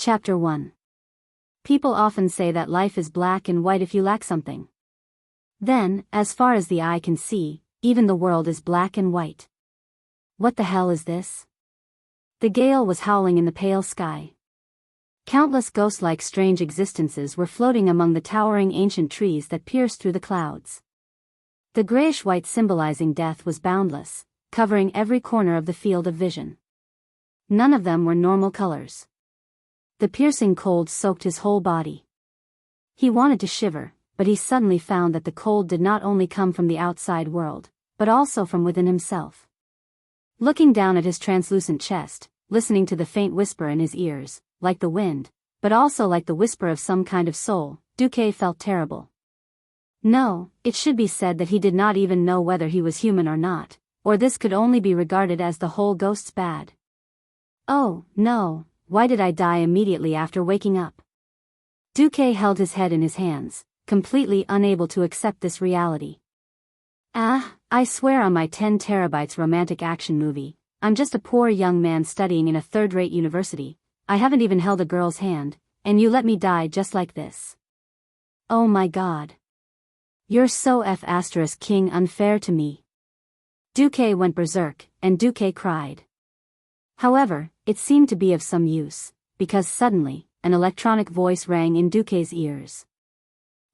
Chapter 1. People often say that life is black and white if you lack something. Then, as far as the eye can see, even the world is black and white. What the hell is this? The gale was howling in the pale sky. Countless ghost-like strange existences were floating among the towering ancient trees that pierced through the clouds. The grayish-white symbolizing death was boundless, covering every corner of the field of vision. None of them were normal colors. The piercing cold soaked his whole body. He wanted to shiver, but he suddenly found that the cold did not only come from the outside world, but also from within himself. Looking down at his translucent chest, listening to the faint whisper in his ears, like the wind, but also like the whisper of some kind of soul, Duque felt terrible. No, it should be said that he did not even know whether he was human or not, or this could only be regarded as the whole ghost's bad. Oh, no, why did I die immediately after waking up? Duque held his head in his hands, completely unable to accept this reality. I swear on my 10 terabytes romantic action movie, I'm just a poor young man studying in a third-rate university, I haven't even held a girl's hand, and you let me die just like this. Oh my god. You're so F***ing unfair to me. Duque went berserk, and Duque cried. However, it seemed to be of some use, because suddenly, an electronic voice rang in Duque's ears.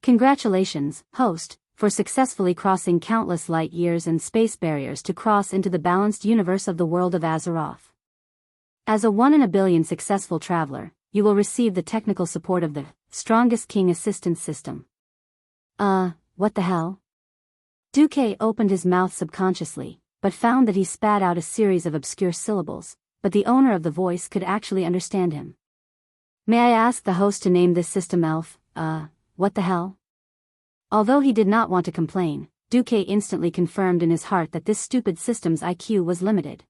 Congratulations, host, for successfully crossing countless light years and space barriers to cross into the balanced universe of the world of Azeroth. As a 1 in a billion successful traveler, you will receive the technical support of the strongest king assistance system. What the hell? Duque opened his mouth subconsciously, but found that he spat out a series of obscure syllables, but the owner of the voice could actually understand him. May I ask the host to name this system elf, what the hell? Although he did not want to complain, Duque instantly confirmed in his heart that this stupid system's IQ was limited.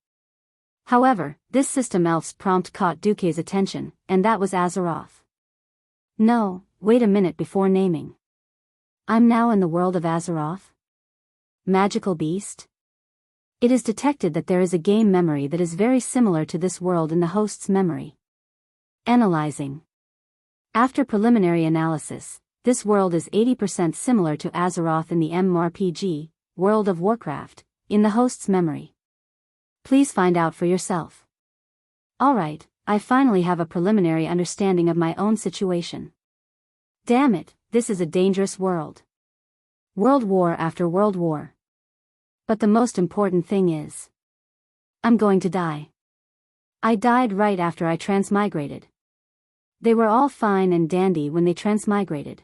However, this system elf's prompt caught Duque's attention, and that was Azeroth. No, wait a minute before naming. I'm now in the world of Azeroth? Magical beast? It is detected that there is a game memory that is very similar to this world in the host's memory. Analyzing. After preliminary analysis, this world is 80% similar to Azeroth in the MMORPG, World of Warcraft, in the host's memory. Please find out for yourself. Alright, I finally have a preliminary understanding of my own situation. Damn it, this is a dangerous world. World war after world war. But the most important thing is, I'm going to die. I died right after I transmigrated. They were all fine and dandy when they transmigrated.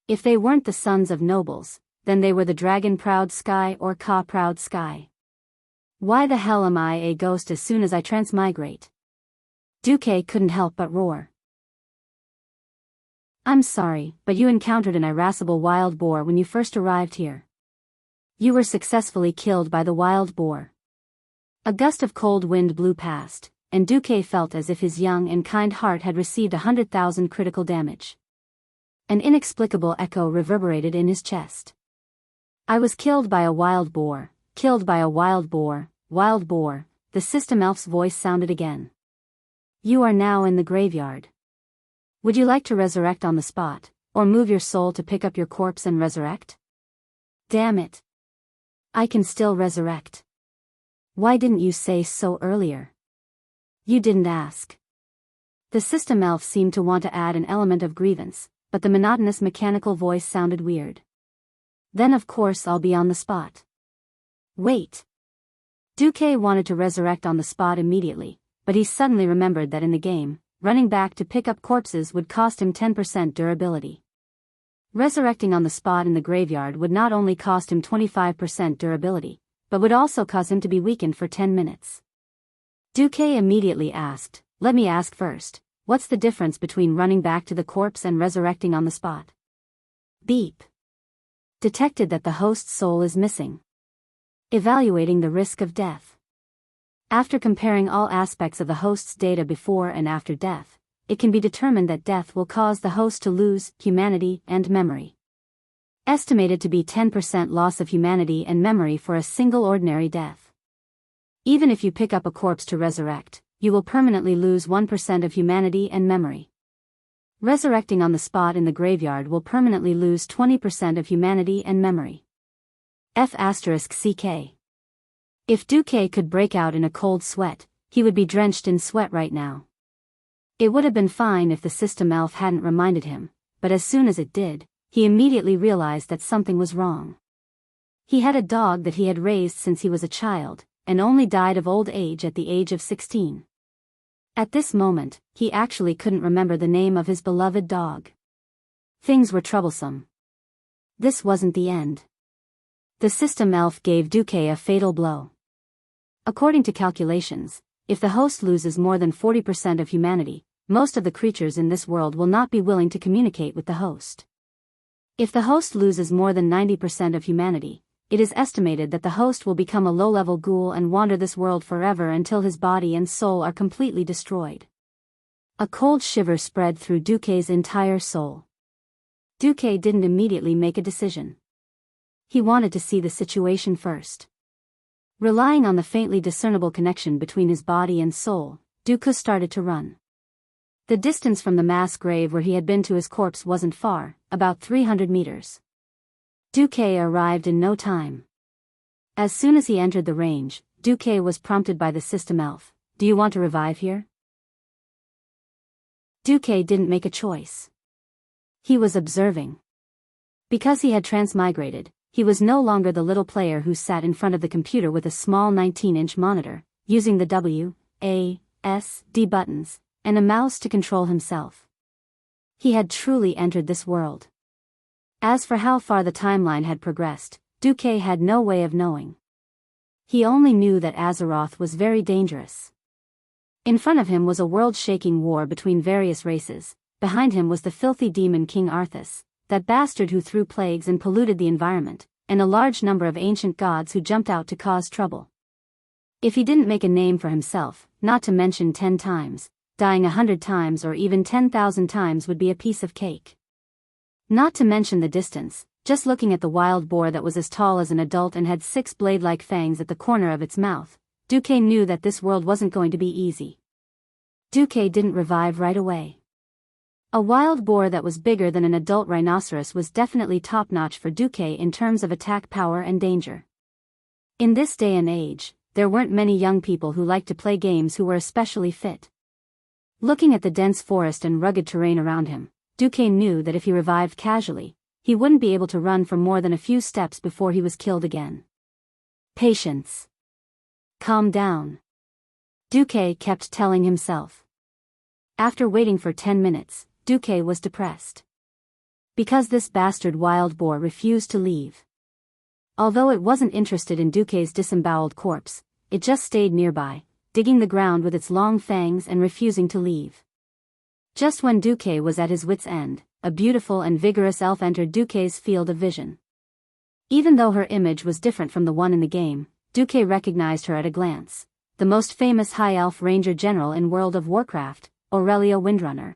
If they weren't the sons of nobles, then they were the dragon-proud sky or ka-proud sky. Why the hell am I a ghost as soon as I transmigrate? Duque couldn't help but roar. I'm sorry, but you encountered an irascible wild boar when you first arrived here. You were successfully killed by the wild boar. A gust of cold wind blew past, and Duque felt as if his young and kind heart had received 100,000 critical damage. An inexplicable echo reverberated in his chest. I was killed by a wild boar, killed by a wild boar, the system elf's voice sounded again. You are now in the graveyard. Would you like to resurrect on the spot, or move your soul to pick up your corpse and resurrect? Damn it. I can still resurrect. Why didn't you say so earlier? You didn't ask. The system elf seemed to want to add an element of grievance, but the monotonous mechanical voice sounded weird. Then of course I'll be on the spot. Wait. Duque wanted to resurrect on the spot immediately, but he suddenly remembered that in the game, running back to pick up corpses would cost him 10% durability. Resurrecting on the spot in the graveyard would not only cost him 25% durability, but would also cause him to be weakened for 10 minutes. Duque immediately asked, let me ask first, what's the difference between running back to the corpse and resurrecting on the spot? Beep. Detected that the host's soul is missing. Evaluating the risk of death. After comparing all aspects of the host's data before and after death, it can be determined that death will cause the host to lose humanity and memory. Estimated to be 10% loss of humanity and memory for a single ordinary death. Even if you pick up a corpse to resurrect, you will permanently lose 1% of humanity and memory. Resurrecting on the spot in the graveyard will permanently lose 20% of humanity and memory. F***CK. If Duque could break out in a cold sweat, he would be drenched in sweat right now. It would have been fine if the system elf hadn't reminded him, but as soon as it did, he immediately realized that something was wrong. He had a dog that he had raised since he was a child, and only died of old age at the age of 16. At this moment, he actually couldn't remember the name of his beloved dog. Things were troublesome. This wasn't the end. The system elf gave Duque a fatal blow. According to calculations, if the host loses more than 40% of humanity, most of the creatures in this world will not be willing to communicate with the host. If the host loses more than 90% of humanity, it is estimated that the host will become a low-level ghoul and wander this world forever until his body and soul are completely destroyed. A cold shiver spread through Duque's entire soul. Duque didn't immediately make a decision. He wanted to see the situation first. Relying on the faintly discernible connection between his body and soul, Duque started to run. The distance from the mass grave where he had been to his corpse wasn't far, about 300 meters. Duque arrived in no time. As soon as he entered the range, Duque was prompted by the system elf, "Do you want to revive here?" Duque didn't make a choice. He was observing. Because he had transmigrated, he was no longer the little player who sat in front of the computer with a small 19-inch monitor, using the W, A, S, D buttons, and a mouse to control himself. He had truly entered this world. As for how far the timeline had progressed, Duque had no way of knowing. He only knew that Azeroth was very dangerous. In front of him was a world-shaking war between various races, behind him was the filthy demon King Arthas, that bastard who threw plagues and polluted the environment, and a large number of ancient gods who jumped out to cause trouble. If he didn't make a name for himself, not to mention 10 times, dying 100 times or even 10,000 times would be a piece of cake. Not to mention the distance, just looking at the wild boar that was as tall as an adult and had 6 blade-like fangs at the corner of its mouth, Duque knew that this world wasn't going to be easy. Duque didn't revive right away. A wild boar that was bigger than an adult rhinoceros was definitely top-notch for Duque in terms of attack power and danger. In this day and age, there weren't many young people who liked to play games who were especially fit. Looking at the dense forest and rugged terrain around him, Duque knew that if he revived casually, he wouldn't be able to run for more than a few steps before he was killed again. Patience. Calm down. Duque kept telling himself. After waiting for 10 minutes, Duque was depressed. Because this bastard wild boar refused to leave. Although it wasn't interested in Duque's disemboweled corpse, it just stayed nearby, digging the ground with its long fangs and refusing to leave. Just when Duque was at his wit's end, a beautiful and vigorous elf entered Duque's field of vision. Even though her image was different from the one in the game, Duque recognized her at a glance. The most famous High Elf Ranger General in World of Warcraft, Aurelia Windrunner.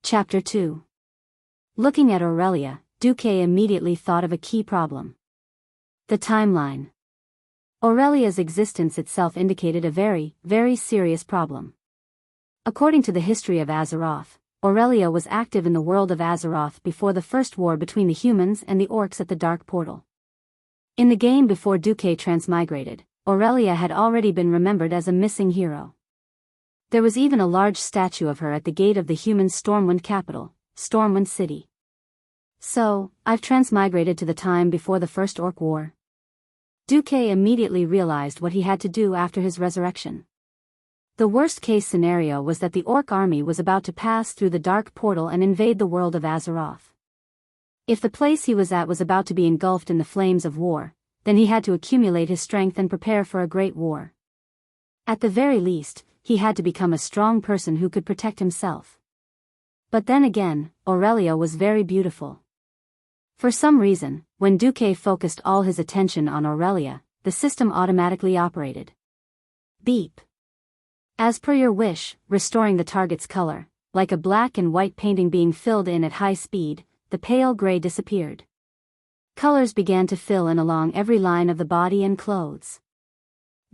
Chapter 2. Looking at Aurelia, Duque immediately thought of a key problem. The timeline. Aurelia's existence itself indicated a very, very serious problem. According to the history of Azeroth, Aurelia was active in the world of Azeroth before the first war between the humans and the orcs at the Dark Portal. In the game before Duque transmigrated, Aurelia had already been remembered as a missing hero. There was even a large statue of her at the gate of the human Stormwind capital, Stormwind City. So, I've transmigrated to the time before the First Orc War. Duque immediately realized what he had to do after his resurrection. The worst-case scenario was that the Orc army was about to pass through the Dark Portal and invade the world of Azeroth. If the place he was at was about to be engulfed in the flames of war, then he had to accumulate his strength and prepare for a great war. At the very least, he had to become a strong person who could protect himself. But then again, Aurelia was very beautiful. For some reason, when Duque focused all his attention on Aurelia, the system automatically operated. Beep. As per your wish, restoring the target's color, like a black and white painting being filled in at high speed, the pale gray disappeared. Colors began to fill in along every line of the body and clothes.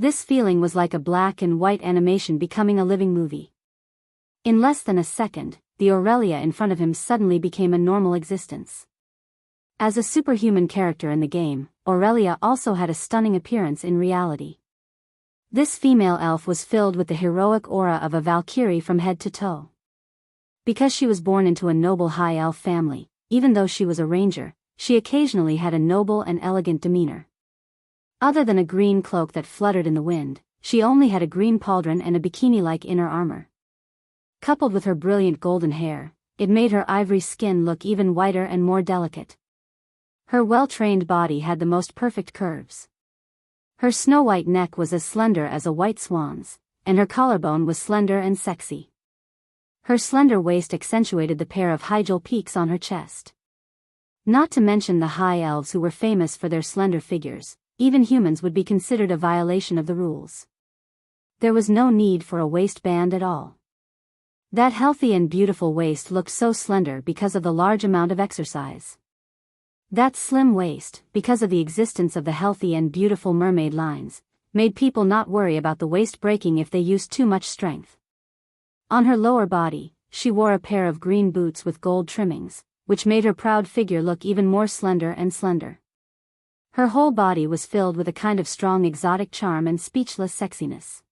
This feeling was like a black and white animation becoming a living movie. In less than a second, the Aurelia in front of him suddenly became a normal existence. As a superhuman character in the game, Aurelia also had a stunning appearance in reality. This female elf was filled with the heroic aura of a valkyrie from head to toe. Because she was born into a noble high elf family, even though she was a ranger, she occasionally had a noble and elegant demeanor. Other than a green cloak that fluttered in the wind, she only had a green pauldron and a bikini-like inner armor. Coupled with her brilliant golden hair, it made her ivory skin look even whiter and more delicate. Her well-trained body had the most perfect curves. Her snow-white neck was as slender as a white swan's, and her collarbone was slender and sexy. Her slender waist accentuated the pair of high jewel peaks on her chest. Not to mention the high elves who were famous for their slender figures, even humans would be considered a violation of the rules. There was no need for a waistband at all. That healthy and beautiful waist looked so slender because of the large amount of exercise. That slim waist, because of the existence of the healthy and beautiful mermaid lines, made people not worry about the waist breaking if they used too much strength. On her lower body, she wore a pair of green boots with gold trimmings, which made her proud figure look even more slender and slender. Her whole body was filled with a kind of strong exotic charm and speechless sexiness.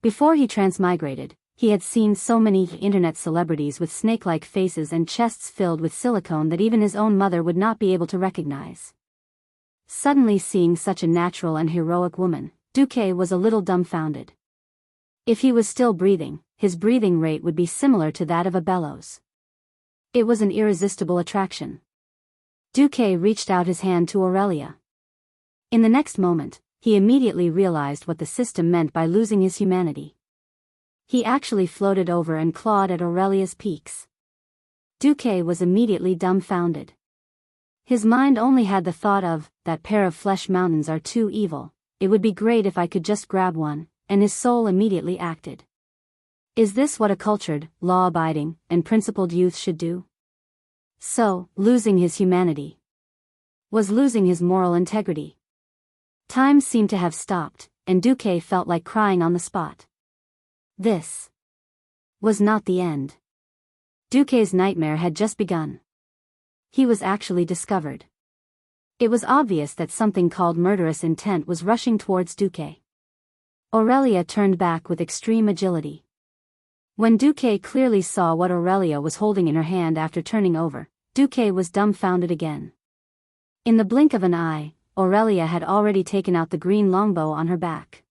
Before he transmigrated, he had seen so many internet celebrities with snake-like faces and chests filled with silicone that even his own mother would not be able to recognize. Suddenly seeing such a natural and heroic woman, Duque was a little dumbfounded. If he was still breathing, his breathing rate would be similar to that of a bellows. It was an irresistible attraction. Duque reached out his hand to Aurelia. In the next moment, he immediately realized what the system meant by losing his humanity. He actually floated over and clawed at Aurelia's peaks. Duque was immediately dumbfounded. His mind only had the thought of, that pair of flesh mountains are too evil, it would be great if I could just grab one, and his soul immediately acted. Is this what a cultured, law-abiding, and principled youth should do? So, losing his humanity was losing his moral integrity. Time seemed to have stopped, and Duque felt like crying on the spot. This was not the end. Duque's nightmare had just begun. He was actually discovered. It was obvious that something called murderous intent was rushing towards Duque. Aurelia turned back with extreme agility. When Duque clearly saw what Aurelia was holding in her hand after turning over, Duque was dumbfounded again. In the blink of an eye, Aurelia had already taken out the green longbow on her back.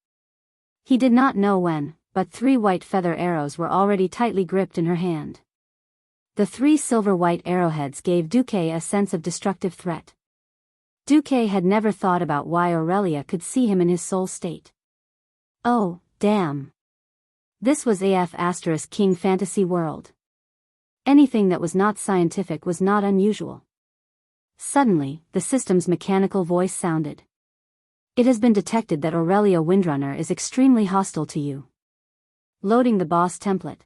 He did not know when, but 3 white feather arrows were already tightly gripped in her hand. The 3 silver-white arrowheads gave Duque a sense of destructive threat. Duque had never thought about why Aurelia could see him in his soul state. Oh, damn. This was AF** King Fantasy World. Anything that was not scientific was not unusual. Suddenly, the system's mechanical voice sounded. It has been detected that Aurelia Windrunner is extremely hostile to you. Loading the boss template.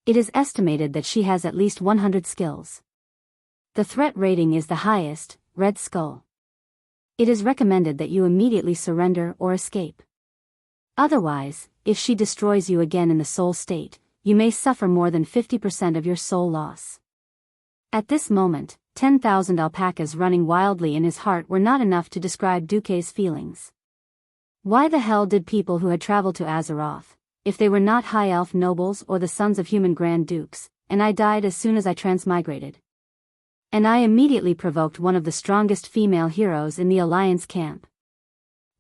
It is estimated that she has at least 100 skills. The threat rating is the highest, Red Skull. It is recommended that you immediately surrender or escape. Otherwise, if she destroys you again in the soul state, you may suffer more than 50% of your soul loss. At this moment, 10,000 alpacas running wildly in his heart were not enough to describe Duque's feelings. Why the hell did people who had traveled to Azeroth, if they were not high elf nobles or the sons of human grand dukes, and I died as soon as I transmigrated? And I immediately provoked one of the strongest female heroes in the Alliance camp.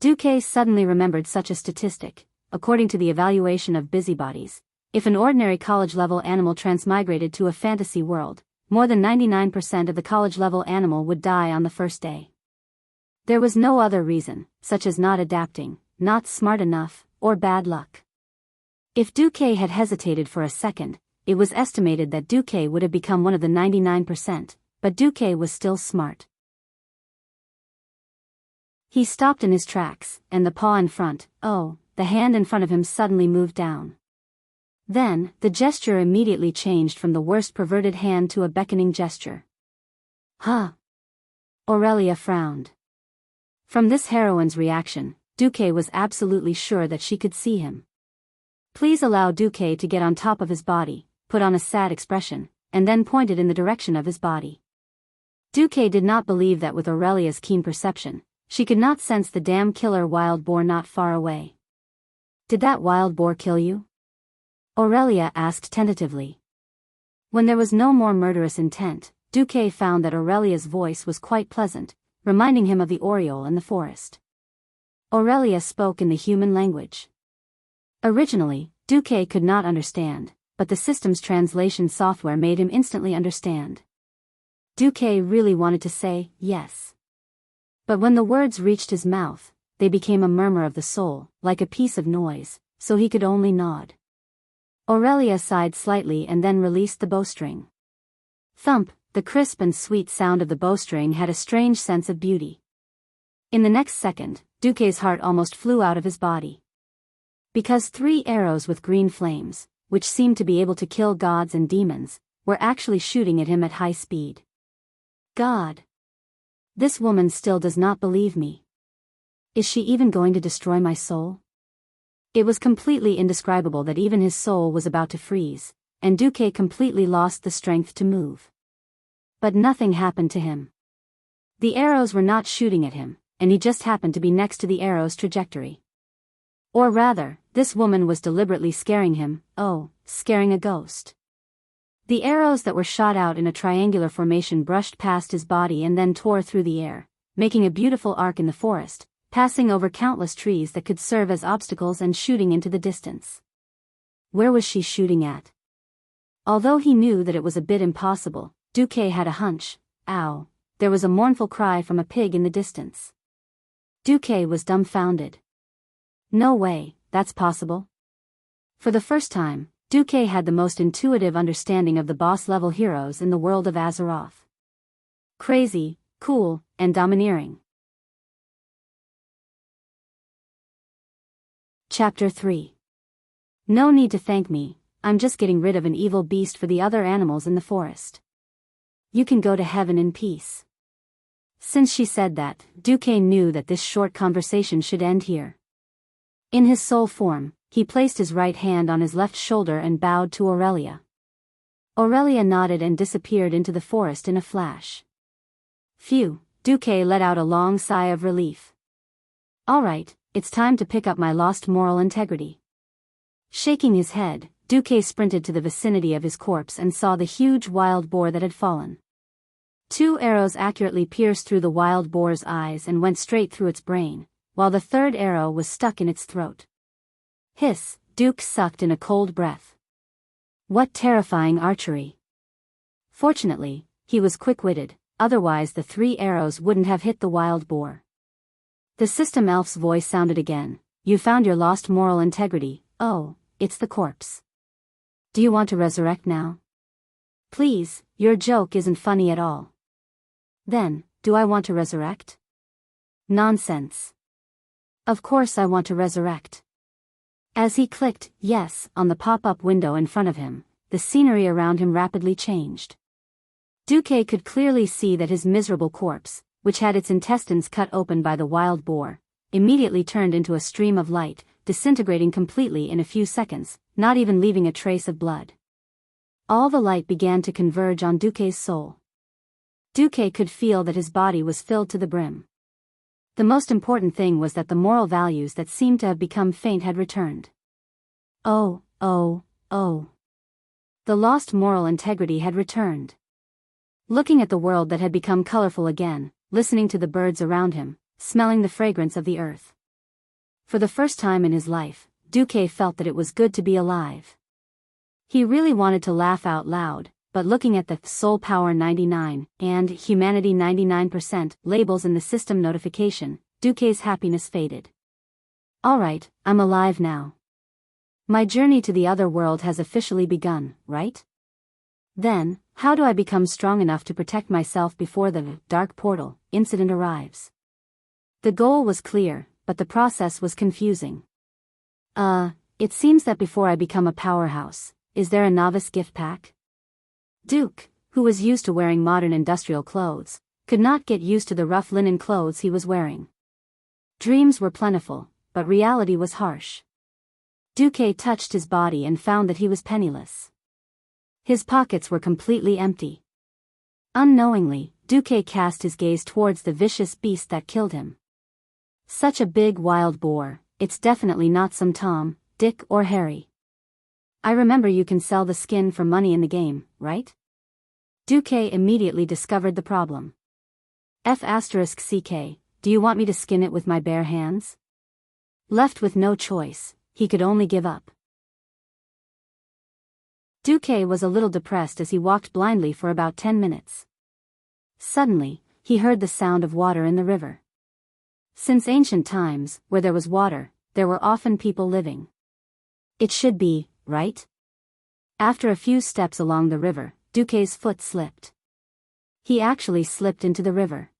Duque suddenly remembered such a statistic. According to the evaluation of busybodies, if an ordinary college-level animal transmigrated to a fantasy world, more than 99% of the college-level animal would die on the first day. There was no other reason, such as not adapting, not smart enough, or bad luck. If Duque had hesitated for a second, it was estimated that Duque would have become one of the 99%, but Duque was still smart. He stopped in his tracks, and the paw in front, the hand in front of him suddenly moved down. Then, the gesture immediately changed from the worst perverted hand to a beckoning gesture. Huh? Aurelia frowned. From this heroine's reaction, Duque was absolutely sure that she could see him. Please allow Duque to get on top of his body, put on a sad expression, and then pointed in the direction of his body. Duque did not believe that with Aurelia's keen perception, she could not sense the damn killer wild boar not far away. Did that wild boar kill you? Aurelia asked tentatively. When there was no more murderous intent, Duque found that Aurelia's voice was quite pleasant, reminding him of the oriole in the forest. Aurelia spoke in the human language. Originally, Duque could not understand, but the system's translation software made him instantly understand. Duque really wanted to say, yes. But when the words reached his mouth, they became a murmur of the soul, like a piece of noise, so he could only nod. Aurelia sighed slightly and then released the bowstring. Thump, the crisp and sweet sound of the bowstring had a strange sense of beauty. In the next second, Duque's heart almost flew out of his body. Because 3 arrows with green flames, which seemed to be able to kill gods and demons, were actually shooting at him at high speed. God! This woman still does not believe me. Is she even going to destroy my soul? It was completely indescribable that even his soul was about to freeze, and Duque completely lost the strength to move. But nothing happened to him. The arrows were not shooting at him, and he just happened to be next to the arrow's trajectory. Or rather, this woman was deliberately scaring him, scaring a ghost. The arrows that were shot out in a triangular formation brushed past his body and then tore through the air, making a beautiful arc in the forest, passing over countless trees that could serve as obstacles and shooting into the distance. Where was she shooting at? Although he knew that it was a bit impossible, Duque had a hunch. Ow! There was a mournful cry from a pig in the distance. Duque was dumbfounded. No way, that's possible. For the first time, Duque had the most intuitive understanding of the boss-level heroes in the world of Azeroth. Crazy, cool, and domineering. Chapter 3. No need to thank me, I'm just getting rid of an evil beast for the other animals in the forest. You can go to heaven in peace. Since she said that, Duque knew that this short conversation should end here. In his soul form, he placed his right hand on his left shoulder and bowed to Aurelia. Aurelia nodded and disappeared into the forest in a flash. Phew, Duque let out a long sigh of relief. Alright, it's time to pick up my lost moral integrity. Shaking his head, Duque sprinted to the vicinity of his corpse and saw the huge wild boar that had fallen. 2 arrows accurately pierced through the wild boar's eyes and went straight through its brain, while the 3rd arrow was stuck in its throat. Hiss, Duque sucked in a cold breath. What terrifying archery. Fortunately, he was quick-witted, otherwise the 3 arrows wouldn't have hit the wild boar. The system elf's voice sounded again. You found your lost moral integrity. Oh, it's the corpse. Do you want to resurrect now? Please, your joke isn't funny at all. Then, do I want to resurrect? Nonsense. Of course I want to resurrect. As he clicked yes on the pop-up window in front of him, the scenery around him rapidly changed. Duque could clearly see that his miserable corpse, which had its intestines cut open by the wild boar, immediately turned into a stream of light, disintegrating completely in a few seconds, not even leaving a trace of blood. All the light began to converge on Duque's soul. Duque could feel that his body was filled to the brim. The most important thing was that the moral values that seemed to have become faint had returned. Oh. The lost moral integrity had returned. Looking at the world that had become colorful again, listening to the birds around him, smelling the fragrance of the earth. For the first time in his life, Duque felt that it was good to be alive. He really wanted to laugh out loud, but looking at the Soul Power 99 and Humanity 99% labels in the system notification, Duque's happiness faded. Alright, I'm alive now. My journey to the other world has officially begun, right? Then, how do I become strong enough to protect myself before the Dark Portal incident arrives? The goal was clear, but the process was confusing. It seems that before I become a powerhouse, is there a novice gift pack? Duke, who was used to wearing modern industrial clothes, could not get used to the rough linen clothes he was wearing. Dreams were plentiful, but reality was harsh. Duque touched his body and found that he was penniless. His pockets were completely empty. Unknowingly, Duque cast his gaze towards the vicious beast that killed him. Such a big wild boar, it's definitely not some Tom, Dick or Harry. I remember you can sell the skin for money in the game, right? Duque immediately discovered the problem. F***ck, do you want me to skin it with my bare hands? Left with no choice, he could only give up. Duque was a little depressed as he walked blindly for about 10 minutes. Suddenly, he heard the sound of water in the river. Since ancient times, where there was water, there were often people living. It should be, right? After a few steps along the river, Duque's foot slipped. He actually slipped into the river.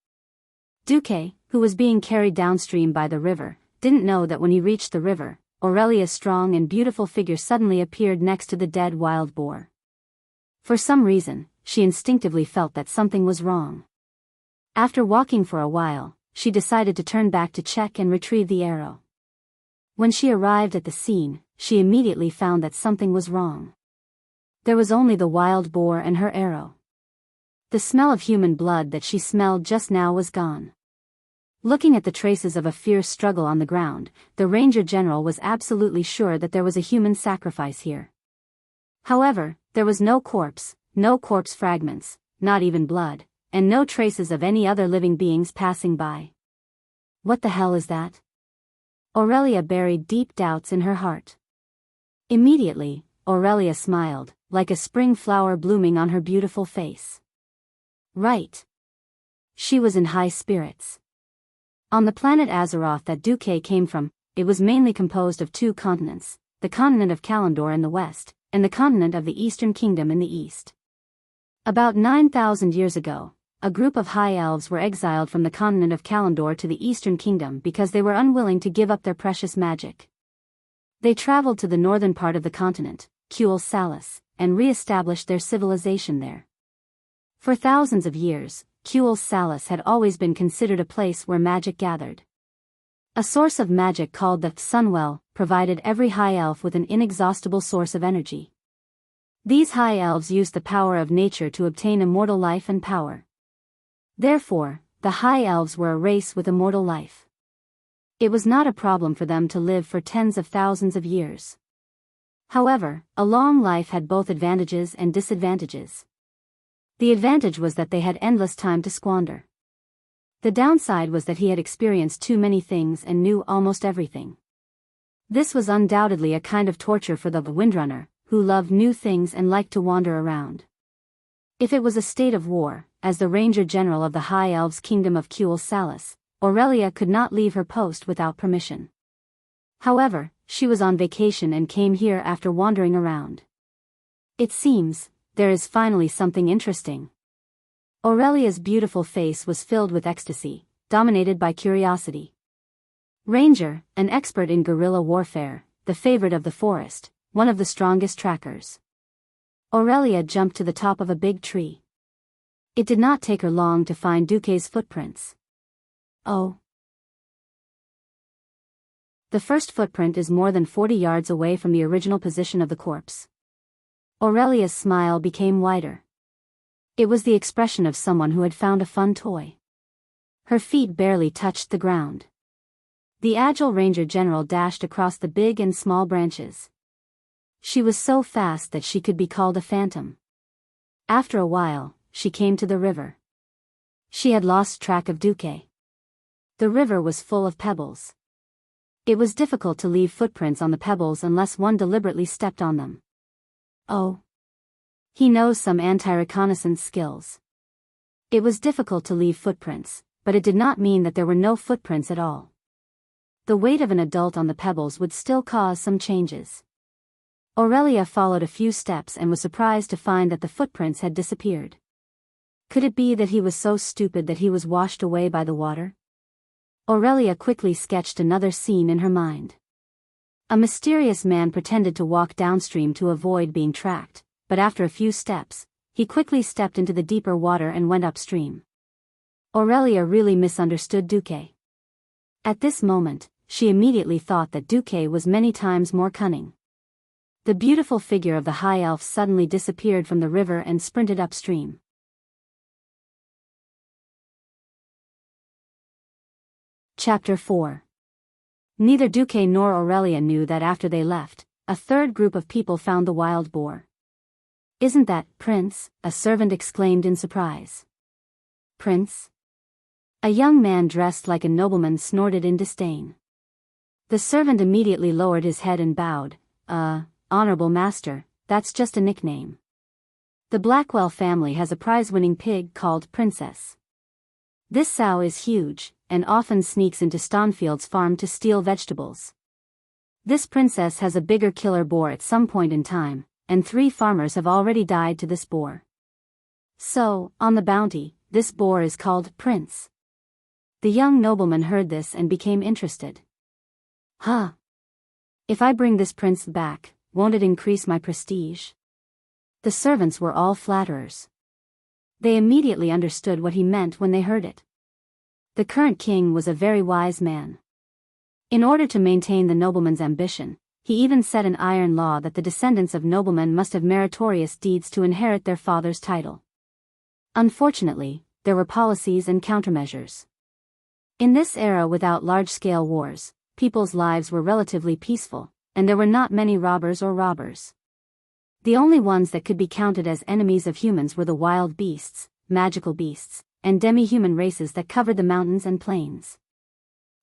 Duque, who was being carried downstream by the river, didn't know that when he reached the river, Aurelia's strong and beautiful figure suddenly appeared next to the dead wild boar. For some reason, she instinctively felt that something was wrong. After walking for a while, she decided to turn back to check and retrieve the arrow. When she arrived at the scene, she immediately found that something was wrong. There was only the wild boar and her arrow. The smell of human blood that she smelled just now was gone. Looking at the traces of a fierce struggle on the ground, the Ranger General was absolutely sure that there was a human sacrifice here. However, there was no corpse fragments, not even blood, and no traces of any other living beings passing by. What the hell is that? Aurelia buried deep doubts in her heart. Immediately, Aurelia smiled, like a spring flower blooming on her beautiful face. Right. She was in high spirits. On the planet Azeroth that Duque came from, it was mainly composed of two continents, the continent of Kalimdor in the west, and the continent of the Eastern Kingdom in the east. About 9,000 years ago, a group of high elves were exiled from the continent of Kalimdor to the Eastern Kingdom because they were unwilling to give up their precious magic. They traveled to the northern part of the continent, Kuel Salis, and re-established their civilization there. For thousands of years, Kuel Salis had always been considered a place where magic gathered. A source of magic called the Sunwell provided every high elf with an inexhaustible source of energy. These high elves used the power of nature to obtain immortal life and power. Therefore, the high elves were a race with immortal life. It was not a problem for them to live for tens of thousands of years. However, a long life had both advantages and disadvantages. The advantage was that they had endless time to squander. The downside was that he had experienced too many things and knew almost everything. This was undoubtedly a kind of torture for the Windrunner, who loved new things and liked to wander around. If it was a state of war, as the Ranger General of the High Elves' Kingdom of Kuel Salis, Aurelia could not leave her post without permission. However, she was on vacation and came here after wandering around. It seems, there is finally something interesting. Aurelia's beautiful face was filled with ecstasy, dominated by curiosity. Ranger, an expert in guerrilla warfare, the favorite of the forest, one of the strongest trackers. Aurelia jumped to the top of a big tree. It did not take her long to find Duque's footprints. Oh. The first footprint is more than 40 yards away from the original position of the corpse. Aurelia's smile became wider. It was the expression of someone who had found a fun toy. Her feet barely touched the ground. The agile Ranger General dashed across the big and small branches. She was so fast that she could be called a phantom. After a while, she came to the river. She had lost track of Duque. The river was full of pebbles. It was difficult to leave footprints on the pebbles unless one deliberately stepped on them. Oh. He knows some anti-reconnaissance skills. It was difficult to leave footprints, but it did not mean that there were no footprints at all. The weight of an adult on the pebbles would still cause some changes. Aurelia followed a few steps and was surprised to find that the footprints had disappeared. Could it be that he was so stupid that he was washed away by the water? Aurelia quickly sketched another scene in her mind. A mysterious man pretended to walk downstream to avoid being tracked, but after a few steps, he quickly stepped into the deeper water and went upstream. Aurelia really misunderstood Duque. At this moment, she immediately thought that Duque was many times more cunning. The beautiful figure of the high elf suddenly disappeared from the river and sprinted upstream. Chapter 4. Neither Duque nor Aurelia knew that after they left, a third group of people found the wild boar. "Isn't that, Prince?" a servant exclaimed in surprise. "Prince?" A young man dressed like a nobleman snorted in disdain. The servant immediately lowered his head and bowed. Honorable master, that's just a nickname. The Blackwell family has a prize-winning pig called Princess. This sow is huge, and often sneaks into Stanfield's farm to steal vegetables. This princess has a bigger killer boar at some point in time, and 3 farmers have already died to this boar. So, on the bounty, this boar is called Prince. The young nobleman heard this and became interested. Huh? If I bring this prince back, won't it increase my prestige? The servants were all flatterers. They immediately understood what he meant when they heard it. The current king was a very wise man. In order to maintain the nobleman's ambition, he even set an iron law that the descendants of noblemen must have meritorious deeds to inherit their father's title. Unfortunately, there were policies and countermeasures. In this era without large-scale wars, people's lives were relatively peaceful, and there were not many robbers or robbers. The only ones that could be counted as enemies of humans were the wild beasts, magical beasts, and demi-human races that covered the mountains and plains.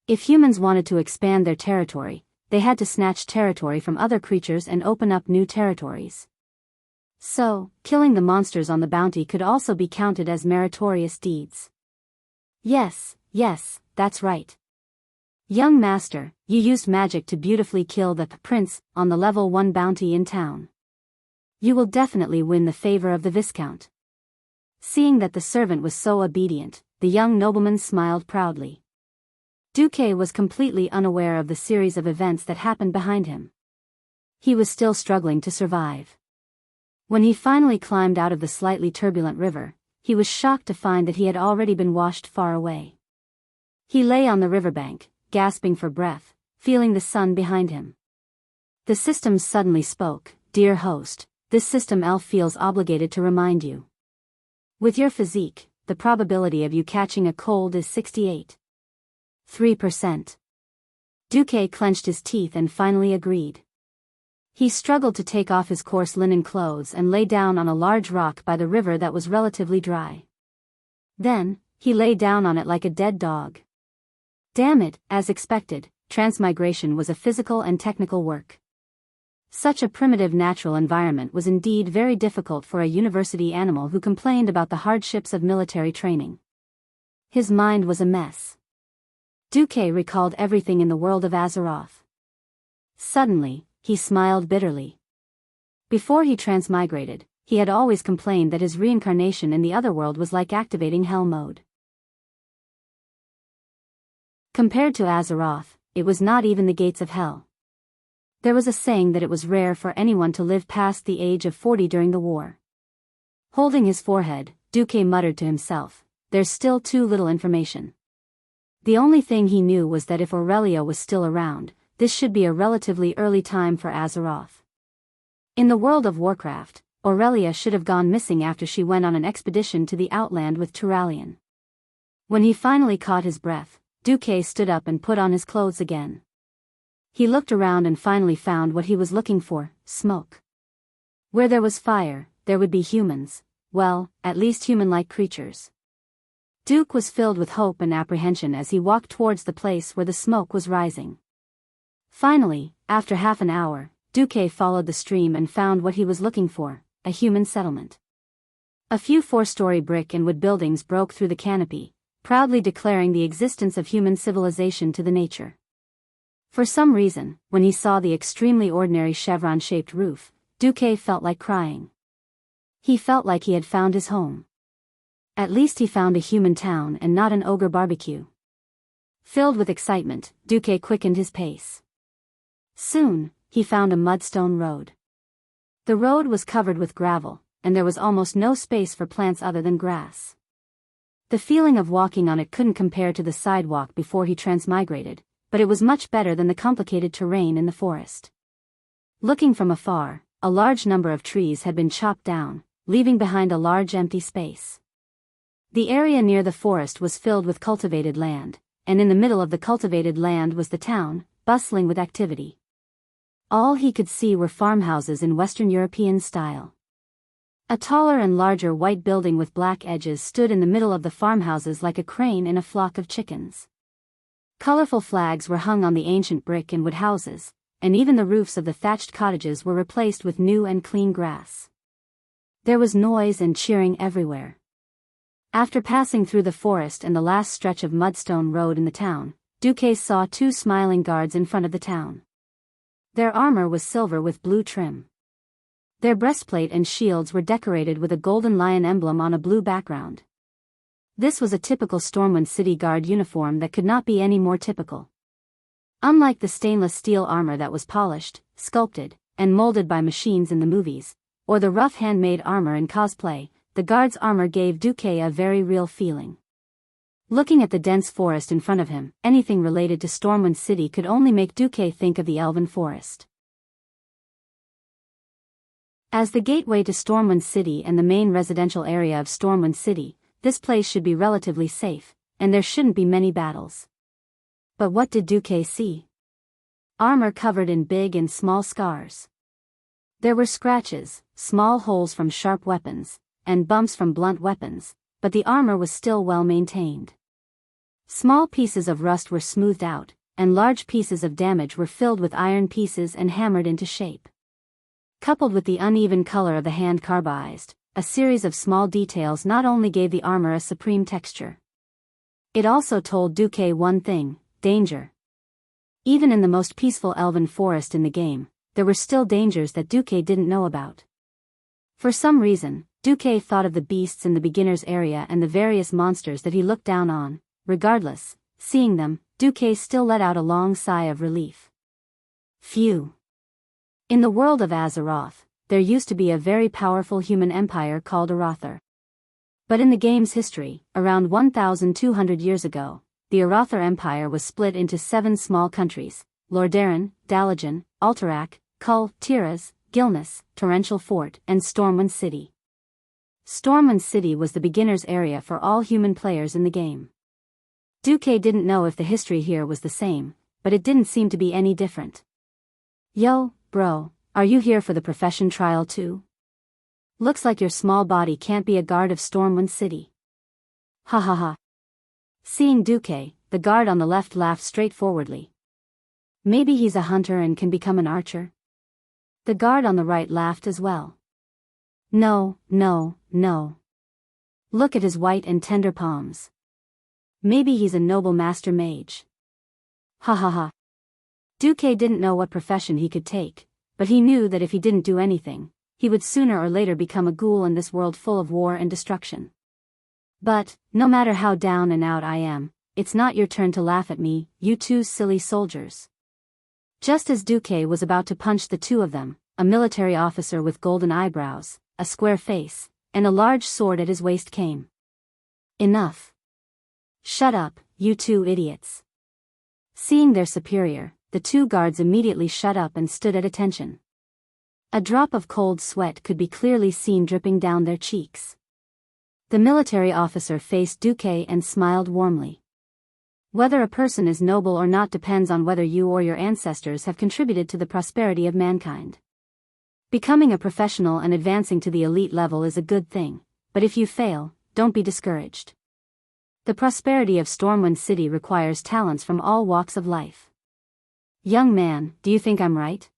If humans wanted to expand their territory, they had to snatch territory from other creatures and open up new territories. So, killing the monsters on the bounty could also be counted as meritorious deeds. Yes, that's right. Young master, you used magic to beautifully kill the prince on the level 1 bounty in town. You will definitely win the favor of the Viscount. Seeing that the servant was so obedient, the young nobleman smiled proudly. Duque was completely unaware of the series of events that happened behind him. He was still struggling to survive. When he finally climbed out of the slightly turbulent river, he was shocked to find that he had already been washed far away. He lay on the riverbank, gasping for breath, feeling the sun behind him. The system suddenly spoke. "Dear host, this system elf feels obligated to remind you. With your physique, the probability of you catching a cold is 68.3%. Duque clenched his teeth and finally agreed. He struggled to take off his coarse linen clothes and lay down on a large rock by the river that was relatively dry. Then, he lay down on it like a dead dog. Damn it, as expected, transmigration was a physical and technical work. Such a primitive natural environment was indeed very difficult for a university animal who complained about the hardships of military training. His mind was a mess. Duque recalled everything in the world of Azeroth. Suddenly, he smiled bitterly. Before he transmigrated, he had always complained that his reincarnation in the other world was like activating hell mode. Compared to Azeroth, it was not even the gates of hell. There was a saying that it was rare for anyone to live past the age of 40 during the war. Holding his forehead, Duque muttered to himself, "There's still too little information." The only thing he knew was that if Aurelia was still around, this should be a relatively early time for Azeroth. In the world of Warcraft, Aurelia should have gone missing after she went on an expedition to the Outland with Turalian. When he finally caught his breath, Duque stood up and put on his clothes again. He looked around and finally found what he was looking for: smoke. Where there was fire, there would be humans, well, at least human-like creatures. Duke was filled with hope and apprehension as he walked towards the place where the smoke was rising. Finally, after half an hour, Duque followed the stream and found what he was looking for: a human settlement. A few 4-story brick and wood buildings broke through the canopy, proudly declaring the existence of human civilization to the nature. For some reason, when he saw the extremely ordinary chevron-shaped roof, Duque felt like crying. He felt like he had found his home. At least he found a human town and not an ogre barbecue. Filled with excitement, Duque quickened his pace. Soon, he found a mudstone road. The road was covered with gravel, and there was almost no space for plants other than grass. The feeling of walking on it couldn't compare to the sidewalk before he transmigrated, but it was much better than the complicated terrain in the forest. Looking from afar, a large number of trees had been chopped down, leaving behind a large empty space. The area near the forest was filled with cultivated land, and in the middle of the cultivated land was the town, bustling with activity. All he could see were farmhouses in Western European style. A taller and larger white building with black edges stood in the middle of the farmhouses like a crane in a flock of chickens. Colorful flags were hung on the ancient brick and wood houses, and even the roofs of the thatched cottages were replaced with new and clean grass. There was noise and cheering everywhere. After passing through the forest and the last stretch of mudstone road in the town, Duque saw two smiling guards in front of the town. Their armor was silver with blue trim. Their breastplate and shields were decorated with a golden lion emblem on a blue background. This was a typical Stormwind City Guard uniform that could not be any more typical. Unlike the stainless steel armor that was polished, sculpted, and molded by machines in the movies, or the rough handmade armor in cosplay, the guard's armor gave Duque a very real feeling. Looking at the dense forest in front of him, anything related to Stormwind City could only make Duque think of the Elven Forest. As the gateway to Stormwind City and the main residential area of Stormwind City, this place should be relatively safe, and there shouldn't be many battles. But what did Duque see? Armor covered in big and small scars. There were scratches, small holes from sharp weapons, and bumps from blunt weapons, but the armor was still well maintained. Small pieces of rust were smoothed out, and large pieces of damage were filled with iron pieces and hammered into shape. Coupled with the uneven color of the hand carbized, a series of small details not only gave the armor a supreme texture. It also told Duque one thing: danger. Even in the most peaceful elven forest in the game, there were still dangers that Duque didn't know about. For some reason, Duque thought of the beasts in the beginner's area and the various monsters that he looked down on. Regardless, seeing them, Duque still let out a long sigh of relief. Phew. In the world of Azeroth, there used to be a very powerful human empire called Arothar. But in the game's history, around 1,200 years ago, the Arothar Empire was split into 7 small countries: Lordaeron, Dalajan, Alterac, Kull, Tiraz, Gilneas, Torrential Fort, and Stormwind City. Stormwind City was the beginner's area for all human players in the game. Duque didn't know if the history here was the same, but it didn't seem to be any different. Yo, bro, are you here for the profession trial too? Looks like your small body can't be a guard of Stormwind City. Ha ha ha. Seeing Duque, the guard on the left laughed straightforwardly. Maybe he's a hunter and can become an archer? The guard on the right laughed as well. No, no, no. Look at his white and tender palms. Maybe he's a noble master mage. Ha ha ha. Duque didn't know what profession he could take, but he knew that if he didn't do anything, he would sooner or later become a ghoul in this world full of war and destruction. But, no matter how down and out I am, it's not your turn to laugh at me, you two silly soldiers. Just as Duque was about to punch the two of them, a military officer with golden eyebrows, a square face, and a large sword at his waist came. Enough. Shut up, you two idiots. Seeing their superior, the two guards immediately shut up and stood at attention. A drop of cold sweat could be clearly seen dripping down their cheeks. The military officer faced Duque and smiled warmly. Whether a person is noble or not depends on whether you or your ancestors have contributed to the prosperity of mankind. Becoming a professional and advancing to the elite level is a good thing, but if you fail, don't be discouraged. The prosperity of Stormwind City requires talents from all walks of life. Young man, do you think I'm right?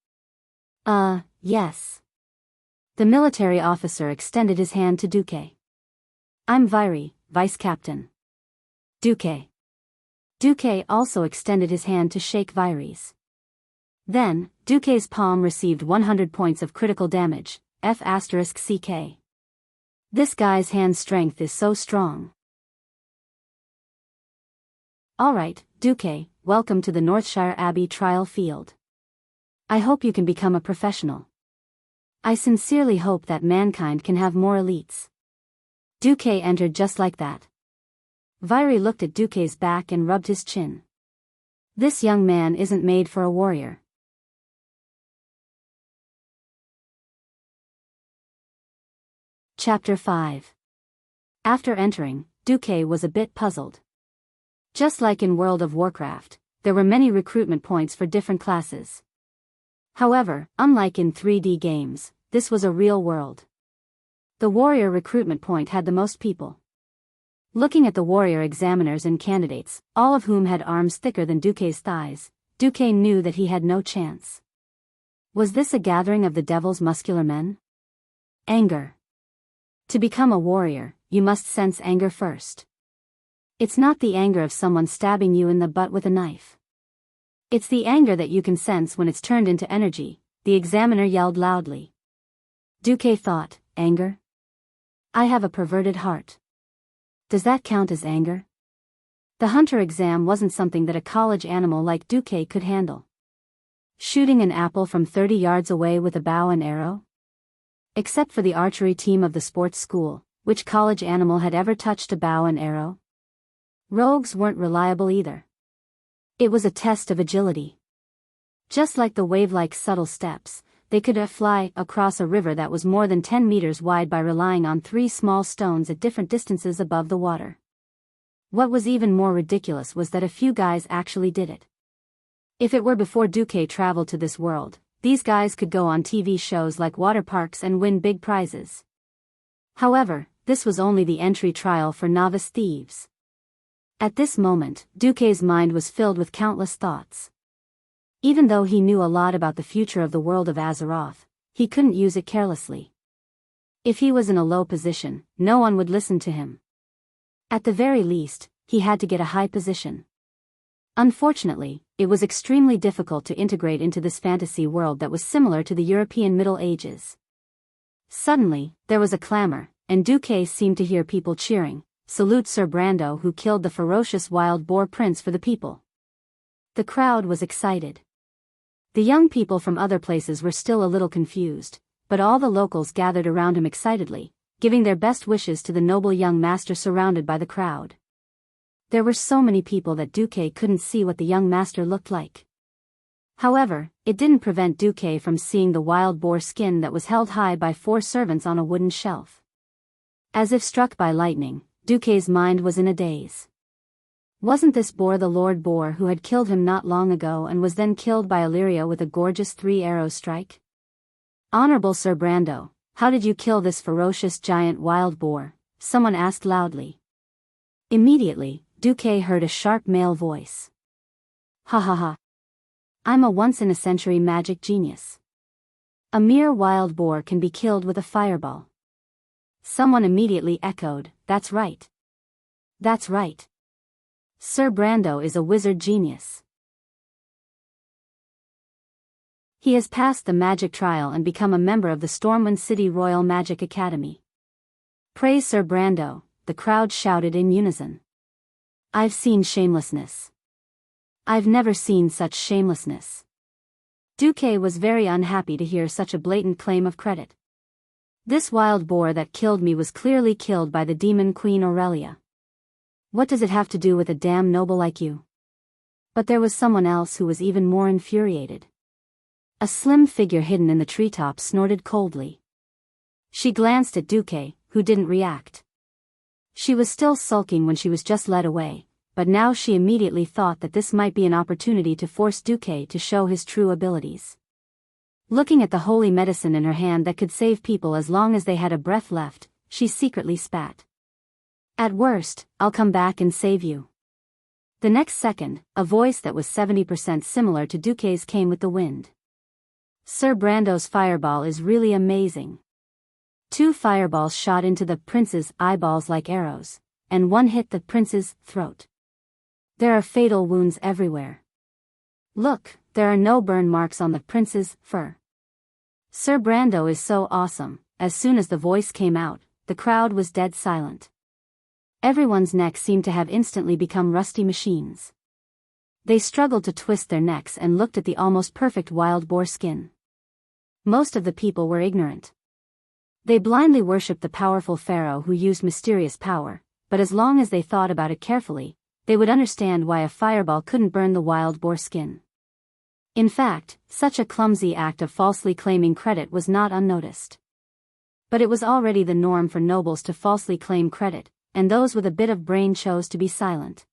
Yes. The military officer extended his hand to Duque. I'm Vairi, Vice Captain. Duque. Duque also extended his hand to shake Vairi's. Then, Duque's palm received 100 points of critical damage, F***CK. This guy's hand strength is so strong. Alright, Duque, welcome to the Northshire Abbey trial field. I hope you can become a professional. I sincerely hope that mankind can have more elites. Duque entered just like that. Vairi looked at Duke's back and rubbed his chin. This young man isn't made for a warrior. Chapter 5. After entering, Duke was a bit puzzled. Just like in World of Warcraft, there were many recruitment points for different classes. However, unlike in 3D games, this was a real world. The warrior recruitment point had the most people. Looking at the warrior examiners and candidates, all of whom had arms thicker than Duke's thighs, Duke knew that he had no chance. Was this a gathering of the devil's muscular men? Anger. To become a warrior, you must sense anger first. It's not the anger of someone stabbing you in the butt with a knife. It's the anger that you can sense when it's turned into energy, the examiner yelled loudly. Duke thought, anger? I have a perverted heart. Does that count as anger? The hunter exam wasn't something that a college animal like Duke could handle. Shooting an apple from 30 yards away with a bow and arrow? Except for the archery team of the sports school, which college animal had ever touched a bow and arrow? Rogues weren't reliable either. It was a test of agility. Just like the wave-like subtle steps, they could fly across a river that was more than 10 meters wide by relying on 3 small stones at different distances above the water. What was even more ridiculous was that a few guys actually did it. If it were before Duke traveled to this world, these guys could go on TV shows like water parks and win big prizes. However, this was only the entry trial for novice thieves. At this moment, Duke's mind was filled with countless thoughts. Even though he knew a lot about the future of the world of Azeroth, he couldn't use it carelessly. If he was in a low position, no one would listen to him. At the very least, he had to get a high position. Unfortunately, it was extremely difficult to integrate into this fantasy world that was similar to the European Middle Ages. Suddenly, there was a clamor, and Duke seemed to hear people cheering, "Salute Sir Brando who killed the ferocious wild boar prince for the people." The crowd was excited. The young people from other places were still a little confused, but all the locals gathered around him excitedly, giving their best wishes to the noble young master surrounded by the crowd. There were so many people that Duke couldn't see what the young master looked like. However, it didn't prevent Duke from seeing the wild boar skin that was held high by 4 servants on a wooden shelf. As if struck by lightning, Duke's mind was in a daze. Wasn't this boar the Lord Boar who had killed him not long ago and was then killed by Illyria with a gorgeous 3-arrow strike? Honorable Sir Brando, how did you kill this ferocious giant wild boar? Someone asked loudly. Immediately, Duke heard a sharp male voice. Ha ha ha. I'm a once-in-a-century magic genius. A mere wild boar can be killed with a fireball. Someone immediately echoed, that's right. That's right. Sir Brando is a wizard genius. He has passed the magic trial and become a member of the Stormwind City Royal Magic Academy. Praise Sir Brando, the crowd shouted in unison. I've seen shamelessness. I've never seen such shamelessness. Duke was very unhappy to hear such a blatant claim of credit. This wild boar that killed me was clearly killed by the demon Queen Aurelia. What does it have to do with a damn noble like you? But there was someone else who was even more infuriated. A slim figure hidden in the treetops snorted coldly. She glanced at Duke, who didn't react. She was still sulking when she was just led away, but now she immediately thought that this might be an opportunity to force Duke to show his true abilities. Looking at the holy medicine in her hand that could save people as long as they had a breath left, she secretly spat. At worst, I'll come back and save you. The next second, a voice that was 70% similar to Duke's came with the wind. Sir Brando's fireball is really amazing. 2 fireballs shot into the prince's eyeballs like arrows, and one hit the prince's throat. There are fatal wounds everywhere. Look, there are no burn marks on the prince's fur. Sir Brando is so awesome. As soon as the voice came out, the crowd was dead silent. Everyone's neck seemed to have instantly become rusty machines. They struggled to twist their necks and looked at the almost perfect wild boar skin. Most of the people were ignorant. They blindly worshipped the powerful pharaoh who used mysterious power, but as long as they thought about it carefully, they would understand why a fireball couldn't burn the wild boar skin. In fact, such a clumsy act of falsely claiming credit was not unnoticed. But it was already the norm for nobles to falsely claim credit, and those with a bit of brain chose to be silent.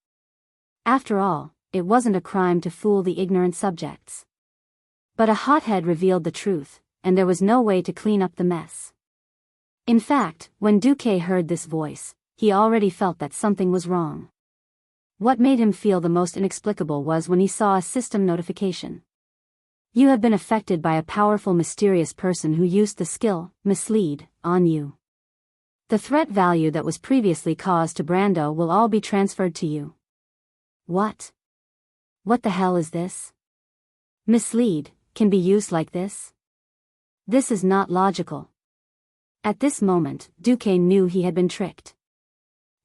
After all, it wasn't a crime to fool the ignorant subjects. But a hothead revealed the truth, and there was no way to clean up the mess. In fact, when Duque heard this voice, he already felt that something was wrong. What made him feel the most inexplicable was when he saw a system notification. You have been affected by a powerful mysterious person who used the skill, mislead, on you. The threat value that was previously caused to Brando will all be transferred to you. What? What the hell is this? Mislead can be used like this? This is not logical. At this moment, Duque knew he had been tricked.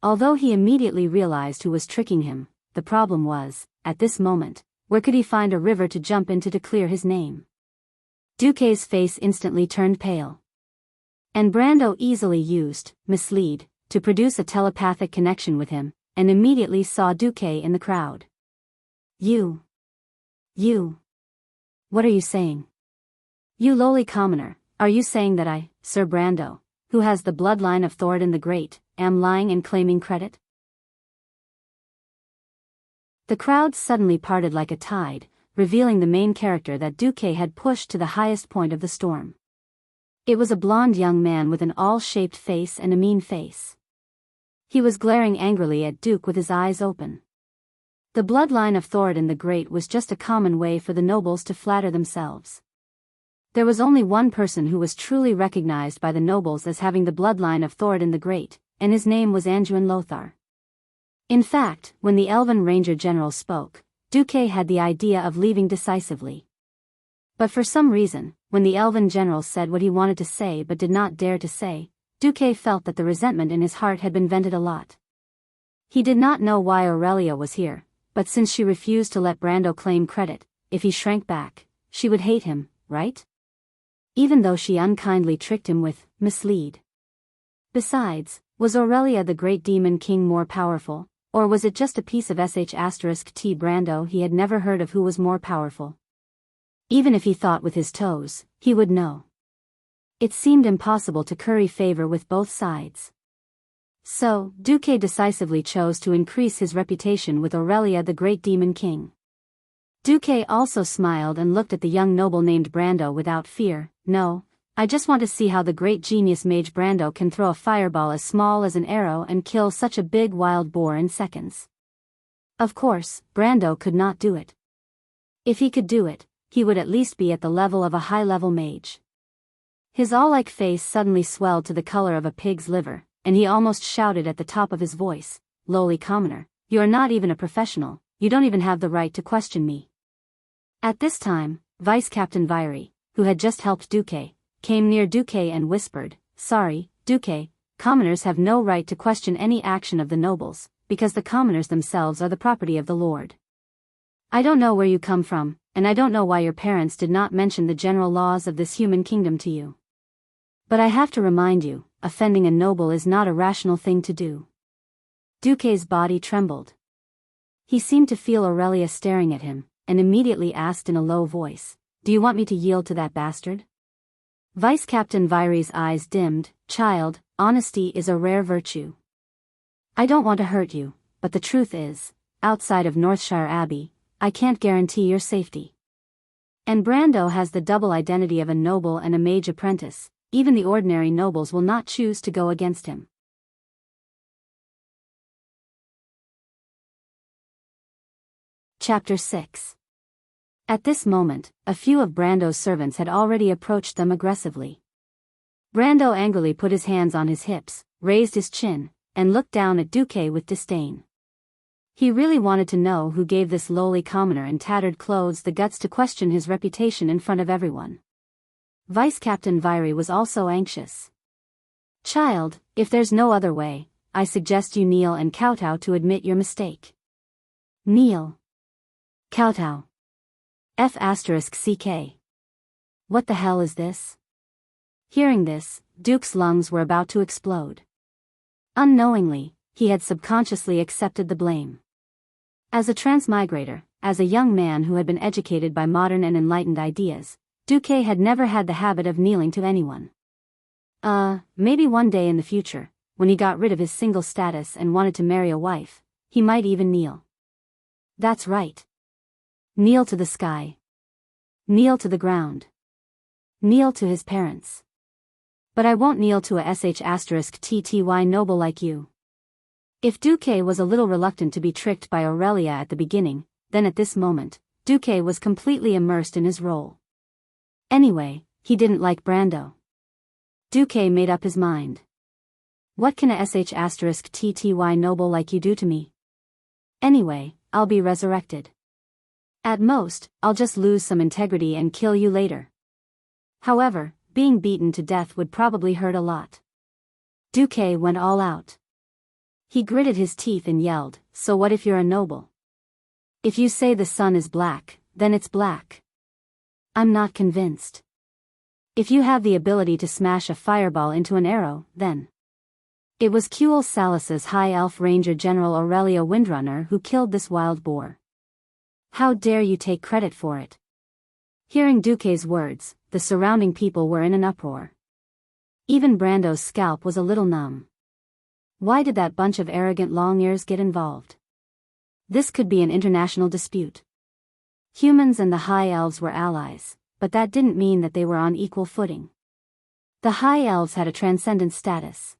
Although he immediately realized who was tricking him, the problem was, at this moment, where could he find a river to jump into to clear his name? Duque's face instantly turned pale. And Brando easily used mislead to produce a telepathic connection with him, and immediately saw Duque in the crowd. You. What are you saying? You lowly commoner, are you saying that I, Sir Brando, who has the bloodline of Thoradin the Great, am lying and claiming credit? The crowd suddenly parted like a tide, revealing the main character that Duque had pushed to the highest point of the storm. It was a blonde young man with an awl-shaped face and a mean face. He was glaring angrily at Duque with his eyes open. The bloodline of Thoradin the Great was just a common way for the nobles to flatter themselves. There was only one person who was truly recognized by the nobles as having the bloodline of Thoradin the Great, and his name was Anduin Lothar. In fact, when the Elven Ranger General spoke, Duque had the idea of leaving decisively. But for some reason, when the Elven General said what he wanted to say but did not dare to say, Duque felt that the resentment in his heart had been vented a lot. He did not know why Aurelia was here, but since she refused to let Brando claim credit, if he shrank back, she would hate him, right? Even though she unkindly tricked him with mislead. Besides, was Aurelia the Great Demon King more powerful, or was it just a piece of sh*t Brando he had never heard of who was more powerful? Even if he thought with his toes, he would know. It seemed impossible to curry favor with both sides. So, Duque decisively chose to increase his reputation with Aurelia the Great Demon King. Duque also smiled and looked at the young noble named Brando without fear. No, I just want to see how the great genius mage Brando can throw a fireball as small as an arrow and kill such a big wild boar in seconds. Of course, Brando could not do it. If he could do it, he would at least be at the level of a high-level mage. His awl-like face suddenly swelled to the color of a pig's liver, and he almost shouted at the top of his voice, "Lowly commoner, you are not even a professional, you don't even have the right to question me." At this time, Vice Captain Viry, who had just helped Duque, came near Duque and whispered, "Sorry, Duque, commoners have no right to question any action of the nobles, because the commoners themselves are the property of the Lord. I don't know where you come from, and I don't know why your parents did not mention the general laws of this human kingdom to you. But I have to remind you, offending a noble is not a rational thing to do." Duque's body trembled. He seemed to feel Aurelia staring at him, and immediately asked in a low voice, "Do you want me to yield to that bastard?" Vice Captain Viry's eyes dimmed. "Child, honesty is a rare virtue. I don't want to hurt you, but the truth is, outside of Northshire Abbey, I can't guarantee your safety. And Brando has the double identity of a noble and a mage apprentice. Even the ordinary nobles will not choose to go against him." Chapter 6. At this moment, a few of Brando's servants had already approached them aggressively. Brando angrily put his hands on his hips, raised his chin, and looked down at Duque with disdain. He really wanted to know who gave this lowly commoner in tattered clothes the guts to question his reputation in front of everyone. Vice Captain Viry was also anxious. "Child, if there's no other way, I suggest you kneel and kowtow to admit your mistake." Kneel. Kowtow. F***ck. What the hell is this? Hearing this, Duke's lungs were about to explode. Unknowingly, he had subconsciously accepted the blame. As a transmigrator, as a young man who had been educated by modern and enlightened ideas, Duque had never had the habit of kneeling to anyone. Maybe one day in the future, when he got rid of his single status and wanted to marry a wife, he might even kneel. That's right. Kneel to the sky. Kneel to the ground. Kneel to his parents. But I won't kneel to a sh*tty noble like you. If Duque was a little reluctant to be tricked by Aurelia at the beginning, then at this moment, Duque was completely immersed in his role. Anyway, he didn't like Brando. Duque made up his mind. What can a sh*tty noble like you do to me? Anyway, I'll be resurrected. At most, I'll just lose some integrity and kill you later. However, being beaten to death would probably hurt a lot. Duque went all out. He gritted his teeth and yelled, "So what if you're a noble? If you say the sun is black, then it's black. I'm not convinced. If you have the ability to smash a fireball into an arrow, then..." It was Kuel Salas's High Elf Ranger General Aurelia Windrunner who killed this wild boar. How dare you take credit for it? Hearing Duque's words, the surrounding people were in an uproar. Even Brando's scalp was a little numb. Why did that bunch of arrogant long-ears get involved? This could be an international dispute. Humans and the High Elves were allies, but that didn't mean that they were on equal footing. The High Elves had a transcendent status.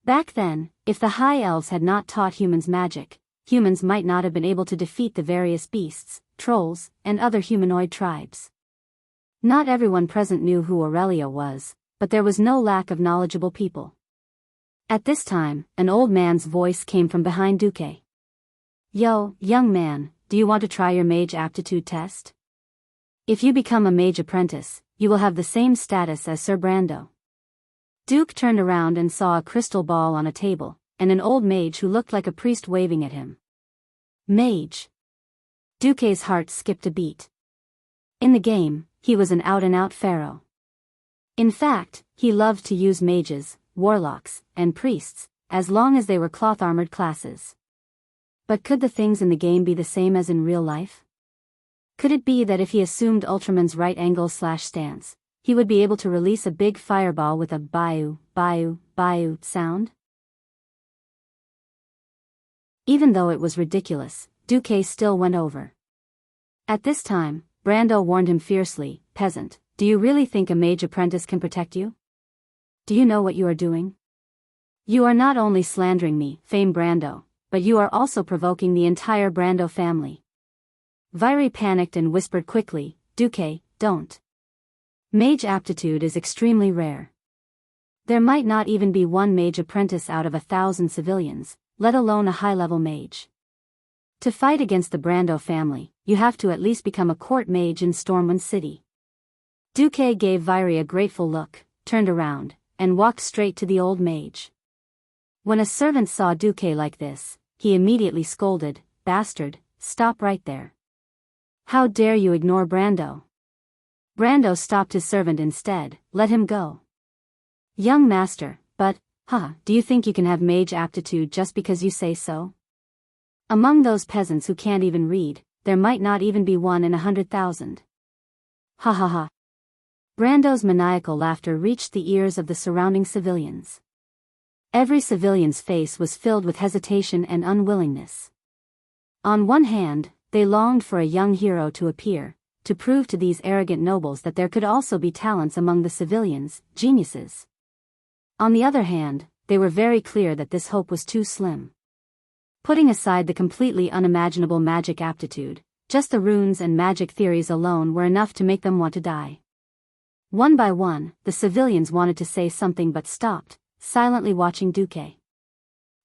Back then, if the High Elves had not taught humans magic, humans might not have been able to defeat the various beasts, trolls, and other humanoid tribes. Not everyone present knew who Aurelia was, but there was no lack of knowledgeable people. At this time, an old man's voice came from behind Duque. "Yo, young man, do you want to try your mage aptitude test? If you become a mage apprentice, you will have the same status as Sir Brando." Duke turned around and saw a crystal ball on a table, and an old mage who looked like a priest waving at him. Mage. Duque's heart skipped a beat. In the game, he was an out-and-out pharaoh. In fact, he loved to use mages, warlocks, and priests, as long as they were cloth-armored classes. But could the things in the game be the same as in real life? Could it be that if he assumed Ultraman's right angle / stance, he would be able to release a big fireball with a Biyao, Biyao, Biyao sound? Even though it was ridiculous, Duque still went over. At this time, Brando warned him fiercely, "Peasant, do you really think a mage apprentice can protect you? Do you know what you are doing? You are not only slandering me, Fame Brando, but you are also provoking the entire Brando family." Viry panicked and whispered quickly, "Duque, don't. Mage aptitude is extremely rare. There might not even be one mage apprentice out of 1,000 civilians, let alone a high-level mage. To fight against the Brando family, you have to at least become a court mage in Stormwind City." Duque gave Viry a grateful look, turned around, and walked straight to the old mage. When a servant saw Duque like this, he immediately scolded, "Bastard, stop right there. How dare you ignore Brando?" Brando stopped his servant instead, "Let him go." "Young master, but, do you think you can have mage aptitude just because you say so? Among those peasants who can't even read, there might not even be one in 100,000. Ha ha ha." Brando's maniacal laughter reached the ears of the surrounding civilians. Every civilian's face was filled with hesitation and unwillingness. On one hand, they longed for a young hero to appear, to prove to these arrogant nobles that there could also be talents among the civilians, geniuses. On the other hand, they were very clear that this hope was too slim. Putting aside the completely unimaginable magic aptitude, just the runes and magic theories alone were enough to make them want to die. One by one, the civilians wanted to say something but stopped, silently watching Duque.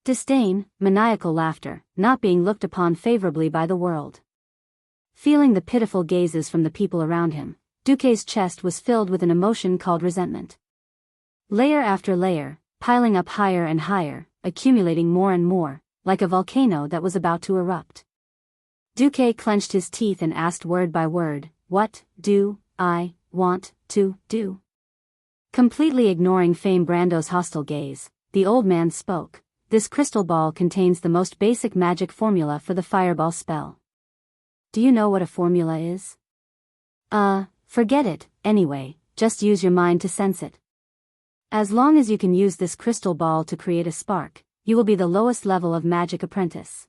Disdain, maniacal laughter, not being looked upon favorably by the world. Feeling the pitiful gazes from the people around him, Duque's chest was filled with an emotion called resentment. Layer after layer, piling up higher and higher, accumulating more and more, like a volcano that was about to erupt. Duque clenched his teeth and asked word by word, "What do I want to do?" Completely ignoring Fame Brando's hostile gaze, the old man spoke, this crystal ball contains the most basic magic formula for the fireball spell. Do you know what a formula is? Forget it, anyway, just use your mind to sense it. As long as you can use this crystal ball to create a spark, you will be the lowest level of magic apprentice.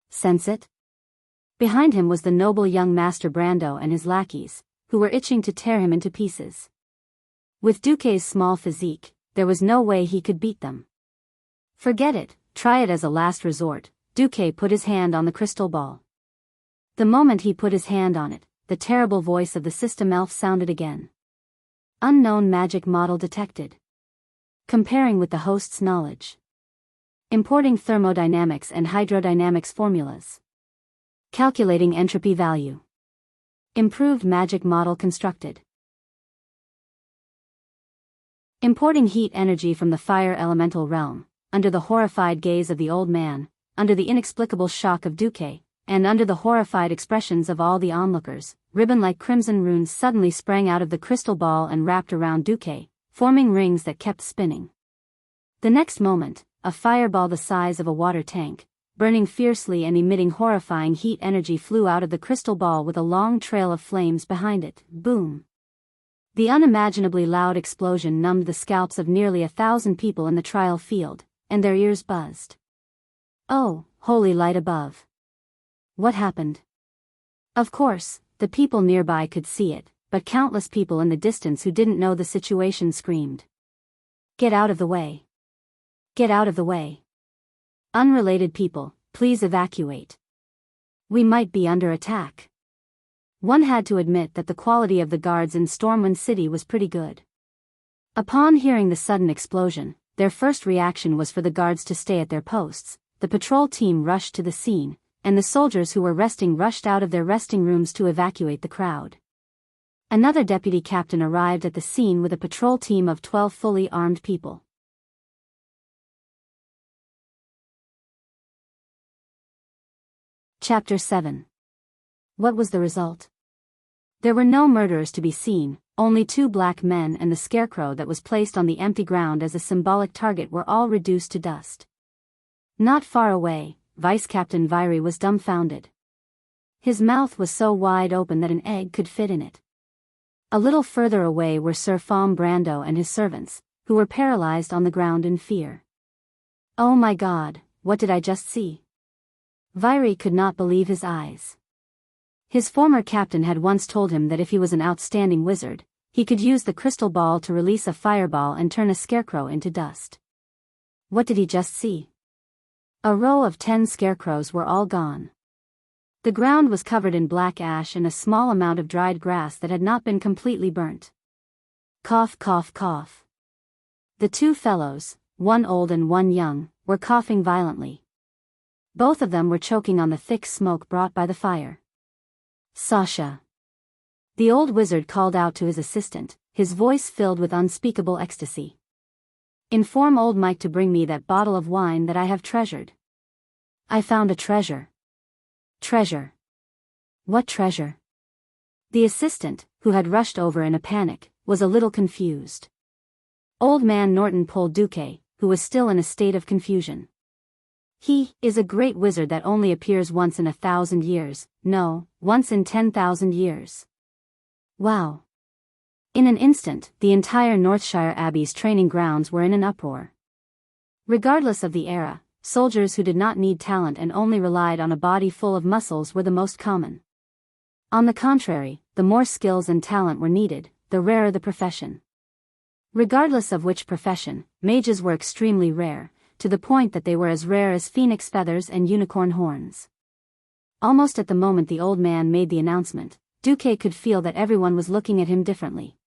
Sense it? Behind him was the noble young Master Brando and his lackeys, who were itching to tear him into pieces. With Duque's small physique, there was no way he could beat them. Forget it, try it as a last resort. Duque put his hand on the crystal ball. The moment he put his hand on it, the terrible voice of the system elf sounded again. Unknown magic model detected. Comparing with the host's knowledge. Importing thermodynamics and hydrodynamics formulas. Calculating entropy value. Improved magic model constructed. Importing heat energy from the fire elemental realm, under the horrified gaze of the old man, under the inexplicable shock of Duque, and under the horrified expressions of all the onlookers, ribbon-like crimson runes suddenly sprang out of the crystal ball and wrapped around Duque, forming rings that kept spinning. The next moment, a fireball the size of a water tank, burning fiercely and emitting horrifying heat energy flew out of the crystal ball with a long trail of flames behind it. Boom! The unimaginably loud explosion numbed the scalps of nearly 1,000 people in the trial field, and their ears buzzed. Oh, holy light above! What happened? Of course, the people nearby could see it, but countless people in the distance who didn't know the situation screamed. Get out of the way! Get out of the way! Unrelated people, please evacuate. We might be under attack. One had to admit that the quality of the guards in Stormwind City was pretty good. Upon hearing the sudden explosion, their first reaction was for the guards to stay at their posts. The patrol team rushed to the scene, and the soldiers who were resting rushed out of their resting rooms to evacuate the crowd. Another deputy captain arrived at the scene with a patrol team of 12 fully armed people. Chapter 7. What was the result? There were no murderers to be seen, only 2 black men and the scarecrow that was placed on the empty ground as a symbolic target were all reduced to dust. Not far away, Vice Captain Viry was dumbfounded. His mouth was so wide open that an egg could fit in it. A little further away were Sir Fom Brando and his servants, who were paralyzed on the ground in fear. Oh my God, what did I just see? Viry could not believe his eyes. His former captain had once told him that if he was an outstanding wizard, he could use the crystal ball to release a fireball and turn a scarecrow into dust. What did he just see? A row of 10 scarecrows were all gone. The ground was covered in black ash and a small amount of dried grass that had not been completely burnt. Cough, cough, cough. The 2 fellows, one old and one young, were coughing violently. Both of them were choking on the thick smoke brought by the fire. Sasha. The old wizard called out to his assistant, his voice filled with unspeakable ecstasy. Inform old Mike to bring me that bottle of wine that I have treasured. I found a treasure. Treasure. What treasure? The assistant, who had rushed over in a panic, was a little confused. Old man Norton pulled Duque, who was still in a state of confusion. He is a great wizard that only appears once in 1,000 years, no, once in 10,000 years. Wow. In an instant, the entire Northshire Abbey's training grounds were in an uproar. Regardless of the era, soldiers who did not need talent and only relied on a body full of muscles were the most common. On the contrary, the more skills and talent were needed, the rarer the profession. Regardless of which profession, mages were extremely rare, to the point that they were as rare as phoenix feathers and unicorn horns. Almost at the moment the old man made the announcement, Duque could feel that everyone was looking at him differently.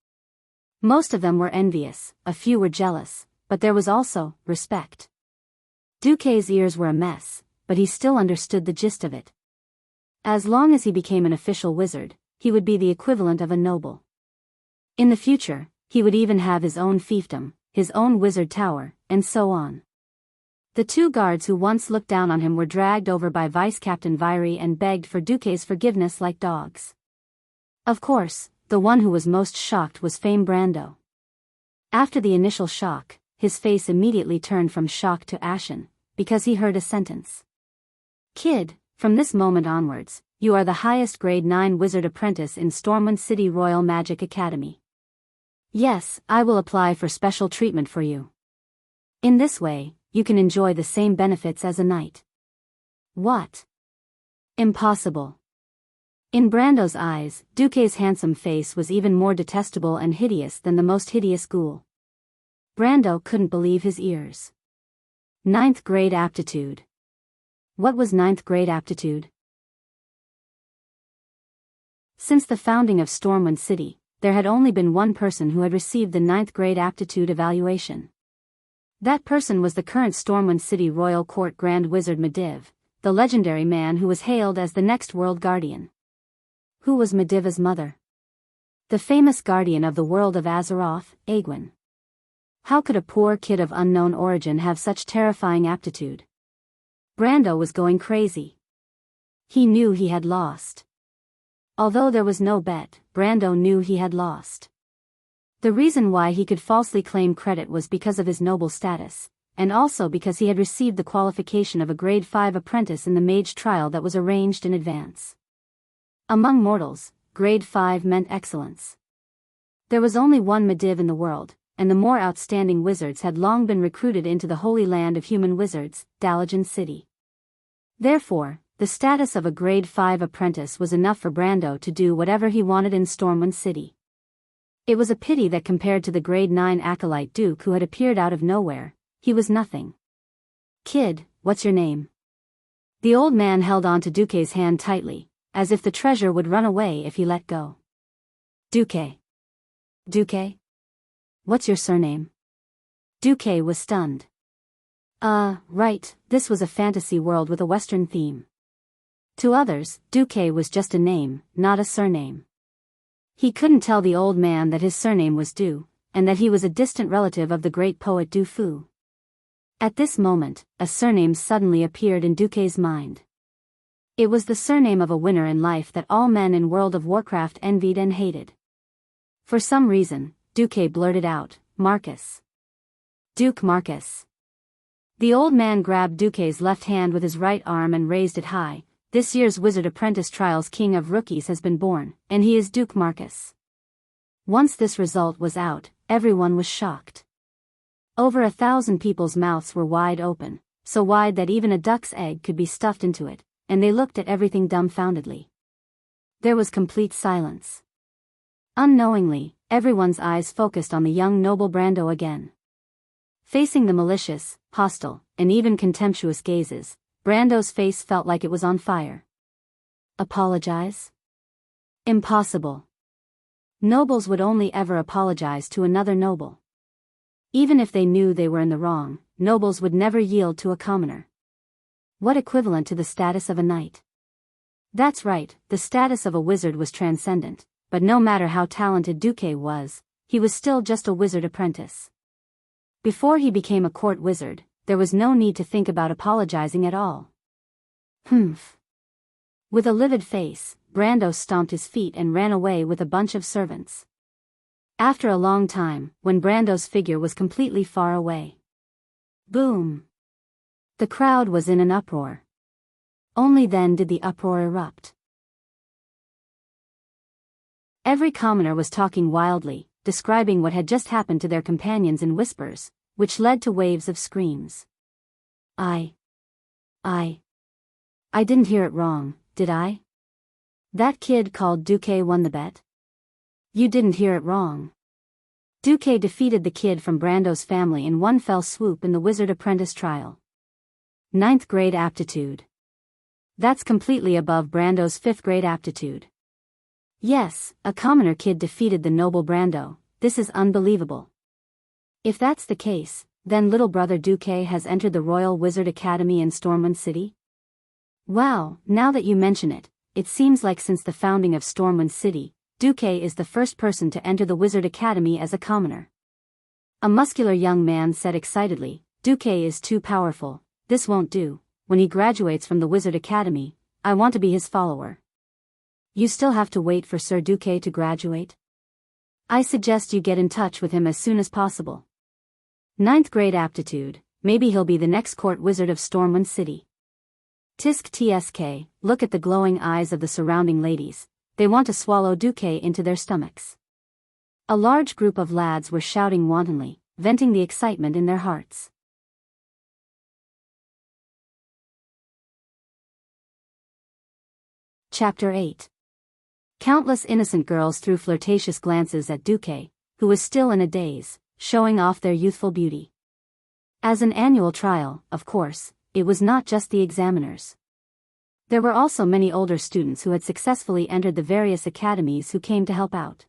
Most of them were envious, a few were jealous, but there was also respect. Duque's ears were a mess, but he still understood the gist of it. As long as he became an official wizard, he would be the equivalent of a noble. In the future, he would even have his own fiefdom, his own wizard tower, and so on. The 2 guards who once looked down on him were dragged over by Vice Captain Viry and begged for Duque's forgiveness like dogs. Of course, the one who was most shocked was Fame Brando. After the initial shock, his face immediately turned from shock to ashen, because he heard a sentence. Kid, from this moment onwards, you are the highest grade 9 wizard apprentice in Stormwind City Royal Magic Academy. Yes, I will apply for special treatment for you. In this way, you can enjoy the same benefits as a knight. What? Impossible. In Brando's eyes, Duque's handsome face was even more detestable and hideous than the most hideous ghoul. Brando couldn't believe his ears. 9th grade aptitude. What was 9th grade aptitude? Since the founding of Stormwind City, there had only been one person who had received the 9th grade aptitude evaluation. That person was the current Stormwind City Royal Court Grand Wizard Medivh, the legendary man who was hailed as the next world guardian. Who was Medivh's mother? The famous guardian of the world of Azeroth, Aegwynn. How could a poor kid of unknown origin have such terrifying aptitude? Brando was going crazy. He knew he had lost. Although there was no bet, Brando knew he had lost. The reason why he could falsely claim credit was because of his noble status, and also because he had received the qualification of a grade 5 apprentice in the mage trial that was arranged in advance. Among mortals, grade 5 meant excellence. There was only one Medivh in the world, and the more outstanding wizards had long been recruited into the holy land of human wizards, Dalajan City. Therefore, the status of a grade 5 apprentice was enough for Brando to do whatever he wanted in Stormwind City. It was a pity that compared to the grade 9 acolyte Duke who had appeared out of nowhere, he was nothing. Kid, what's your name? The old man held on to Duque's hand tightly, as if the treasure would run away if he let go. Duque. Duque? What's your surname? Duque was stunned. Right, this was a fantasy world with a Western theme. To others, Duque was just a name, not a surname. He couldn't tell the old man that his surname was Du, and that he was a distant relative of the great poet Du Fu. At this moment, a surname suddenly appeared in Duque's mind. It was the surname of a winner in life that all men in World of Warcraft envied and hated. For some reason, Duque blurted out, Marcus. Duke Marcus. The old man grabbed Duque's left hand with his right arm and raised it high. This year's Wizard Apprentice Trials King of Rookies has been born, and he is Duke Marcus. Once this result was out, everyone was shocked. Over 1,000 people's mouths were wide open, so wide that even a duck's egg could be stuffed into it, and they looked at everything dumbfoundedly. There was complete silence. Unknowingly, everyone's eyes focused on the young noble Brando again. Facing the malicious, hostile, and even contemptuous gazes, Brando's face felt like it was on fire. Apologize? Impossible. Nobles would only ever apologize to another noble. Even if they knew they were in the wrong, nobles would never yield to a commoner. What equivalent to the status of a knight? That's right, the status of a wizard was transcendent, but no matter how talented Duque was, he was still just a wizard apprentice. Before he became a court wizard, there was no need to think about apologizing at all. Humph. With a livid face, Brando stomped his feet and ran away with a bunch of servants. After a long time, when Brando's figure was completely far away. Boom! The crowd was in an uproar. Only then did the uproar erupt. Every commoner was talking wildly, describing what had just happened to their companions in whispers, which led to waves of screams. I didn't hear it wrong, did I? That kid called Duque won the bet? You didn't hear it wrong. Duque defeated the kid from Brando's family in one fell swoop in the Wizard Apprentice trial. 9th grade aptitude. That's completely above Brando's 5th grade aptitude. Yes, a commoner kid defeated the noble Brando. This is unbelievable. If that's the case, then little brother Duque has entered the Royal Wizard Academy in Stormwind City? Wow, now that you mention it, it seems like since the founding of Stormwind City, Duque is the first person to enter the Wizard Academy as a commoner. A muscular young man said excitedly, Duque is too powerful, this won't do. When he graduates from the Wizard Academy, I want to be his follower. You still have to wait for Sir Duque to graduate? I suggest you get in touch with him as soon as possible. Ninth grade aptitude, maybe he'll be the next court wizard of Stormwind City. Tisk tsk, look at the glowing eyes of the surrounding ladies, they want to swallow Duque into their stomachs. A large group of lads were shouting wantonly, venting the excitement in their hearts. Chapter 8. Countless innocent girls threw flirtatious glances at Duque, who was still in a daze, showing off their youthful beauty. As an annual trial, of course, it was not just the examiners. There were also many older students who had successfully entered the various academies who came to help out.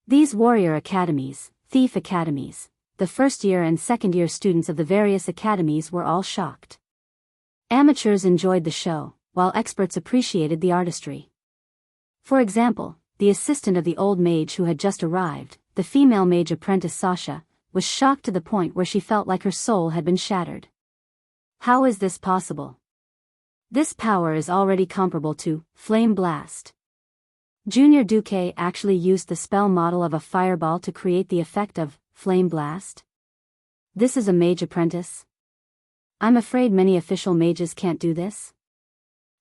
These warrior academies, thief academies, the first-year and second-year students of the various academies were all shocked. Amateurs enjoyed the show, while experts appreciated the artistry. For example, the assistant of the old mage who had just arrived, the female mage apprentice Sasha, was shocked to the point where she felt like her soul had been shattered. How is this possible? This power is already comparable to Flame Blast. Junior Duque actually used the spell model of a fireball to create the effect of Flame Blast. This is a mage apprentice? I'm afraid many official mages can't do this.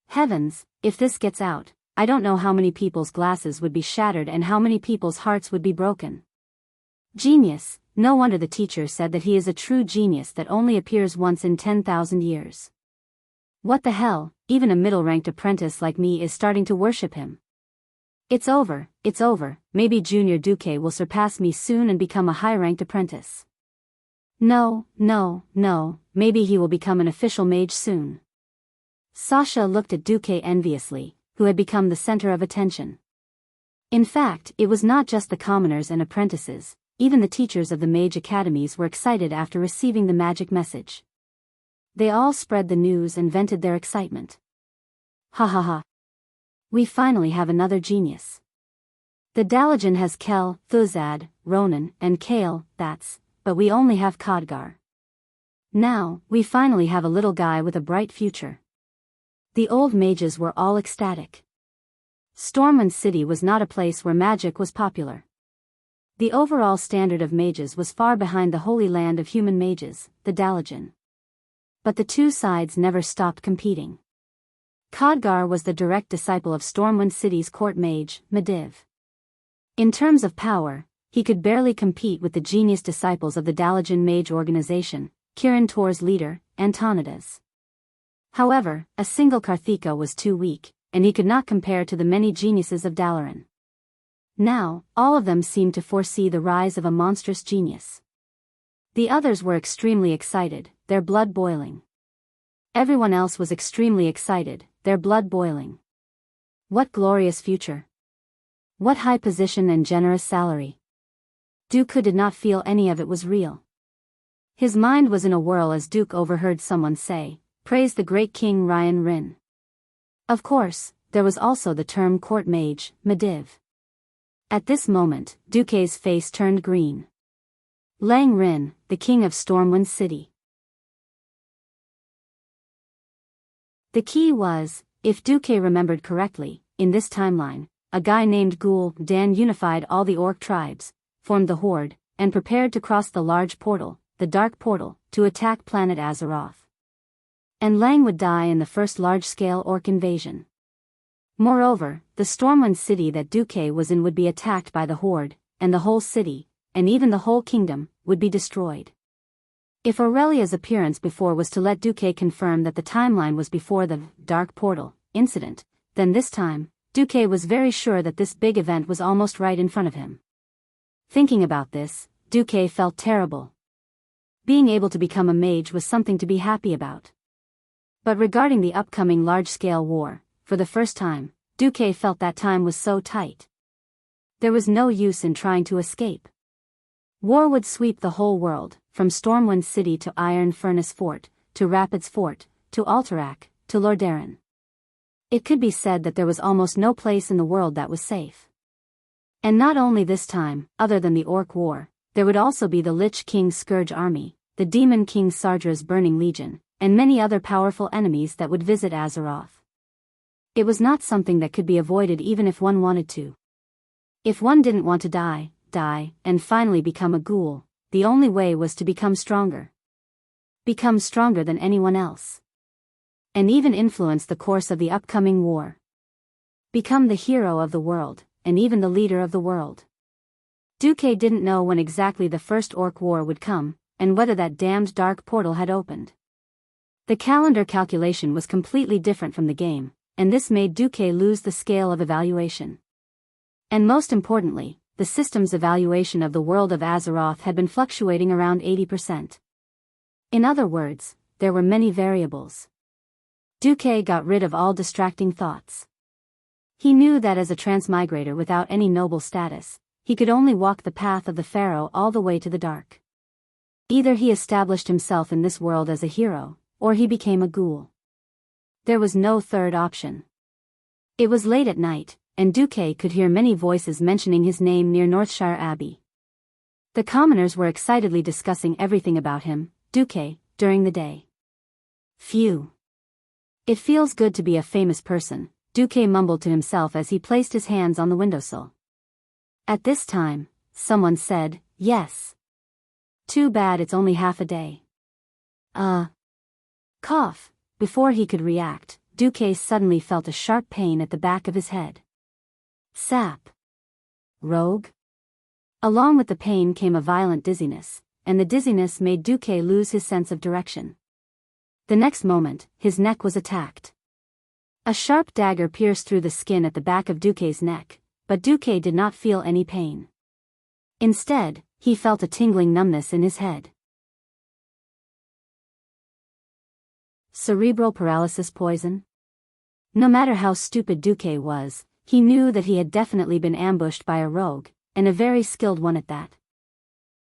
Heavens, if this gets out, I don't know how many people's glasses would be shattered and how many people's hearts would be broken. Genius, no wonder the teacher said that he is a true genius that only appears once in 10,000 years. What the hell, even a middle-ranked apprentice like me is starting to worship him. It's over, maybe Junior Duque will surpass me soon and become a high-ranked apprentice. No, maybe he will become an official mage soon. Sasha looked at Duque enviously, who had become the center of attention. In fact, it was not just the commoners and apprentices, even the teachers of the mage academies were excited after receiving the magic message. They all spread the news and vented their excitement. Ha ha ha. We finally have another genius. The Dalajan has Kel, Thuzad, Ronan, and Kale, but we only have Khadgar. Now, we finally have a little guy with a bright future. The old mages were all ecstatic. Stormwind City was not a place where magic was popular. The overall standard of mages was far behind the holy land of human mages, the Dalajan. But the two sides never stopped competing. Khadgar was the direct disciple of Stormwind City's court mage, Mediv. In terms of power, he could barely compete with the genius disciples of the Dalajan mage organization, Kirin Tor's leader, Antonidas. However, a single Karthika was too weak, and he could not compare to the many geniuses of Dalaran. Now, all of them seemed to foresee the rise of a monstrous genius. The others were extremely excited, their blood boiling. Everyone else was extremely excited, their blood boiling. What glorious future! What high position and generous salary! Duke did not feel any of it was real. His mind was in a whirl as Duke overheard someone say, "Praise the great King Ryan Rin." Of course, there was also the term court mage, Mediv. At this moment, Duque's face turned green. Lang Rin, the king of Stormwind City. The key was, if Duque remembered correctly, in this timeline, a guy named Ghoul Dan unified all the orc tribes, formed the Horde, and prepared to cross the large portal, the Dark Portal, to attack planet Azeroth. And Lang would die in the first large-scale orc invasion. Moreover, the Stormwind City that Duque was in would be attacked by the Horde, and the whole city, and even the whole kingdom, would be destroyed. If Aurelia's appearance before was to let Duque confirm that the timeline was before the Dark Portal incident, then this time, Duque was very sure that this big event was almost right in front of him. Thinking about this, Duque felt terrible. Being able to become a mage was something to be happy about. But regarding the upcoming large-scale war, for the first time, Duque felt that time was so tight. There was no use in trying to escape. War would sweep the whole world, from Stormwind City to Iron Furnace Fort, to Rapids Fort, to Alterac, to Lordaeron. It could be said that there was almost no place in the world that was safe. And not only this time, other than the Orc War, there would also be the Lich King's Scourge Army, the Demon King Sardra's Burning Legion, and many other powerful enemies that would visit Azeroth. It was not something that could be avoided even if one wanted to. If one didn't want to die, and finally become a ghoul, the only way was to become stronger. Become stronger than anyone else. And even influence the course of the upcoming war. Become the hero of the world, and even the leader of the world. Duque didn't know when exactly the first Orc War would come, and whether that damned dark portal had opened. The calendar calculation was completely different from the game, and this made Duque lose the scale of evaluation. And most importantly, the system's evaluation of the world of Azeroth had been fluctuating around 80%. In other words, there were many variables. Duque got rid of all distracting thoughts. He knew that as a transmigrator without any noble status, he could only walk the path of the Pharaoh all the way to the dark. Either he established himself in this world as a hero, or he became a ghoul. There was no third option. It was late at night, and Duque could hear many voices mentioning his name near Northshire Abbey. The commoners were excitedly discussing everything about him, Duque, during the day. Phew. It feels good to be a famous person, Duque mumbled to himself as he placed his hands on the windowsill. At this time, someone said, "Yes. Too bad it's only half a day." Cough. Before he could react, Duque suddenly felt a sharp pain at the back of his head. Sap. Rogue? Along with the pain came a violent dizziness, and the dizziness made Duque lose his sense of direction. The next moment, his neck was attacked. A sharp dagger pierced through the skin at the back of Duque's neck, but Duque did not feel any pain. Instead, he felt a tingling numbness in his head. Cerebral paralysis poison? No matter how stupid Duque was, he knew that he had definitely been ambushed by a rogue, and a very skilled one at that.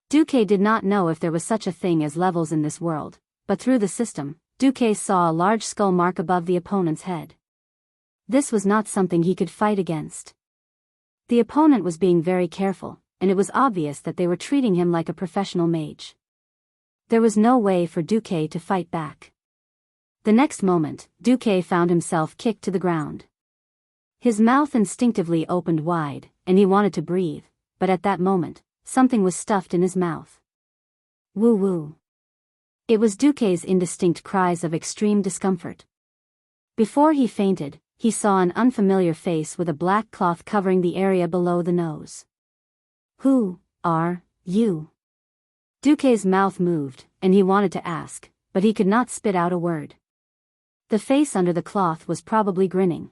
Duque did not know if there was such a thing as levels in this world, but through the system, Duque saw a large skull mark above the opponent's head. This was not something he could fight against. The opponent was being very careful, and it was obvious that they were treating him like a professional mage. There was no way for Duque to fight back. The next moment, Duque found himself kicked to the ground. His mouth instinctively opened wide, and he wanted to breathe, but at that moment, something was stuffed in his mouth. Woo-woo. It was Duque's indistinct cries of extreme discomfort. Before he fainted, he saw an unfamiliar face with a black cloth covering the area below the nose. Who are you? Duque's mouth moved, and he wanted to ask, but he could not spit out a word. The face under the cloth was probably grinning.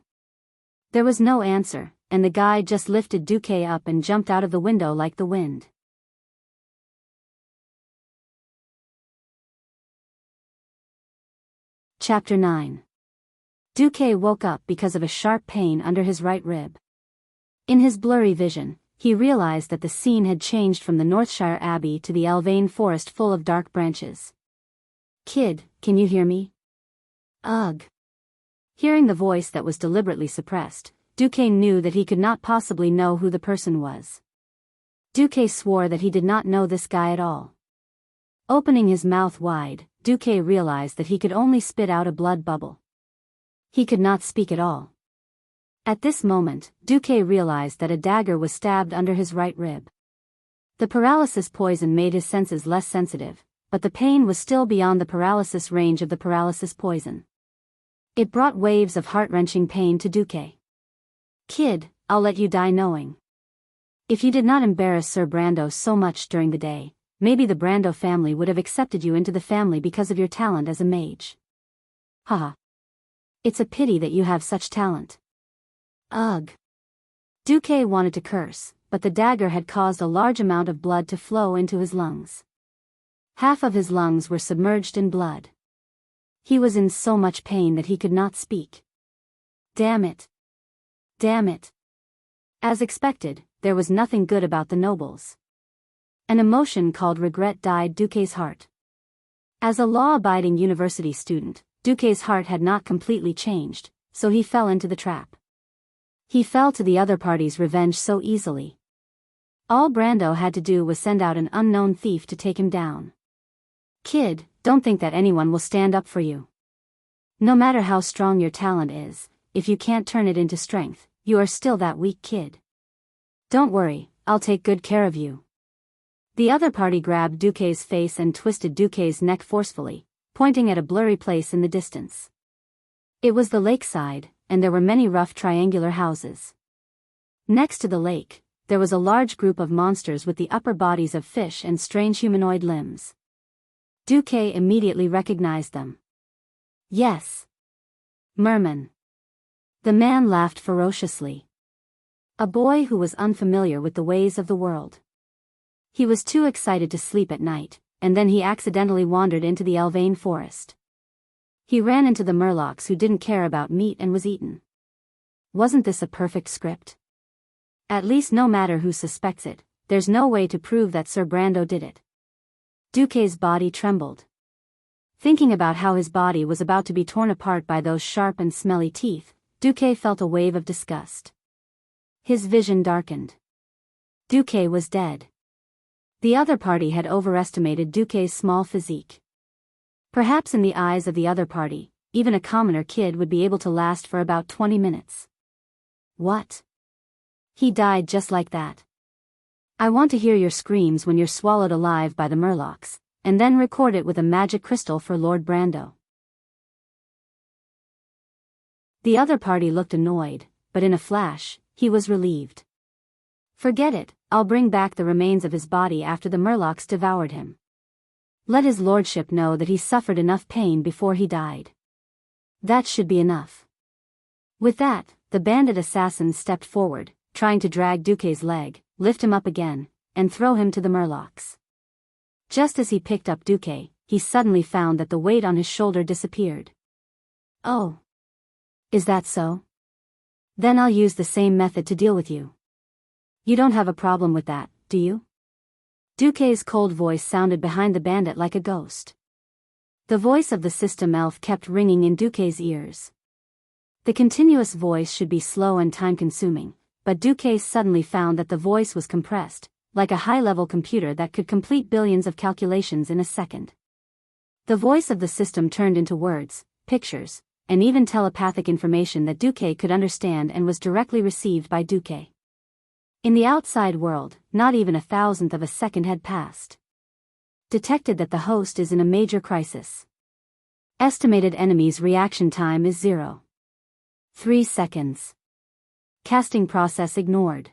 There was no answer, and the guy just lifted Duque up and jumped out of the window like the wind. Chapter 9. Duque woke up because of a sharp pain under his right rib. In his blurry vision, he realized that the scene had changed from the Northshire Abbey to the Elvain forest full of dark branches. "Kid, can you hear me?" "Ugh." Hearing the voice that was deliberately suppressed, Duque knew that he could not possibly know who the person was. Duque swore that he did not know this guy at all. Opening his mouth wide, Duque realized that he could only spit out a blood bubble. He could not speak at all. At this moment, Duque realized that a dagger was stabbed under his right rib. The paralysis poison made his senses less sensitive, but the pain was still beyond the paralysis range of the paralysis poison. It brought waves of heart-wrenching pain to Duque. "Kid, I'll let you die knowing. If you did not embarrass Sir Brando so much during the day, maybe the Brando family would have accepted you into the family because of your talent as a mage. Haha. It's a pity that you have such talent." Ugh. Duque wanted to curse, but the dagger had caused a large amount of blood to flow into his lungs. Half of his lungs were submerged in blood. He was in so much pain that he could not speak. Damn it. Damn it. As expected, there was nothing good about the nobles. An emotion called regret dyed Duque's heart. As a law-abiding university student, Duque's heart had not completely changed, so he fell into the trap. He fell to the other party's revenge so easily. All Brando had to do was send out an unknown thief to take him down. "Kid, don't think that anyone will stand up for you. No matter how strong your talent is, if you can't turn it into strength, you are still that weak kid. Don't worry, I'll take good care of you." The other party grabbed Duque's face and twisted Duque's neck forcefully, pointing at a blurry place in the distance. It was the lakeside, and there were many rough triangular houses. Next to the lake, there was a large group of monsters with the upper bodies of fish and strange humanoid limbs. Duque immediately recognized them. Yes. Merman. The man laughed ferociously. A boy who was unfamiliar with the ways of the world. He was too excited to sleep at night, and then he accidentally wandered into the Elvain forest. He ran into the Murlocs who didn't care about meat and was eaten. Wasn't this a perfect script? At least no matter who suspects it, there's no way to prove that Sir Brando did it. Duque's body trembled. Thinking about how his body was about to be torn apart by those sharp and smelly teeth, Duque felt a wave of disgust. His vision darkened. Duque was dead. The other party had overestimated Duque's small physique. Perhaps in the eyes of the other party, even a commoner kid would be able to last for about 20 minutes. What? He died just like that. I want to hear your screams when you're swallowed alive by the Murlocs, and then record it with a magic crystal for Lord Brando. The other party looked annoyed, but in a flash, he was relieved. Forget it, I'll bring back the remains of his body after the Murlocs devoured him. Let his lordship know that he suffered enough pain before he died. That should be enough. With that, the bandit assassin stepped forward, trying to drag Duque's leg, lift him up again, and throw him to the Murlocs. Just as he picked up Duque, he suddenly found that the weight on his shoulder disappeared. Oh. Is that so? Then I'll use the same method to deal with you. You don't have a problem with that, do you? Duque's cold voice sounded behind the bandit like a ghost. The voice of the system elf kept ringing in Duque's ears. The continuous voice should be slow and time-consuming, but Duque suddenly found that the voice was compressed, like a high-level computer that could complete billions of calculations in a second. The voice of the system turned into words, pictures, and even telepathic information that Duque could understand and was directly received by Duque. In the outside world, not even 1,000th of a second had passed. Detected that the host is in a major crisis. Estimated enemy's reaction time is 0. 3 seconds. Casting process ignored.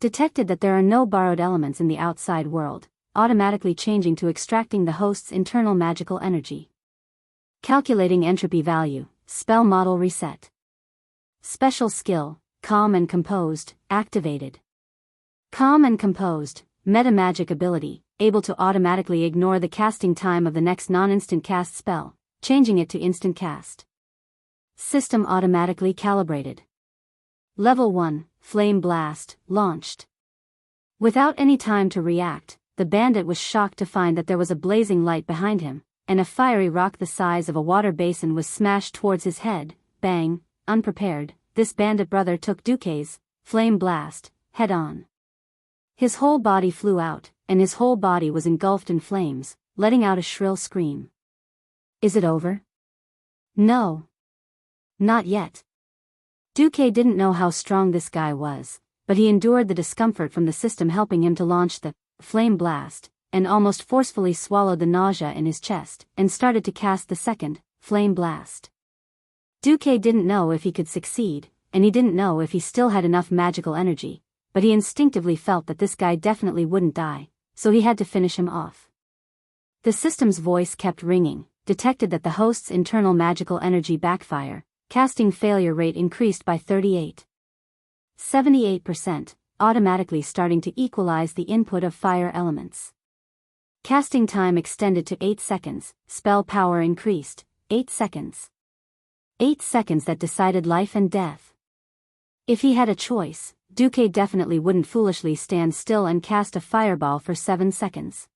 Detected that there are no borrowed elements in the outside world, automatically changing to extracting the host's internal magical energy. Calculating entropy value, spell model reset. Special skill, Calm and Composed, activated. Calm and Composed, meta magic ability, able to automatically ignore the casting time of the next non-instant cast spell, changing it to instant cast. System automatically calibrated. Level 1, Flame Blast, launched. Without any time to react, the bandit was shocked to find that there was a blazing light behind him, and a fiery rock the size of a water basin was smashed towards his head. Bang, unprepared, this bandit brother took Duque's Flame Blast head-on. His whole body flew out, and his whole body was engulfed in flames, letting out a shrill scream. Is it over? No. Not yet. Duque didn't know how strong this guy was, but he endured the discomfort from the system helping him to launch the Flame Blast, and almost forcefully swallowed the nausea in his chest, and started to cast the second Flame Blast. Duque didn't know if he could succeed, and he didn't know if he still had enough magical energy, but he instinctively felt that this guy definitely wouldn't die, so he had to finish him off. The system's voice kept ringing, detected that the host's internal magical energy backfire, casting failure rate increased by 78%, automatically starting to equalize the input of fire elements. Casting time extended to 8 seconds, spell power increased, 8 seconds. 8 seconds that decided life and death. If he had a choice, Duque definitely wouldn't foolishly stand still and cast a fireball for 7 seconds.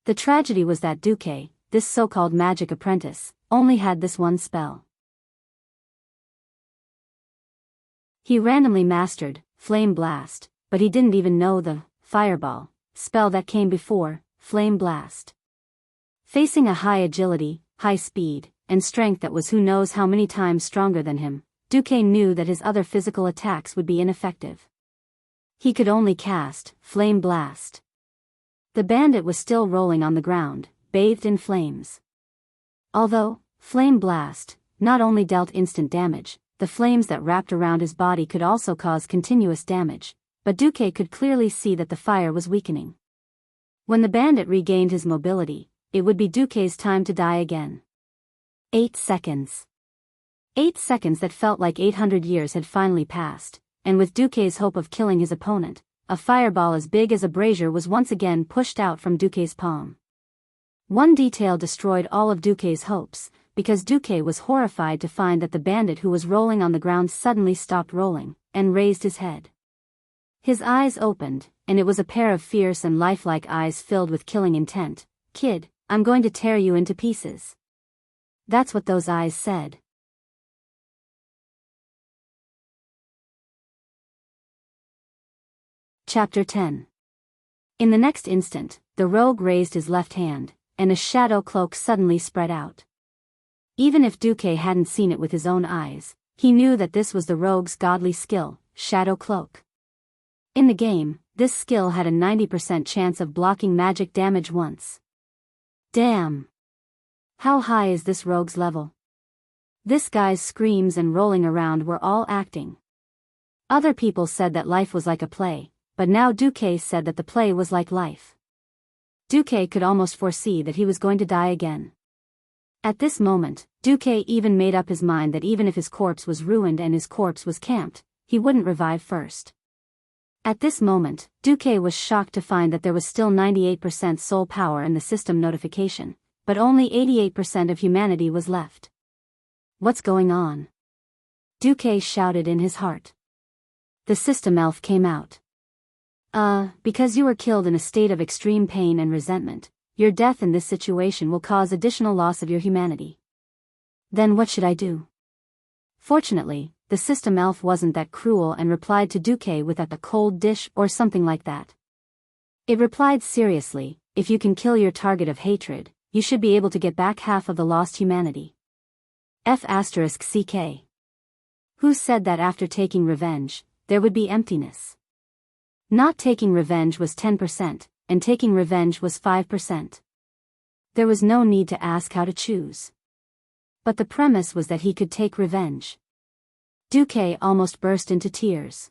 The tragedy was that Duque, this so-called magic apprentice, only had this one spell. He randomly mastered Flame Blast, but he didn't even know the fireball spell that came before Flame Blast. Facing a high agility, high speed, and strength that was who knows how many times stronger than him, Duque knew that his other physical attacks would be ineffective. He could only cast Flame Blast. The bandit was still rolling on the ground, bathed in flames. Although Flame Blast not only dealt instant damage, the flames that wrapped around his body could also cause continuous damage, but Duque could clearly see that the fire was weakening. When the bandit regained his mobility, it would be Duque's time to die again. 8 seconds. 8 seconds that felt like 800 years had finally passed, and with Duque's hope of killing his opponent, a fireball as big as a brazier was once again pushed out from Duque's palm. One detail destroyed all of Duque's hopes, because Duque was horrified to find that the bandit who was rolling on the ground suddenly stopped rolling, and raised his head. His eyes opened, and it was a pair of fierce and lifelike eyes filled with killing intent. "Kid, I'm going to tear you into pieces." That's what those eyes said. Chapter 10. In the next instant, the rogue raised his left hand, and a shadow cloak suddenly spread out. Even if Duque hadn't seen it with his own eyes, he knew that this was the rogue's godly skill, Shadow Cloak. In the game, this skill had a 90% chance of blocking magic damage once. Damn! How high is this rogue's level? This guy's screams and rolling around were all acting. Other people said that life was like a play, but now Duque said that the play was like life. Duque could almost foresee that he was going to die again. At this moment, Duque even made up his mind that even if his corpse was ruined and his corpse was camped, he wouldn't revive first. At this moment, Duque was shocked to find that there was still 98% soul power in the system notification, but only 88% of humanity was left. What's going on? Duque shouted in his heart. The system elf came out. Because you were killed in a state of extreme pain and resentment, your death in this situation will cause additional loss of your humanity. Then what should I do? Fortunately, the system elf wasn't that cruel and replied to Duque with a cold dish or something like that. It replied seriously, if you can kill your target of hatred, you should be able to get back half of the lost humanity. F***CK. Who said that after taking revenge, there would be emptiness? Not taking revenge was 10%, and taking revenge was 5%. There was no need to ask how to choose. But the premise was that he could take revenge. Duque almost burst into tears.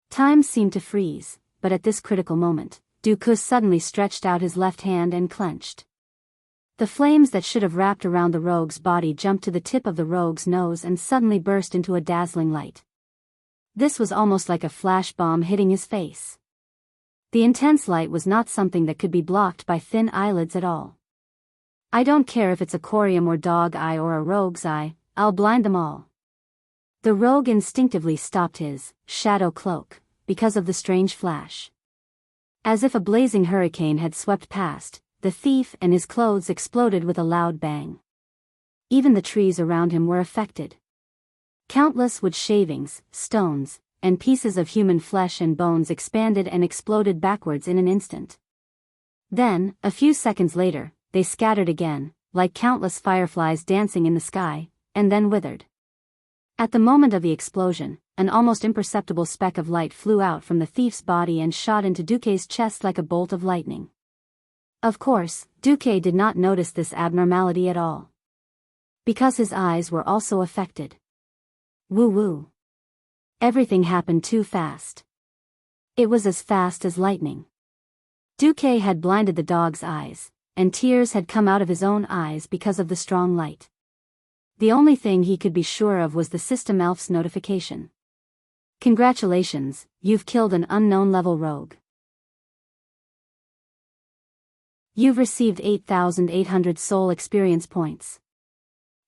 Time seemed to freeze, but at this critical moment, Duque suddenly stretched out his left hand and clenched. The flames that should have wrapped around the rogue's body jumped to the tip of the rogue's nose and suddenly burst into a dazzling light. This was almost like a flash bomb hitting his face. The intense light was not something that could be blocked by thin eyelids at all. I don't care if it's a corium or dog eye or a rogue's eye, I'll blind them all. The rogue instinctively stopped his shadow cloak, because of the strange flash. As if a blazing hurricane had swept past, the thief and his clothes exploded with a loud bang. Even the trees around him were affected. Countless wood shavings, stones, and pieces of human flesh and bones expanded and exploded backwards in an instant. Then, a few seconds later, they scattered again, like countless fireflies dancing in the sky, and then withered. At the moment of the explosion, an almost imperceptible speck of light flew out from the thief's body and shot into Duque's chest like a bolt of lightning. Of course, Duque did not notice this abnormality at all. Because his eyes were also affected. Woo-woo. Everything happened too fast. It was as fast as lightning. Duque had blinded the dog's eyes, and tears had come out of his own eyes because of the strong light. The only thing he could be sure of was the system elf's notification. Congratulations, you've killed an unknown level rogue. You've received 8,800 soul experience points.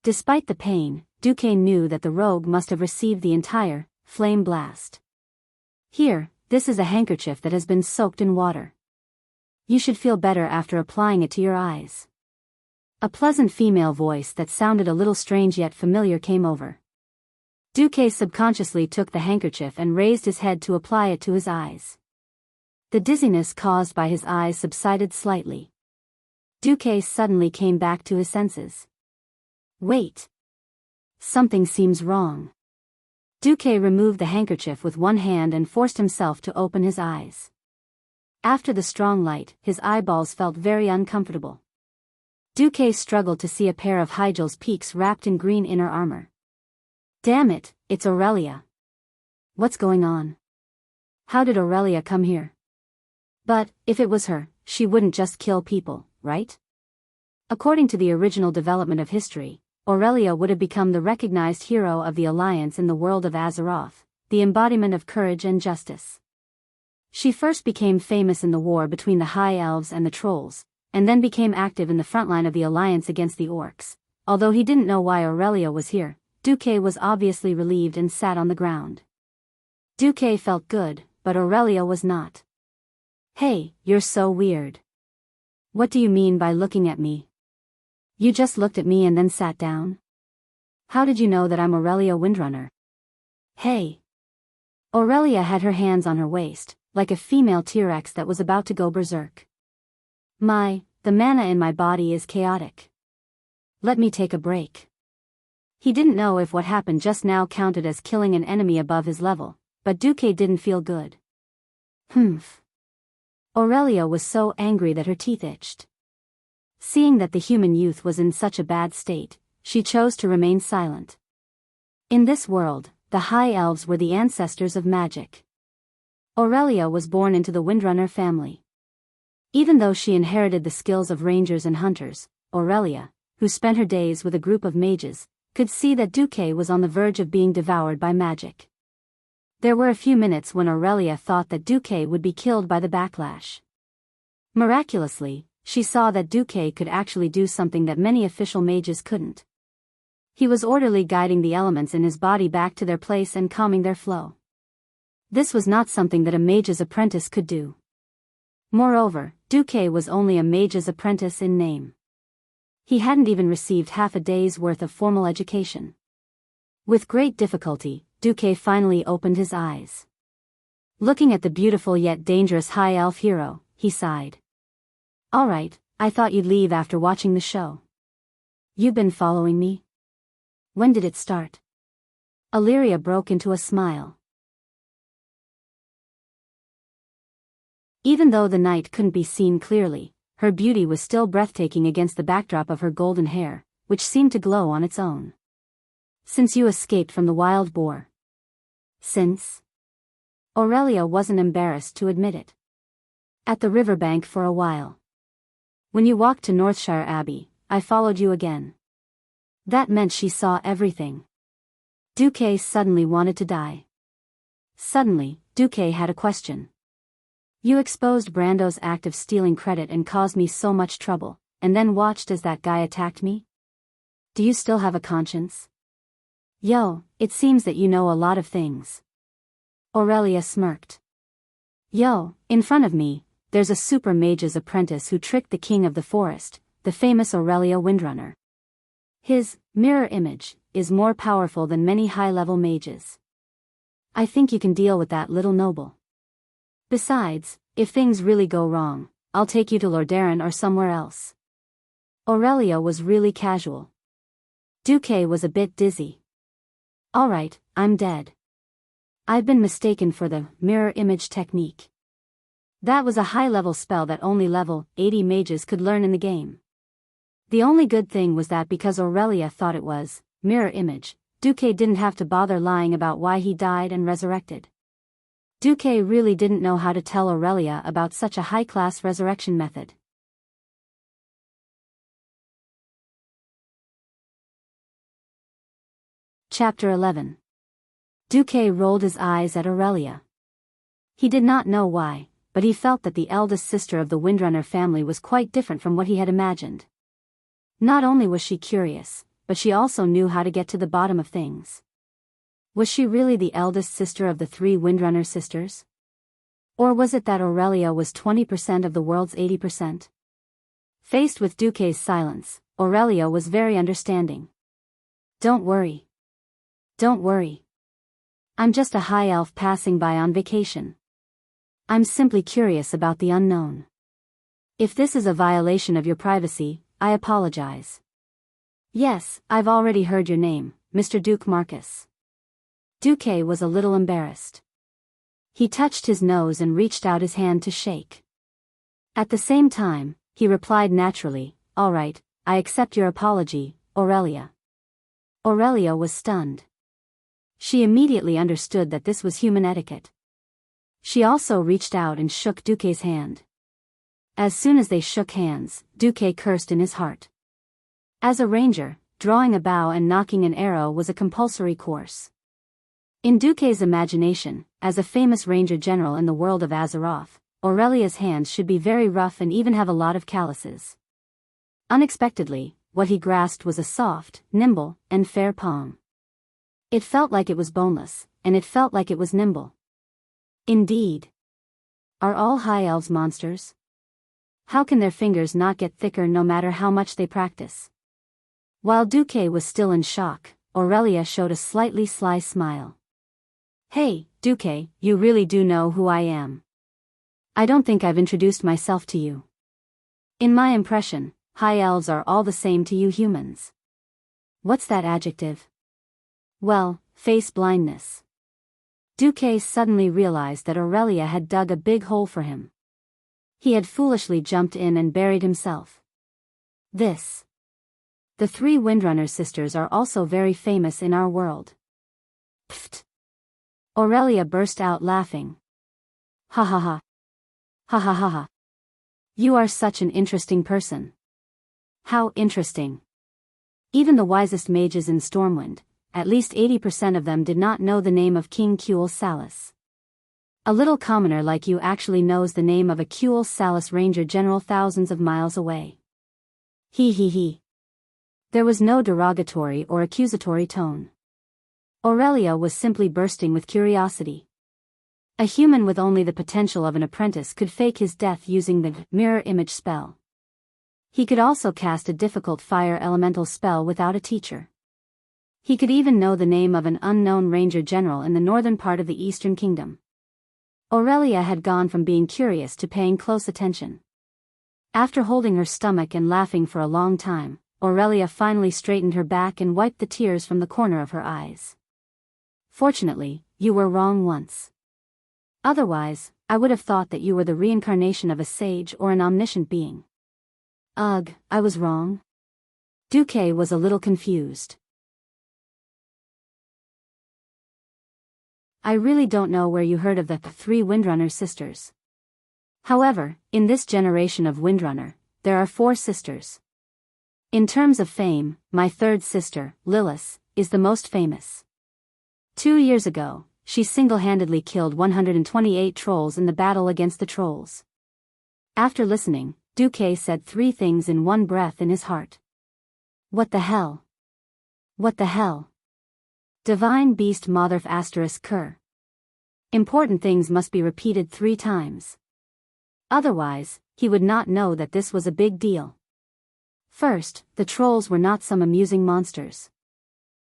Despite the pain, Duque knew that the rogue must have received the entire flame blast. Here, this is a handkerchief that has been soaked in water. You should feel better after applying it to your eyes. A pleasant female voice that sounded a little strange yet familiar came over. Duque subconsciously took the handkerchief and raised his head to apply it to his eyes. The dizziness caused by his eyes subsided slightly. Duque suddenly came back to his senses. Wait. Something seems wrong. Duque removed the handkerchief with one hand and forced himself to open his eyes. After the strong light, his eyeballs felt very uncomfortable. Duque struggled to see a pair of Hygel's peaks wrapped in green inner armor. Damn it, it's Aurelia. What's going on? How did Aurelia come here? But, if it was her, she wouldn't just kill people, right? According to the original development of history, Aurelia would have become the recognized hero of the Alliance in the world of Azeroth, the embodiment of courage and justice. She first became famous in the war between the High Elves and the Trolls, and then became active in the frontline of the Alliance against the Orcs. Although he didn't know why Aurelia was here, Duque was obviously relieved and sat on the ground. Duque felt good, but Aurelia was not. Hey, you're so weird. What do you mean by looking at me? You just looked at me and then sat down? How did you know that I'm Aurelia Windrunner? Hey. Aurelia had her hands on her waist, like a female T-Rex that was about to go berserk. The mana in my body is chaotic. Let me take a break. He didn't know if what happened just now counted as killing an enemy above his level, but Duque didn't feel good. Humph. Aurelia was so angry that her teeth itched. Seeing that the human youth was in such a bad state, she chose to remain silent. In this world, the High Elves were the ancestors of magic. Aurelia was born into the Windrunner family. Even though she inherited the skills of rangers and hunters, Aurelia, who spent her days with a group of mages, could see that Duque was on the verge of being devoured by magic. There were a few minutes when Aurelia thought that Duque would be killed by the backlash. Miraculously, she saw that Duque could actually do something that many official mages couldn't. He was orderly guiding the elements in his body back to their place and calming their flow. This was not something that a mage's apprentice could do. Moreover, Duque was only a mage's apprentice in name. He hadn't even received half a day's worth of formal education. With great difficulty, Duque finally opened his eyes. Looking at the beautiful yet dangerous High Elf hero, he sighed. Alright, I thought you'd leave after watching the show. You've been following me? When did it start? Illyria broke into a smile. Even though the night couldn't be seen clearly, her beauty was still breathtaking against the backdrop of her golden hair, which seemed to glow on its own. Since you escaped from the wild boar. Since? Aurelia wasn't embarrassed to admit it. At the riverbank for a while. When you walked to Northshire Abbey, I followed you again. That meant she saw everything. Duque suddenly wanted to die. Suddenly, Duque had a question. You exposed Brando's act of stealing credit and caused me so much trouble, and then watched as that guy attacked me? Do you still have a conscience? Yo, it seems that you know a lot of things. Aurelia smirked. Yo, in front of me, there's a super mage's apprentice who tricked the king of the forest, the famous Aurelia Windrunner. His mirror image is more powerful than many high-level mages. I think you can deal with that little noble. Besides, if things really go wrong, I'll take you to Lordaeron or somewhere else. Aurelia was really casual. Duque was a bit dizzy. Alright, I'm dead. I've been mistaken for the mirror image technique. That was a high-level spell that only level 80 mages could learn in the game. The only good thing was that because Aurelia thought it was mirror image, Duque didn't have to bother lying about why he died and resurrected. Duque really didn't know how to tell Aurelia about such a high-class resurrection method. Chapter 11. Duque rolled his eyes at Aurelia. He did not know why, but he felt that the eldest sister of the Windrunner family was quite different from what he had imagined. Not only was she curious, but she also knew how to get to the bottom of things. Was she really the eldest sister of the 3 Windrunner sisters? Or was it that Aurelia was 20% of the world's 80%? Faced with Duque's silence, Aurelia was very understanding. Don't worry. Don't worry. I'm just a high elf passing by on vacation. I'm simply curious about the unknown. If this is a violation of your privacy, I apologize. Yes, I've already heard your name, Mr. Duke Marcus. Duque was a little embarrassed. He touched his nose and reached out his hand to shake. At the same time, he replied naturally, "All right, I accept your apology, Aurelia." Aurelia was stunned. She immediately understood that this was human etiquette. She also reached out and shook Duque's hand. As soon as they shook hands, Duque cursed in his heart. As a ranger, drawing a bow and knocking an arrow was a compulsory course. In Duque's imagination, as a famous ranger general in the world of Azeroth, Aurelia's hands should be very rough and even have a lot of calluses. Unexpectedly, what he grasped was a soft, nimble, and fair palm. It felt like it was boneless, and it felt like it was nimble. Indeed. Are all high elves monsters? How can their fingers not get thicker no matter how much they practice? While Duque was still in shock, Aurelia showed a slightly sly smile. "Hey, Duque, you really do know who I am. I don't think I've introduced myself to you. In my impression, high elves are all the same to you humans." "What's that adjective?" "Well, face blindness." Duque suddenly realized that Aurelia had dug a big hole for him. He had foolishly jumped in and buried himself. The three Windrunner sisters are also very famous in our world. Pfft! Aurelia burst out laughing. "Ha ha ha. Ha ha ha ha. You are such an interesting person." "How interesting?" Even the wisest mages in Stormwind, at least 80% of them did not know the name of King Kuel Salus. A little commoner like you actually knows the name of a Kuel Salus Ranger General thousands of miles away. He he he. There was no derogatory or accusatory tone. Aurelia was simply bursting with curiosity. A human with only the potential of an apprentice could fake his death using the mirror image spell. He could also cast a difficult fire elemental spell without a teacher. He could even know the name of an unknown ranger general in the northern part of the Eastern Kingdom. Aurelia had gone from being curious to paying close attention. After holding her stomach and laughing for a long time, Aurelia finally straightened her back and wiped the tears from the corner of her eyes. "Fortunately, you were wrong once. Otherwise, I would have thought that you were the reincarnation of a sage or an omniscient being." "Ugh, I was wrong?" Duque was a little confused. "I really don't know where you heard of the three Windrunner sisters. However, in this generation of Windrunner, there are 4 sisters. In terms of fame, my third sister, Lilith, is the most famous. 2 years ago, she single-handedly killed 128 trolls in the battle against the trolls." After listening, Duque said 3 things in one breath in his heart. "What the hell? What the hell? Divine Beast Motherf ******************************************************************************************************************************************************************************************************************************************************************************************************� Otherwise, he would not know that this was a big deal. First, the trolls were not some amusing monsters.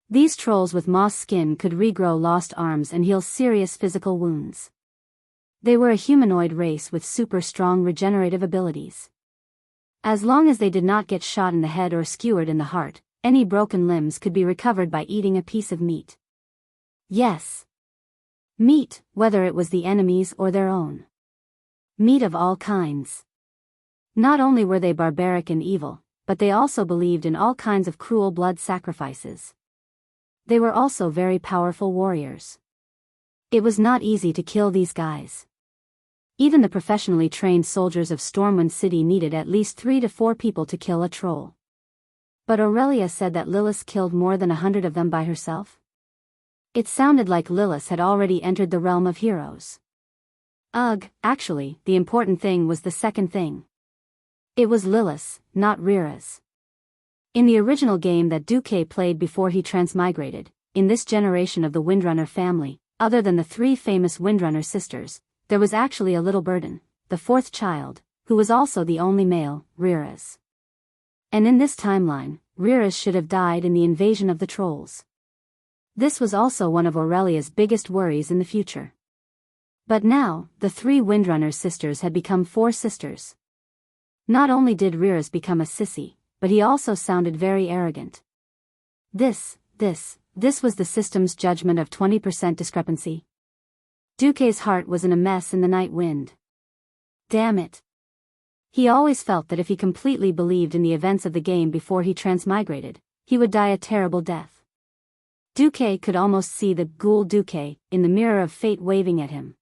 These trolls with moss skin could regrow lost arms and heal serious physical wounds. They were a humanoid race with super strong regenerative abilities. As long as they did not get shot in the head or skewered in the heart, any broken limbs could be recovered by eating a piece of meat. Yes. Meat, whether it was the enemy's or their own. Meat of all kinds. Not only were they barbaric and evil, but they also believed in all kinds of cruel blood sacrifices. They were also very powerful warriors. It was not easy to kill these guys. Even the professionally trained soldiers of Stormwind City needed at least 3 to 4 people to kill a troll. But Aurelia said that Lilith killed more than 100 of them by herself. It sounded like Lilith had already entered the realm of heroes. Ugh, actually, the important thing was the second thing. It was Lilith, not Rira's. In the original game that Duque played before he transmigrated, in this generation of the Windrunner family, other than the 3 famous Windrunner sisters, there was actually a little burden, the 4th child, who was also the only male, Rira's. And in this timeline, Rira's should have died in the invasion of the trolls. This was also one of Aurelia's biggest worries in the future. But now, the 3 Windrunner sisters had become 4 sisters. Not only did Rira's become a sissy, but he also sounded very arrogant. This was the system's judgment of 20% discrepancy. Duque's heart was in a mess in the night wind. Damn it. He always felt that if he completely believed in the events of the game before he transmigrated, he would die a terrible death. Duque could almost see the ghoul Duque in the mirror of fate waving at him.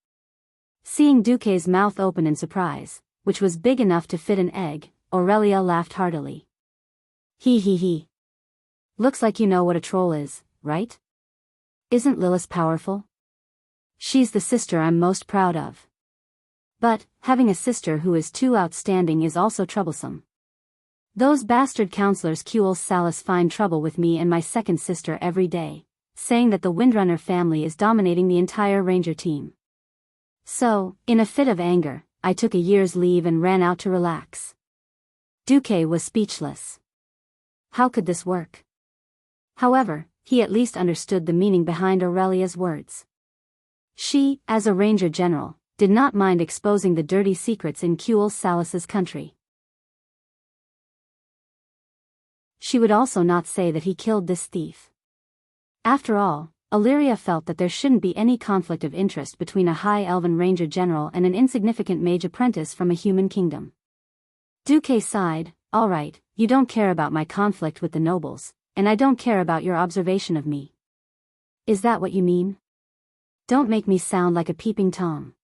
Seeing Duque's mouth open in surprise, which was big enough to fit an egg, Aurelia laughed heartily. He. Looks like you know what a troll is, right? Isn't Lilith powerful? She's the sister I'm most proud of. But, having a sister who is too outstanding is also troublesome. Those bastard counselors Qul Salis find trouble with me and my second sister every day, saying that the Windrunner family is dominating the entire ranger team. So, in a fit of anger, I took a year's leave and ran out to relax. Duque was speechless. How could this work? However, he at least understood the meaning behind Aurelia's words. She, as a ranger general, did not mind exposing the dirty secrets in Qul Salis's country. She would also not say that he killed this thief. After all, Illyria felt that there shouldn't be any conflict of interest between a high elven ranger general and an insignificant mage apprentice from a human kingdom. Duque sighed, all right, you don't care about my conflict with the nobles, and I don't care about your observation of me. Is that what you mean? Don't make me sound like a peeping Tom.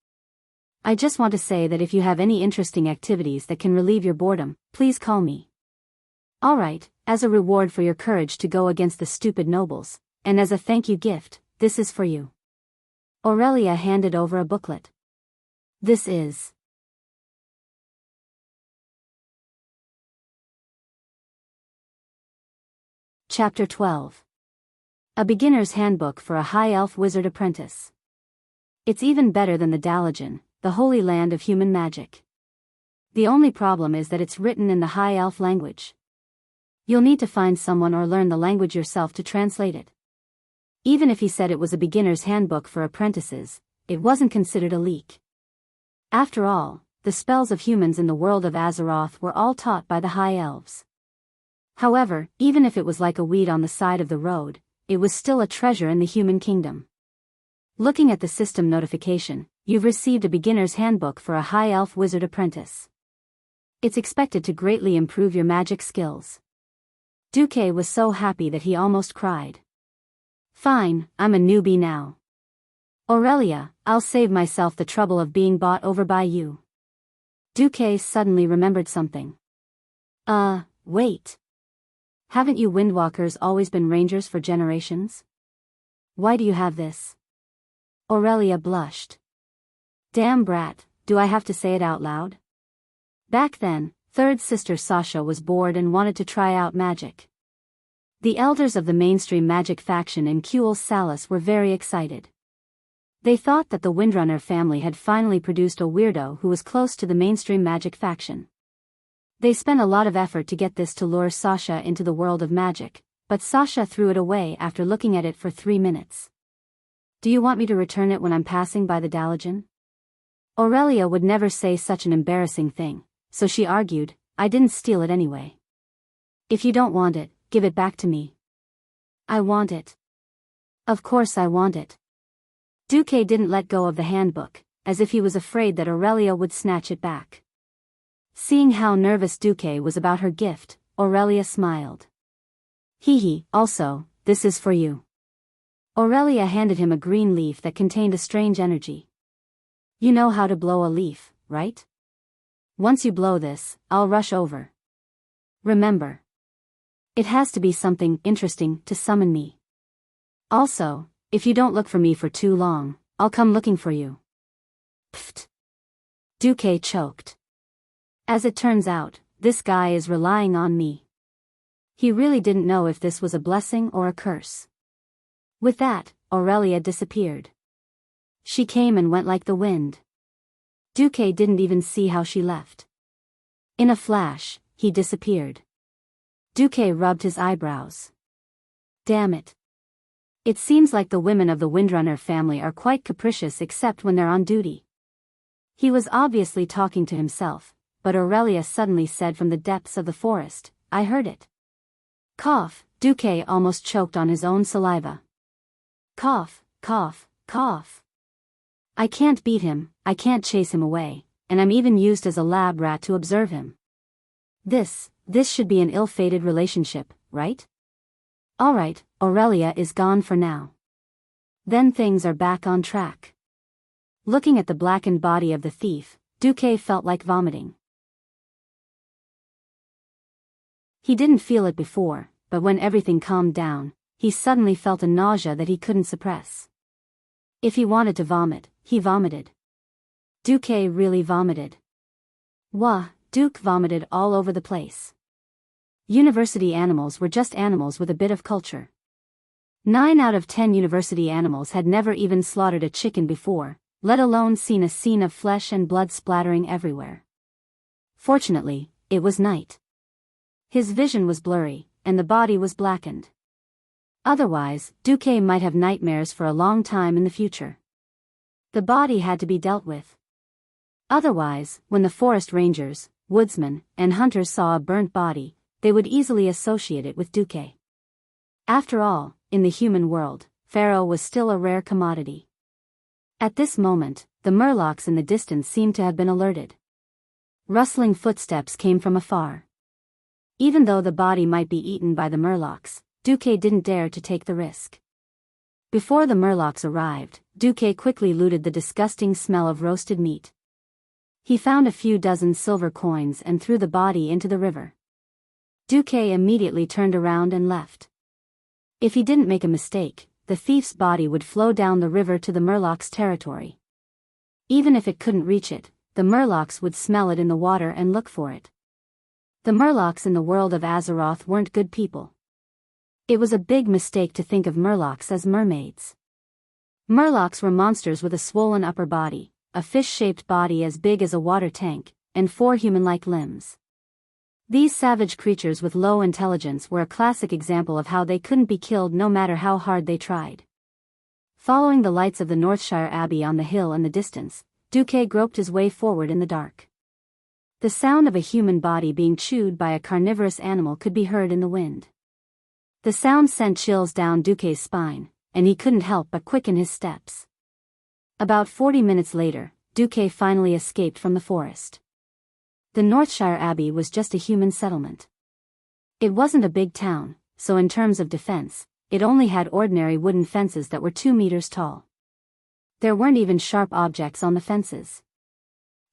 I just want to say that if you have any interesting activities that can relieve your boredom, please call me. All right, as a reward for your courage to go against the stupid nobles, and as a thank you gift, this is for you. Aurelia handed over a booklet. This is Chapter 12. A Beginner's Handbook for a High Elf Wizard Apprentice. It's even better than the Dalajan, the Holy Land of Human Magic. The only problem is that it's written in the High Elf language. You'll need to find someone or learn the language yourself to translate it. Even if he said it was a beginner's handbook for apprentices, it wasn't considered a leak. After all, the spells of humans in the world of Azeroth were all taught by the High Elves. However, even if it was like a weed on the side of the road, it was still a treasure in the human kingdom. Looking at the system notification, you've received a beginner's handbook for a High Elf Wizard Apprentice. It's expected to greatly improve your magic skills. Duque was so happy that he almost cried. Fine, I'm a newbie now. Aurelia, I'll save myself the trouble of being bought over by you. Duque suddenly remembered something. Wait. Haven't you Windwalkers always been rangers for generations? Why do you have this? Aurelia blushed. Damn brat, do I have to say it out loud? Back then, third sister Sasha was bored and wanted to try out magic. The elders of the mainstream magic faction in Qul Salis were very excited. They thought that the Windrunner family had finally produced a weirdo who was close to the mainstream magic faction. They spent a lot of effort to get this to lure Sasha into the world of magic, but Sasha threw it away after looking at it for 3 minutes. Do you want me to return it when I'm passing by the Dalajan? Aurelia would never say such an embarrassing thing, so she argued, I didn't steal it anyway. If you don't want it, give it back to me. I want it. Of course I want it. Duque didn't let go of the handbook, as if he was afraid that Aurelia would snatch it back. Seeing how nervous Duque was about her gift, Aurelia smiled. Also, this is for you. Aurelia handed him a green leaf that contained a strange energy. You know how to blow a leaf, right? Once you blow this, I'll rush over. Remember. It has to be something interesting to summon me. Also, if you don't look for me for too long, I'll come looking for you. Pfft. Duque choked. As it turns out, this guy is relying on me. He really didn't know if this was a blessing or a curse. With that, Aurelia disappeared. She came and went like the wind. Duque didn't even see how she left. In a flash, he disappeared. Duque rubbed his eyebrows. Damn it. It seems like the women of the Windrunner family are quite capricious except when they're on duty. He was obviously talking to himself, but Aurelia suddenly said from the depths of the forest, I heard it. Cough, Duque almost choked on his own saliva. Cough, cough, cough. I can't beat him, I can't chase him away, and I'm even used as a lab rat to observe him. This should be an ill-fated relationship, right? Alright, Aurelia is gone for now. Then things are back on track. Looking at the blackened body of the thief, Duque felt like vomiting. He didn't feel it before, but when everything calmed down, he suddenly felt a nausea that he couldn't suppress. If he wanted to vomit, he vomited. Duque really vomited. Duke vomited all over the place. University animals were just animals with a bit of culture. 9 out of 10 university animals had never even slaughtered a chicken before, let alone seen a scene of flesh and blood splattering everywhere. Fortunately, it was night. His vision was blurry, and the body was blackened. Otherwise, Duque might have nightmares for a long time in the future. The body had to be dealt with. Otherwise, when the forest rangers, woodsmen, and hunters saw a burnt body, they would easily associate it with Duque. After all, in the human world, Pharaoh was still a rare commodity. At this moment, the murlocs in the distance seemed to have been alerted. Rustling footsteps came from afar. Even though the body might be eaten by the murlocs, Duque didn't dare to take the risk. Before the murlocs arrived, Duque quickly looted the disgusting smell of roasted meat. He found a few dozen silver coins and threw the body into the river. Duque immediately turned around and left. If he didn't make a mistake, the thief's body would flow down the river to the murlocs' territory. Even if it couldn't reach it, the murlocs would smell it in the water and look for it. The murlocs in the world of Azeroth weren't good people. It was a big mistake to think of murlocs as mermaids. Murlocs were monsters with a swollen upper body, a fish-shaped body as big as a water tank, and 4 human-like limbs. These savage creatures with low intelligence were a classic example of how they couldn't be killed no matter how hard they tried. Following the lights of the Northshire Abbey on the hill in the distance, Duque groped his way forward in the dark. The sound of a human body being chewed by a carnivorous animal could be heard in the wind. The sound sent chills down Duque's spine, and he couldn't help but quicken his steps. About 40 minutes later, Duque finally escaped from the forest. The Northshire Abbey was just a human settlement. It wasn't a big town, so in terms of defense, it only had ordinary wooden fences that were 2 meters tall. There weren't even sharp objects on the fences.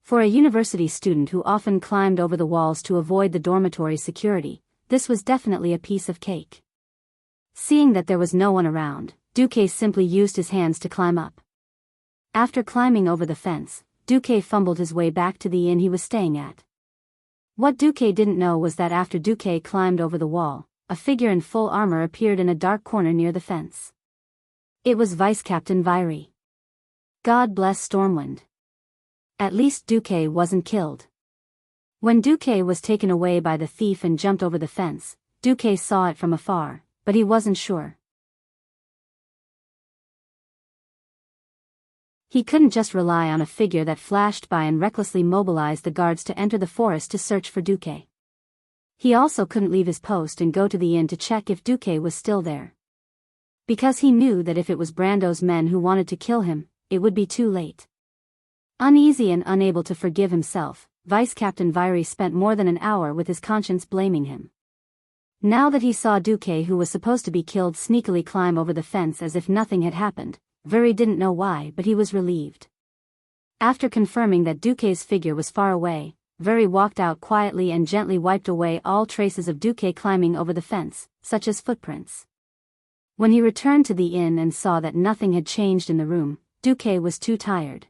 For a university student who often climbed over the walls to avoid the dormitory security, this was definitely a piece of cake. Seeing that there was no one around, Duque simply used his hands to climb up. After climbing over the fence, Duque fumbled his way back to the inn he was staying at. What Duque didn't know was that after Duque climbed over the wall, a figure in full armor appeared in a dark corner near the fence. It was Vice Captain Viry. God bless Stormwind. At least Duque wasn't killed. When Duque was taken away by the thief and jumped over the fence, Duque saw it from afar, but he wasn't sure. He couldn't just rely on a figure that flashed by and recklessly mobilized the guards to enter the forest to search for Duque. He also couldn't leave his post and go to the inn to check if Duque was still there. Because he knew that if it was Brando's men who wanted to kill him, it would be too late. Uneasy and unable to forgive himself, Vice Captain Viry spent more than an hour with his conscience blaming him. Now that he saw Duque, who was supposed to be killed, sneakily climb over the fence as if nothing had happened, Viry didn't know why, but he was relieved. After confirming that Duque's figure was far away, Viry walked out quietly and gently wiped away all traces of Duque climbing over the fence, such as footprints. When he returned to the inn and saw that nothing had changed in the room, Duque was too tired.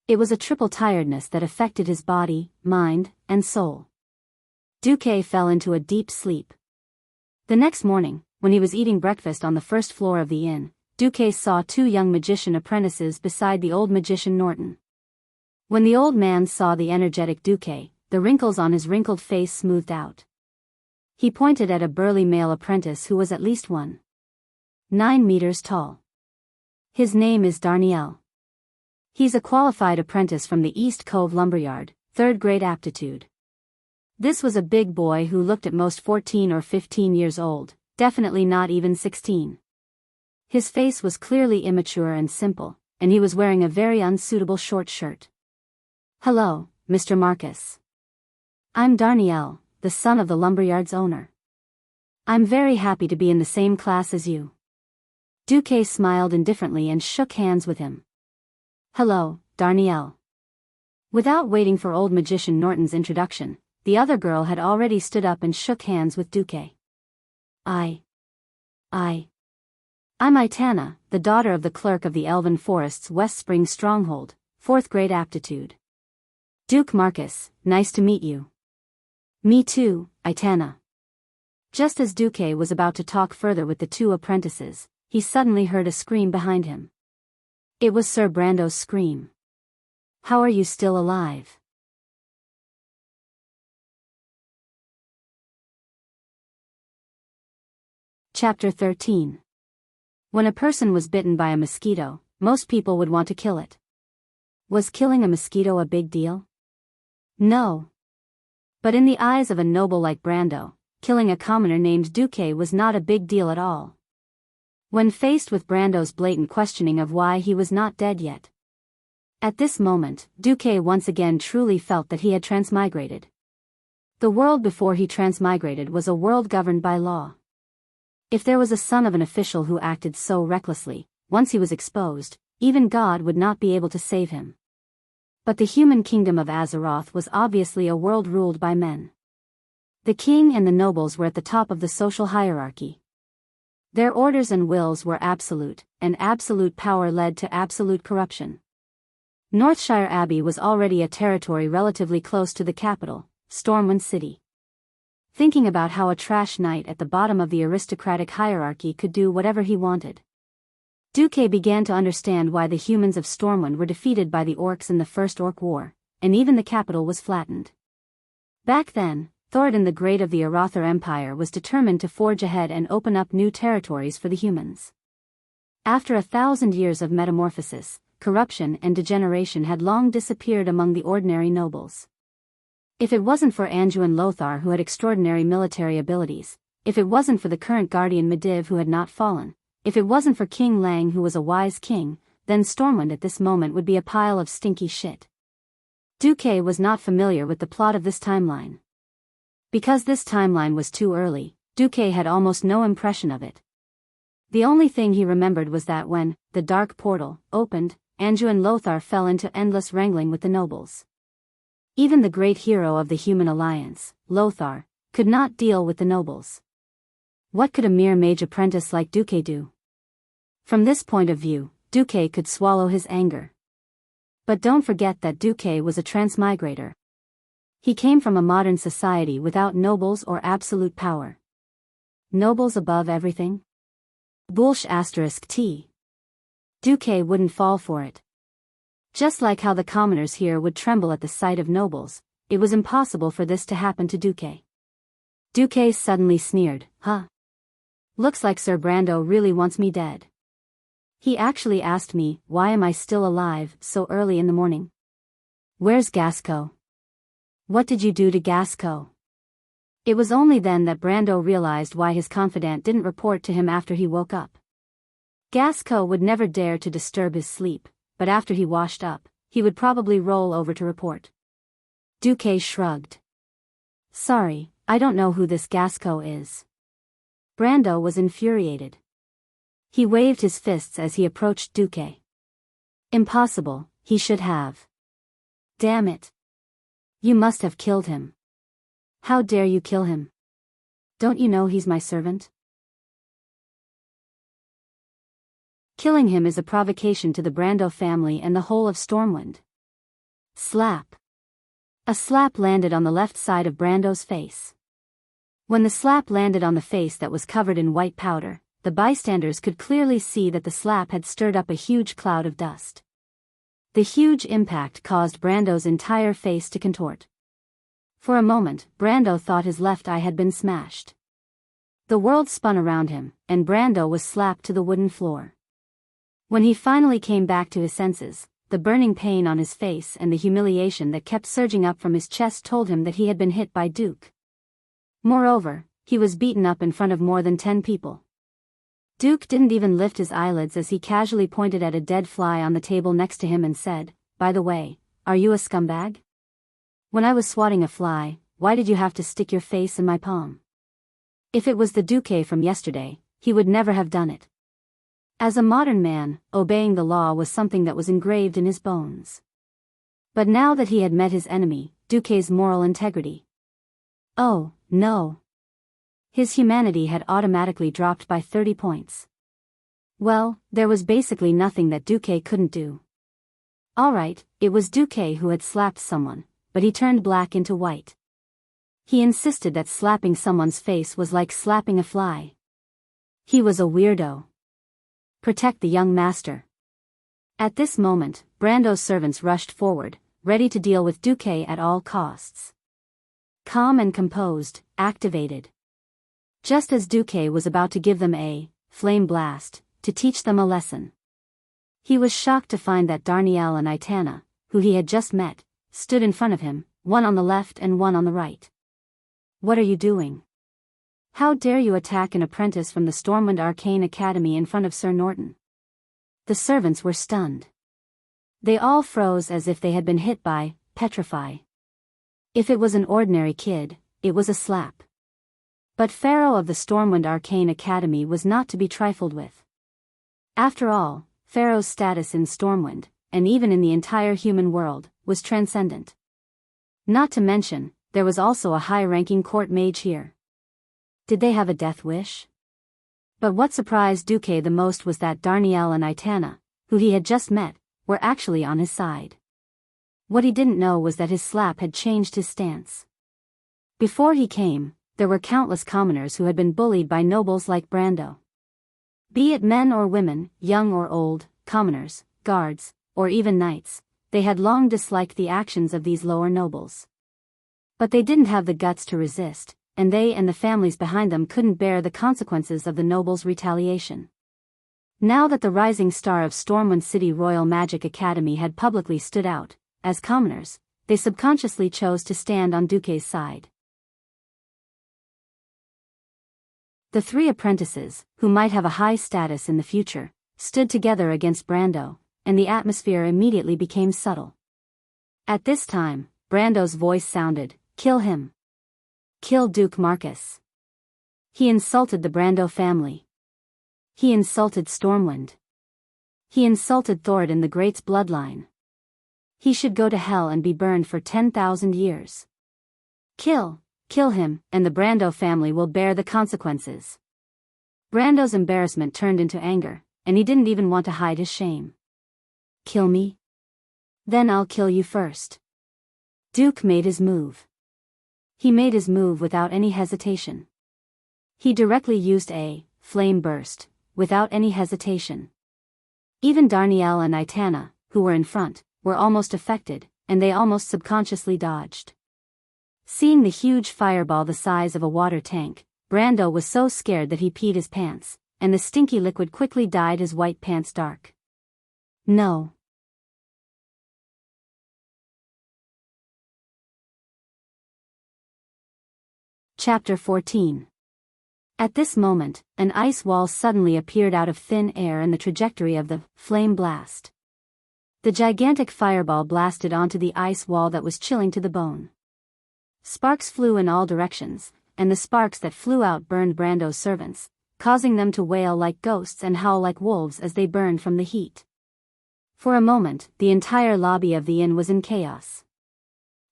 It was a triple tiredness that affected his body, mind, and soul. Duque fell into a deep sleep. The next morning, when he was eating breakfast on the first floor of the inn, Duque saw 2 young magician apprentices beside the old magician Norton. When the old man saw the energetic Duque, the wrinkles on his wrinkled face smoothed out. He pointed at a burly male apprentice who was at least 1.9 meters tall. His name is Darnielle. He's a qualified apprentice from the East Cove Lumberyard, 3rd grade aptitude. This was a big boy who looked at most 14 or 15 years old, definitely not even 16. His face was clearly immature and simple, and he was wearing a very unsuitable short shirt. Hello, Mr. Marcus. I'm Darnielle, the son of the lumberyard's owner. I'm very happy to be in the same class as you. Duque smiled indifferently and shook hands with him. Hello, Darnielle. Without waiting for old magician Norton's introduction, the other girl had already stood up and shook hands with Duque. I'm Itana, the daughter of the clerk of the Elven Forest's West Spring Stronghold, 4th grade aptitude. Duke Marcus, nice to meet you. Me too, Itana. Just as Duque was about to talk further with the two apprentices, he suddenly heard a scream behind him. It was Sir Brando's scream. How are you still alive? Chapter 13. When a person was bitten by a mosquito, most people would want to kill it. Was killing a mosquito a big deal? No. But in the eyes of a noble like Brando, killing a commoner named Duque was not a big deal at all. When faced with Brando's blatant questioning of why he was not dead yet. At this moment, Duque once again truly felt that he had transmigrated. The world before he transmigrated was a world governed by law. If there was a son of an official who acted so recklessly, once he was exposed, even God would not be able to save him. But the human kingdom of Azeroth was obviously a world ruled by men. The king and the nobles were at the top of the social hierarchy. Their orders and wills were absolute, and absolute power led to absolute corruption. Northshire Abbey was already a territory relatively close to the capital, Stormwind City. Thinking about how a trash knight at the bottom of the aristocratic hierarchy could do whatever he wanted, Duque began to understand why the humans of Stormwind were defeated by the orcs in the First Orc War, and even the capital was flattened. Back then, Thoradin the Great of the Arother Empire was determined to forge ahead and open up new territories for the humans. After 1,000 years of metamorphosis, corruption and degeneration had long disappeared among the ordinary nobles. If it wasn't for Anduin Lothar who had extraordinary military abilities, if it wasn't for the current guardian Medivh who had not fallen, if it wasn't for King Lang who was a wise king, then Stormwind at this moment would be a pile of stinky shit. Duque was not familiar with the plot of this timeline. Because this timeline was too early, Duque had almost no impression of it. The only thing he remembered was that when the dark portal opened, Anduin Lothar fell into endless wrangling with the nobles. Even the great hero of the human alliance, Lothar, could not deal with the nobles. What could a mere mage apprentice like Duque do? From this point of view, Duque could swallow his anger. But don't forget that Duque was a transmigrator. He came from a modern society without nobles or absolute power. Nobles above everything? Bullsh *T. Duque wouldn't fall for it. Just like how the commoners here would tremble at the sight of nobles, it was impossible for this to happen to Duque. Duque suddenly sneered, huh? Looks like Sir Brando really wants me dead. He actually asked me, why am I still alive so early in the morning? Where's Gasco? What did you do to Gasco? It was only then that Brando realized why his confidant didn't report to him after he woke up. Gasco would never dare to disturb his sleep, but after he washed up, he would probably roll over to report. Duque shrugged. Sorry, I don't know who this Gasco is. Brando was infuriated. He waved his fists as he approached Duque. Impossible, he should have. Damn it. You must have killed him. How dare you kill him? Don't you know he's my servant? Killing him is a provocation to the Brando family and the whole of Stormwind. Slap. A slap landed on the left side of Brando's face. When the slap landed on the face that was covered in white powder, the bystanders could clearly see that the slap had stirred up a huge cloud of dust. The huge impact caused Brando's entire face to contort. For a moment, Brando thought his left eye had been smashed. The world spun around him, and Brando was slapped to the wooden floor. When he finally came back to his senses, the burning pain on his face and the humiliation that kept surging up from his chest told him that he had been hit by Duke. Moreover, he was beaten up in front of more than 10 people. Duke didn't even lift his eyelids as he casually pointed at a dead fly on the table next to him and said, "By the way, are you a scumbag? When I was swatting a fly, why did you have to stick your face in my palm? If it was the Duque from yesterday, he would never have done it. As a modern man, obeying the law was something that was engraved in his bones. But now that he had met his enemy, Duque's moral integrity. Oh, no. His humanity had automatically dropped by 30 points. Well, there was basically nothing that Duque couldn't do. Alright, it was Duque who had slapped someone, but he turned black into white. He insisted that slapping someone's face was like slapping a fly. He was a weirdo. Protect the young master. At this moment, Brando's servants rushed forward, ready to deal with Duque at all costs. Calm and composed, activated. Just as Duque was about to give them a flame blast, to teach them a lesson. He was shocked to find that Darnielle and Itana, who he had just met, stood in front of him, one on the left and one on the right. What are you doing? How dare you attack an apprentice from the Stormwind Arcane Academy in front of Sir Norton? The servants were stunned. They all froze as if they had been hit by petrify. If it was an ordinary kid, it was a slap. But Pharaoh of the Stormwind Arcane Academy was not to be trifled with. After all, Pharaoh's status in Stormwind, and even in the entire human world, was transcendent. Not to mention, there was also a high-ranking court mage here. Did they have a death wish? But what surprised Duque the most was that Darnielle and Itana, who he had just met, were actually on his side. What he didn't know was that his slap had changed his stance. Before he came, there were countless commoners who had been bullied by nobles like Brando. Be it men or women, young or old, commoners, guards, or even knights, they had long disliked the actions of these lower nobles. But they didn't have the guts to resist, and they and the families behind them couldn't bear the consequences of the nobles' retaliation. Now that the rising star of Stormwind City Royal Magic Academy had publicly stood out, as commoners, they subconsciously chose to stand on Duque's side. The three apprentices, who might have a high status in the future, stood together against Brando, and the atmosphere immediately became subtle. At this time, Brando's voice sounded, "Kill him. Kill Duke Marcus. He insulted the Brando family. He insulted Stormwind. He insulted Thoradin the Great's bloodline. He should go to hell and be burned for 10,000 years. Kill him, and the Brando family will bear the consequences." Brando's embarrassment turned into anger, and he didn't even want to hide his shame. "Kill me? Then I'll kill you first." Duke made his move. He made his move without any hesitation. He directly used a flame burst, without any hesitation. Even Darnielle and Itana, who were in front, were almost affected, and they almost subconsciously dodged. Seeing the huge fireball the size of a water tank, Brando was so scared that he peed his pants, and the stinky liquid quickly dyed his white pants dark. No. Chapter 14. At this moment, an ice wall suddenly appeared out of thin air in the trajectory of the flame blast. The gigantic fireball blasted onto the ice wall that was chilling to the bone. Sparks flew in all directions, and the sparks that flew out burned Brando's servants, causing them to wail like ghosts and howl like wolves as they burned from the heat. For a moment, the entire lobby of the inn was in chaos.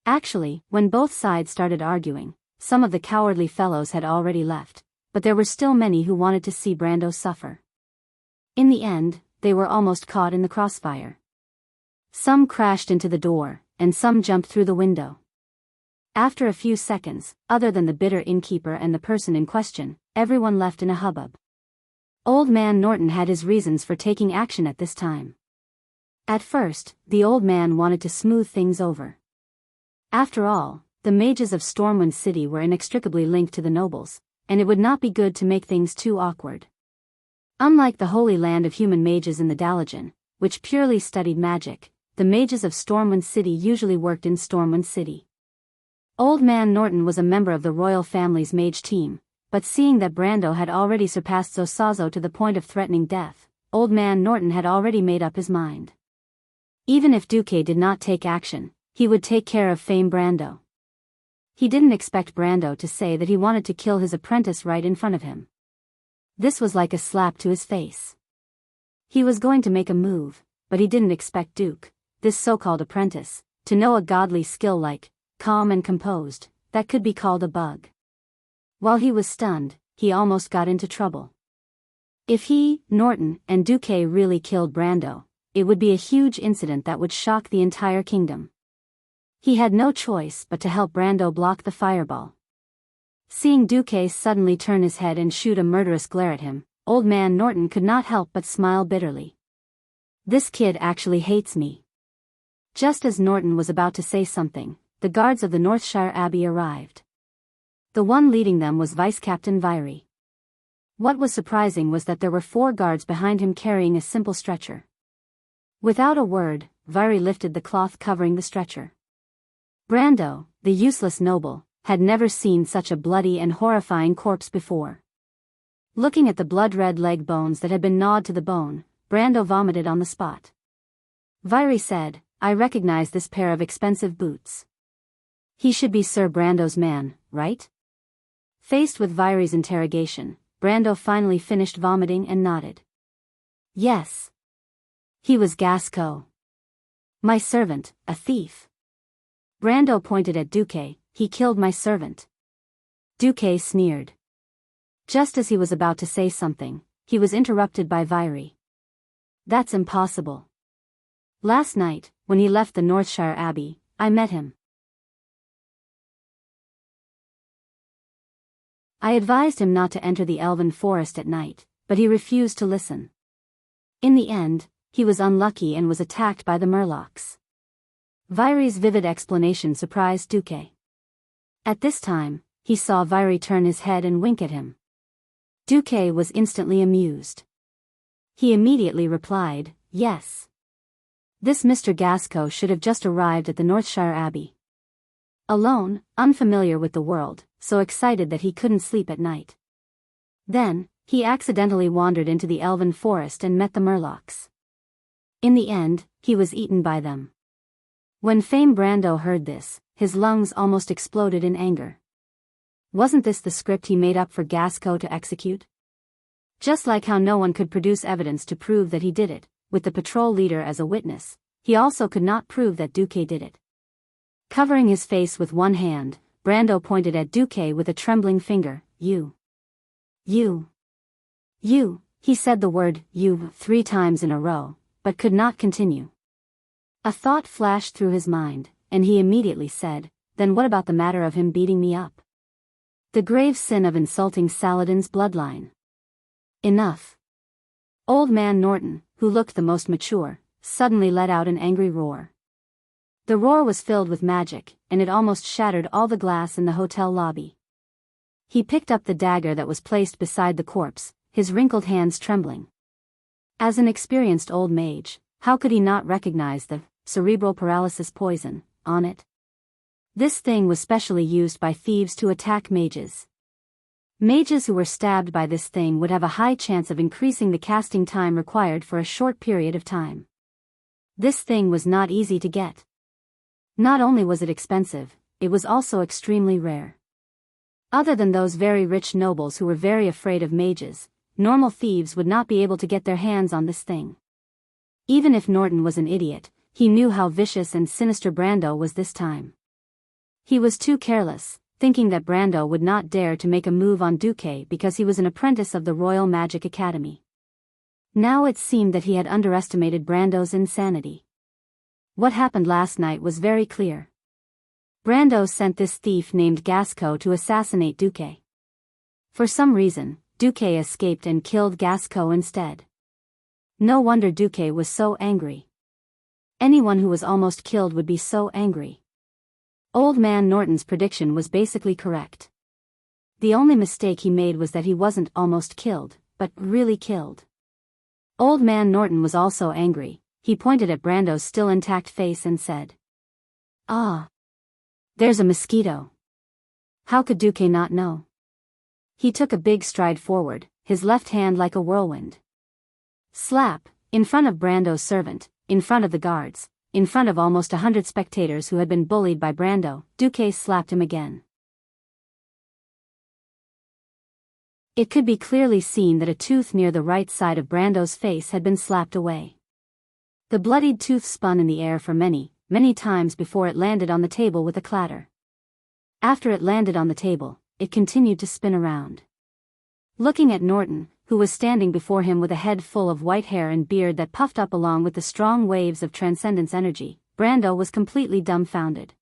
Actually, when both sides started arguing, some of the cowardly fellows had already left, but there were still many who wanted to see Brando suffer. In the end, they were almost caught in the crossfire. Some crashed into the door, and some jumped through the window. After a few seconds, other than the bitter innkeeper and the person in question, everyone left in a hubbub. Old Man Norton had his reasons for taking action at this time. At first, the old man wanted to smooth things over. After all, the mages of Stormwind City were inextricably linked to the nobles, and it would not be good to make things too awkward. Unlike the holy land of human mages in the Dalajan, which purely studied magic, the mages of Stormwind City usually worked in Stormwind City. Old Man Norton was a member of the royal family's mage team, but seeing that Brando had already surpassed Zosazo to the point of threatening death, Old Man Norton had already made up his mind. Even if Duque did not take action, he would take care of Fame Brando. He didn't expect Brando to say that he wanted to kill his apprentice right in front of him. This was like a slap to his face. He was going to make a move, but he didn't expect Duke, this so-called apprentice, to know a godly skill like, calm and composed, that could be called a bug. While he was stunned, he almost got into trouble. If he, Norton, and Duque really killed Brando, it would be a huge incident that would shock the entire kingdom. He had no choice but to help Brando block the fireball. Seeing Duque suddenly turn his head and shoot a murderous glare at him, Old Man Norton could not help but smile bitterly. This kid actually hates me. Just as Norton was about to say something, the guards of the Northshire Abbey arrived. The one leading them was Vice Captain Viry. What was surprising was that there were 4 guards behind him carrying a simple stretcher. Without a word, Viry lifted the cloth covering the stretcher. Brando, the useless noble, had never seen such a bloody and horrifying corpse before. Looking at the blood-red leg bones that had been gnawed to the bone, Brando vomited on the spot. Viry said, "I recognize this pair of expensive boots. He should be Sir Brando's man, right?" Faced with Viry's interrogation, Brando finally finished vomiting and nodded. Yes. He was Gasco. My servant, a thief. Brando pointed at Duque, "He killed my servant." Duque sneered. Just as he was about to say something, he was interrupted by Viry. "That's impossible. Last night, when he left the Northshire Abbey, I met him. I advised him not to enter the elven forest at night, but he refused to listen. In the end, he was unlucky and was attacked by the Murlocs." Viry's vivid explanation surprised Duque. At this time, he saw Viry turn his head and wink at him. Duque was instantly amused. He immediately replied, "Yes. This Mr. Gasco should have just arrived at the Northshire Abbey. Alone, unfamiliar with the world, so excited that he couldn't sleep at night. Then, he accidentally wandered into the elven forest and met the Murlocs. In the end, he was eaten by them." When Fame Brando heard this, his lungs almost exploded in anger. Wasn't this the script he made up for Gasco to execute? Just like how no one could produce evidence to prove that he did it, with the patrol leader as a witness, he also could not prove that Duque did it. Covering his face with one hand, Brando pointed at Duque with a trembling finger. You, he said the word, you, 3 times in a row, but could not continue. A thought flashed through his mind, and he immediately said, "Then what about the matter of him beating me up? The grave sin of insulting Saladin's bloodline." Enough. Old Man Norton, who looked the most mature, suddenly let out an angry roar. The roar was filled with magic, and it almost shattered all the glass in the hotel lobby. He picked up the dagger that was placed beside the corpse, his wrinkled hands trembling. As an experienced old mage, how could he not recognize the cerebral paralysis poison on it? This thing was specially used by thieves to attack mages. Mages who were stabbed by this thing would have a high chance of increasing the casting time required for a short period of time. This thing was not easy to get. Not only was it expensive, it was also extremely rare. Other than those very rich nobles who were very afraid of mages, normal thieves would not be able to get their hands on this thing. Even if Norton was an idiot, he knew how vicious and sinister Brando was this time. He was too careless, thinking that Brando would not dare to make a move on Duque because he was an apprentice of the Royal Magic Academy. Now it seemed that he had underestimated Brando's insanity. What happened last night was very clear. Brando sent this thief named Gasco to assassinate Duque. For some reason, Duque escaped and killed Gasco instead. No wonder Duque was so angry. Anyone who was almost killed would be so angry. Old Man Norton's prediction was basically correct. The only mistake he made was that he wasn't almost killed, but really killed. Old Man Norton was also angry. He pointed at Brando's still intact face and said, "Ah, there's a mosquito. How could Duque not know?" He took a big stride forward, his left hand like a whirlwind. Slap, in front of Brando's servant, in front of the guards, in front of almost 100 spectators who had been bullied by Brando, Duque slapped him again. It could be clearly seen that a tooth near the right side of Brando's face had been slapped away. The bloodied tooth spun in the air for many, many times before it landed on the table with a clatter. After it landed on the table, it continued to spin around. Looking at Norton, who was standing before him with a head full of white hair and beard that puffed up along with the strong waves of transcendence energy, Brando was completely dumbfounded.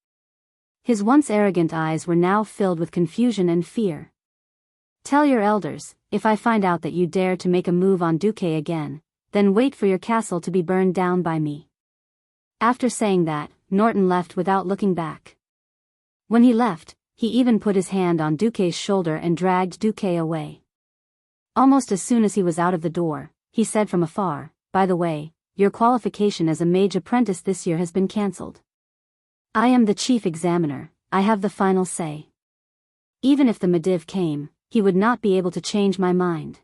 His once arrogant eyes were now filled with confusion and fear. "Tell your elders, if I find out that you dare to make a move on Duque again, then wait for your castle to be burned down by me." After saying that, Norton left without looking back. When he left, he even put his hand on Duque's shoulder and dragged Duque away. Almost as soon as he was out of the door, he said from afar, "By the way, your qualification as a mage apprentice this year has been cancelled. I am the chief examiner, I have the final say. Even if the Mediv came, he would not be able to change my mind."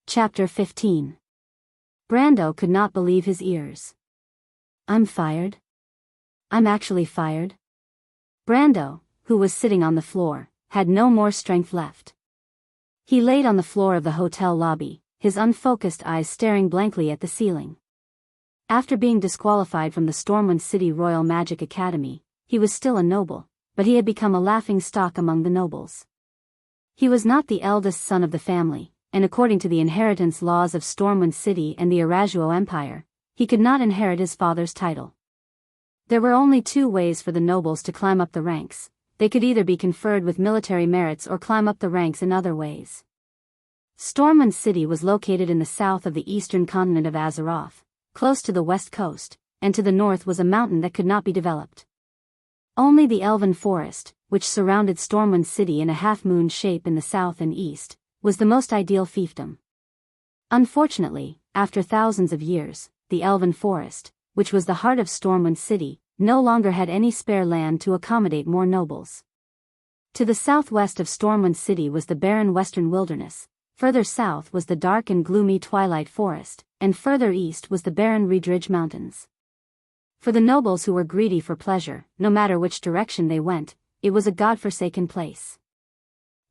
Chapter 15. Brando could not believe his ears. "I'm fired? I'm actually fired?" Brando, who was sitting on the floor, had no more strength left. He laid on the floor of the hotel lobby, his unfocused eyes staring blankly at the ceiling. After being disqualified from the Stormwind City Royal Magic Academy, he was still a noble, but he had become a laughing stock among the nobles. He was not the eldest son of the family, and according to the inheritance laws of Stormwind City and the Arajuo Empire, he could not inherit his father's title. There were only two ways for the nobles to climb up the ranks. They could either be conferred with military merits or climb up the ranks in other ways. Stormwind City was located in the south of the eastern continent of Azeroth, close to the west coast, and to the north was a mountain that could not be developed. Only the Elven Forest, which surrounded Stormwind City in a half-moon shape in the south and east, was the most ideal fiefdom. Unfortunately, after thousands of years, the Elven Forest, which was the heart of Stormwind City, no longer had any spare land to accommodate more nobles. To the southwest of Stormwind City was the barren western wilderness, further south was the dark and gloomy Twilight Forest, and further east was the barren Reedridge Mountains. For the nobles who were greedy for pleasure, no matter which direction they went, it was a godforsaken place.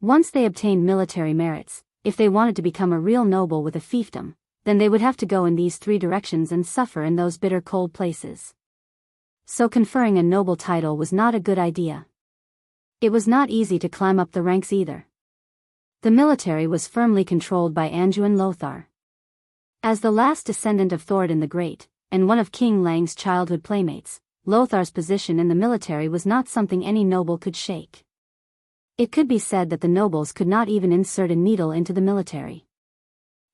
Once they obtained military merits, if they wanted to become a real noble with a fiefdom, then they would have to go in these three directions and suffer in those bitter cold places. So conferring a noble title was not a good idea. It was not easy to climb up the ranks either. The military was firmly controlled by Anduin Lothar. As the last descendant of Thoradin the Great, and one of King Lang's childhood playmates, Lothar's position in the military was not something any noble could shake. It could be said that the nobles could not even insert a needle into the military.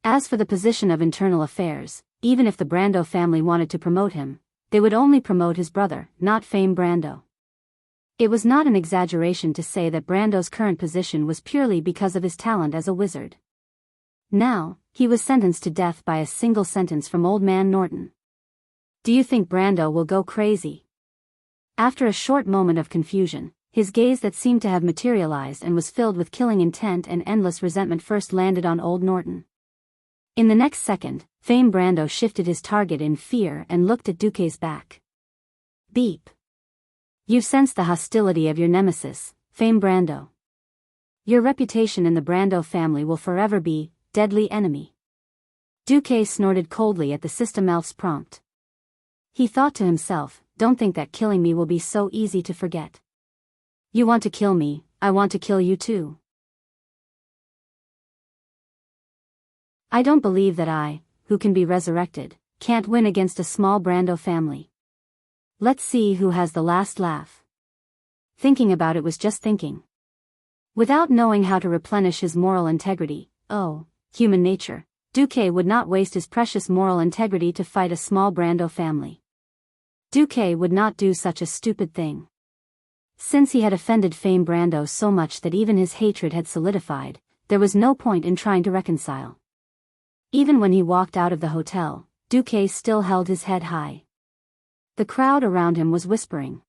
As for the position of internal affairs, even if the Brando family wanted to promote him, they would only promote his brother, not Fame Brando. It was not an exaggeration to say that Brando's current position was purely because of his talent as a wizard. Now, he was sentenced to death by a single sentence from Old Man Norton. "Do you think Brando will go crazy?" After a short moment of confusion, his gaze that seemed to have materialized and was filled with killing intent and endless resentment first landed on Old Norton. In the next second, Fame Brando shifted his target in fear and looked at Duque's back. Beep. "You've sensed the hostility of your nemesis, Fame Brando. Your reputation in the Brando family will forever be, deadly enemy." Duque snorted coldly at the system elf's prompt. He thought to himself, "Don't think that killing me will be so easy to forget. You want to kill me, I want to kill you too. I don't believe that I, who can be resurrected, can't win against a small Brando family. Let's see who has the last laugh." Thinking about it was just thinking. Without knowing how to replenish his moral integrity, human nature, Duque would not waste his precious moral integrity to fight a small Brando family. Duque would not do such a stupid thing. Since he had offended Fame Brando so much that even his hatred had solidified, there was no point in trying to reconcile. Even when he walked out of the hotel, Duque still held his head high. The crowd around him was whispering.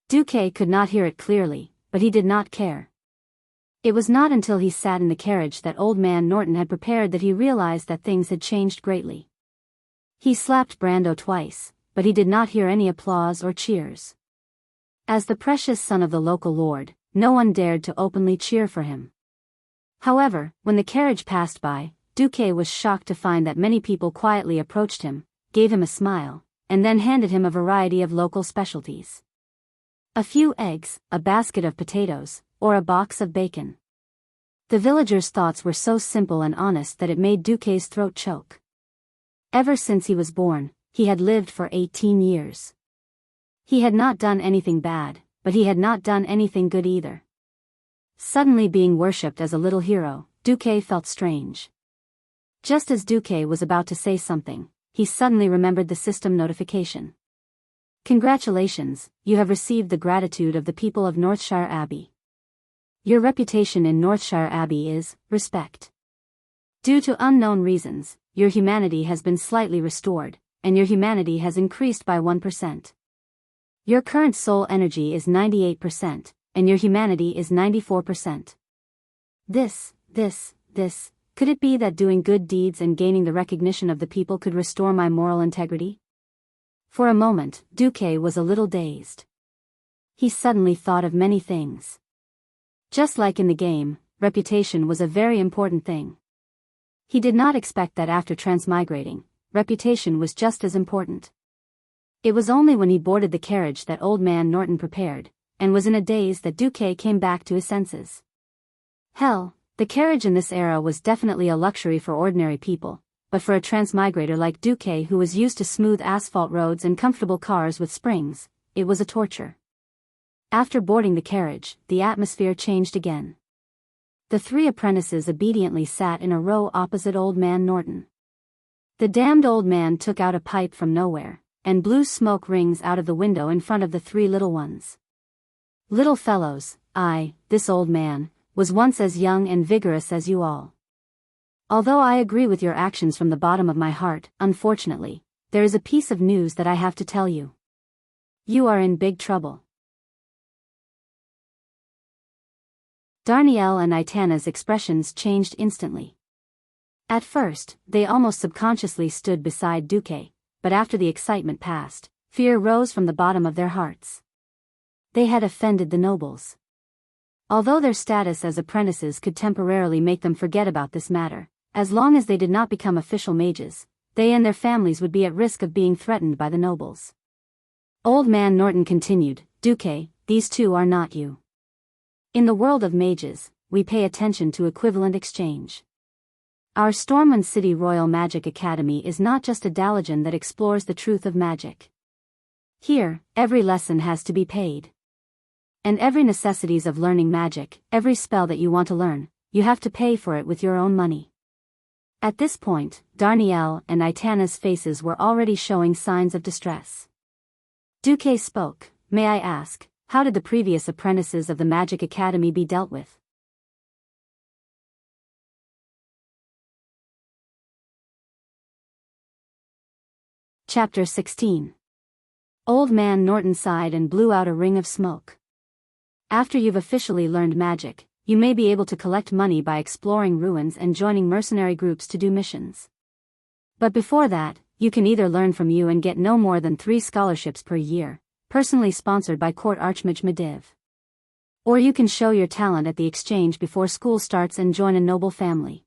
Duque could not hear it clearly, but he did not care. It was not until he sat in the carriage that Old Man Norton had prepared that he realized that things had changed greatly. He slapped Brando twice, but he did not hear any applause or cheers. As the precious son of the local lord, no one dared to openly cheer for him. However, when the carriage passed by, Duque was shocked to find that many people quietly approached him, gave him a smile, and then handed him a variety of local specialties. A few eggs, a basket of potatoes, or a box of bacon. The villagers' thoughts were so simple and honest that it made Duque's throat choke. Ever since he was born, he had lived for 18 years. He had not done anything bad, but he had not done anything good either. Suddenly being worshipped as a little hero, Duque felt strange. Just as Duque was about to say something, he suddenly remembered the system notification. Congratulations, you have received the gratitude of the people of Northshire Abbey. Your reputation in Northshire Abbey is respect. Due to unknown reasons, your humanity has been slightly restored, and your humanity has increased by 1%. Your current soul energy is 98%, and your humanity is 94%. This, could it be that doing good deeds and gaining the recognition of the people could restore my moral integrity? For a moment, Duque was a little dazed. He suddenly thought of many things. Just like in the game, reputation was a very important thing. He did not expect that after transmigrating, reputation was just as important. It was only when he boarded the carriage that Old Man Norton prepared, and was in a daze that Duque came back to his senses. Hell, the carriage in this era was definitely a luxury for ordinary people, but for a transmigrator like Duque who was used to smooth asphalt roads and comfortable cars with springs, it was a torture. After boarding the carriage, the atmosphere changed again. The three apprentices obediently sat in a row opposite Old Man Norton. The damned old man took out a pipe from nowhere, and blew smoke rings out of the window in front of the three little ones. Little fellows, this old man, was once as young and vigorous as you all. Although I agree with your actions from the bottom of my heart, unfortunately, there is a piece of news that I have to tell you. You are in big trouble. Darnielle and Itana's expressions changed instantly. At first, they almost subconsciously stood beside Duque, but after the excitement passed, fear rose from the bottom of their hearts. They had offended the nobles. Although their status as apprentices could temporarily make them forget about this matter, as long as they did not become official mages, they and their families would be at risk of being threatened by the nobles. Old Man Norton continued, Duque, these two are not you. In the world of mages, we pay attention to equivalent exchange. Our Stormwind City Royal Magic Academy is not just a daligen that explores the truth of magic. Here, every lesson has to be paid. And every necessities of learning magic, every spell that you want to learn, you have to pay for it with your own money. At this point, Darnielle and Itana's faces were already showing signs of distress. Duque spoke, may I ask, how did the previous apprentices of the Magic Academy be dealt with? Chapter 16. Old Man Norton sighed and blew out a ring of smoke. After you've officially learned magic, you may be able to collect money by exploring ruins and joining mercenary groups to do missions. But before that, you can either learn from you and get no more than 3 scholarships per year, personally sponsored by Court Archmage Mediv. Or you can show your talent at the exchange before school starts and join a noble family.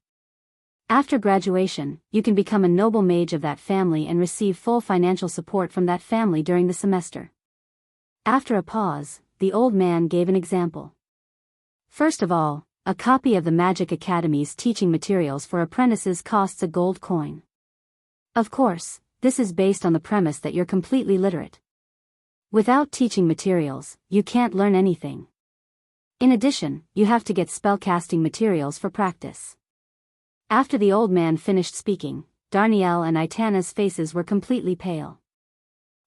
After graduation, you can become a noble mage of that family and receive full financial support from that family during the semester. After a pause, the old man gave an example. First of all, a copy of the Magic Academy's teaching materials for apprentices costs a gold coin. Of course, this is based on the premise that you're completely literate. Without teaching materials, you can't learn anything. In addition, you have to get spellcasting materials for practice. After the old man finished speaking, Darnielle and Itana's faces were completely pale.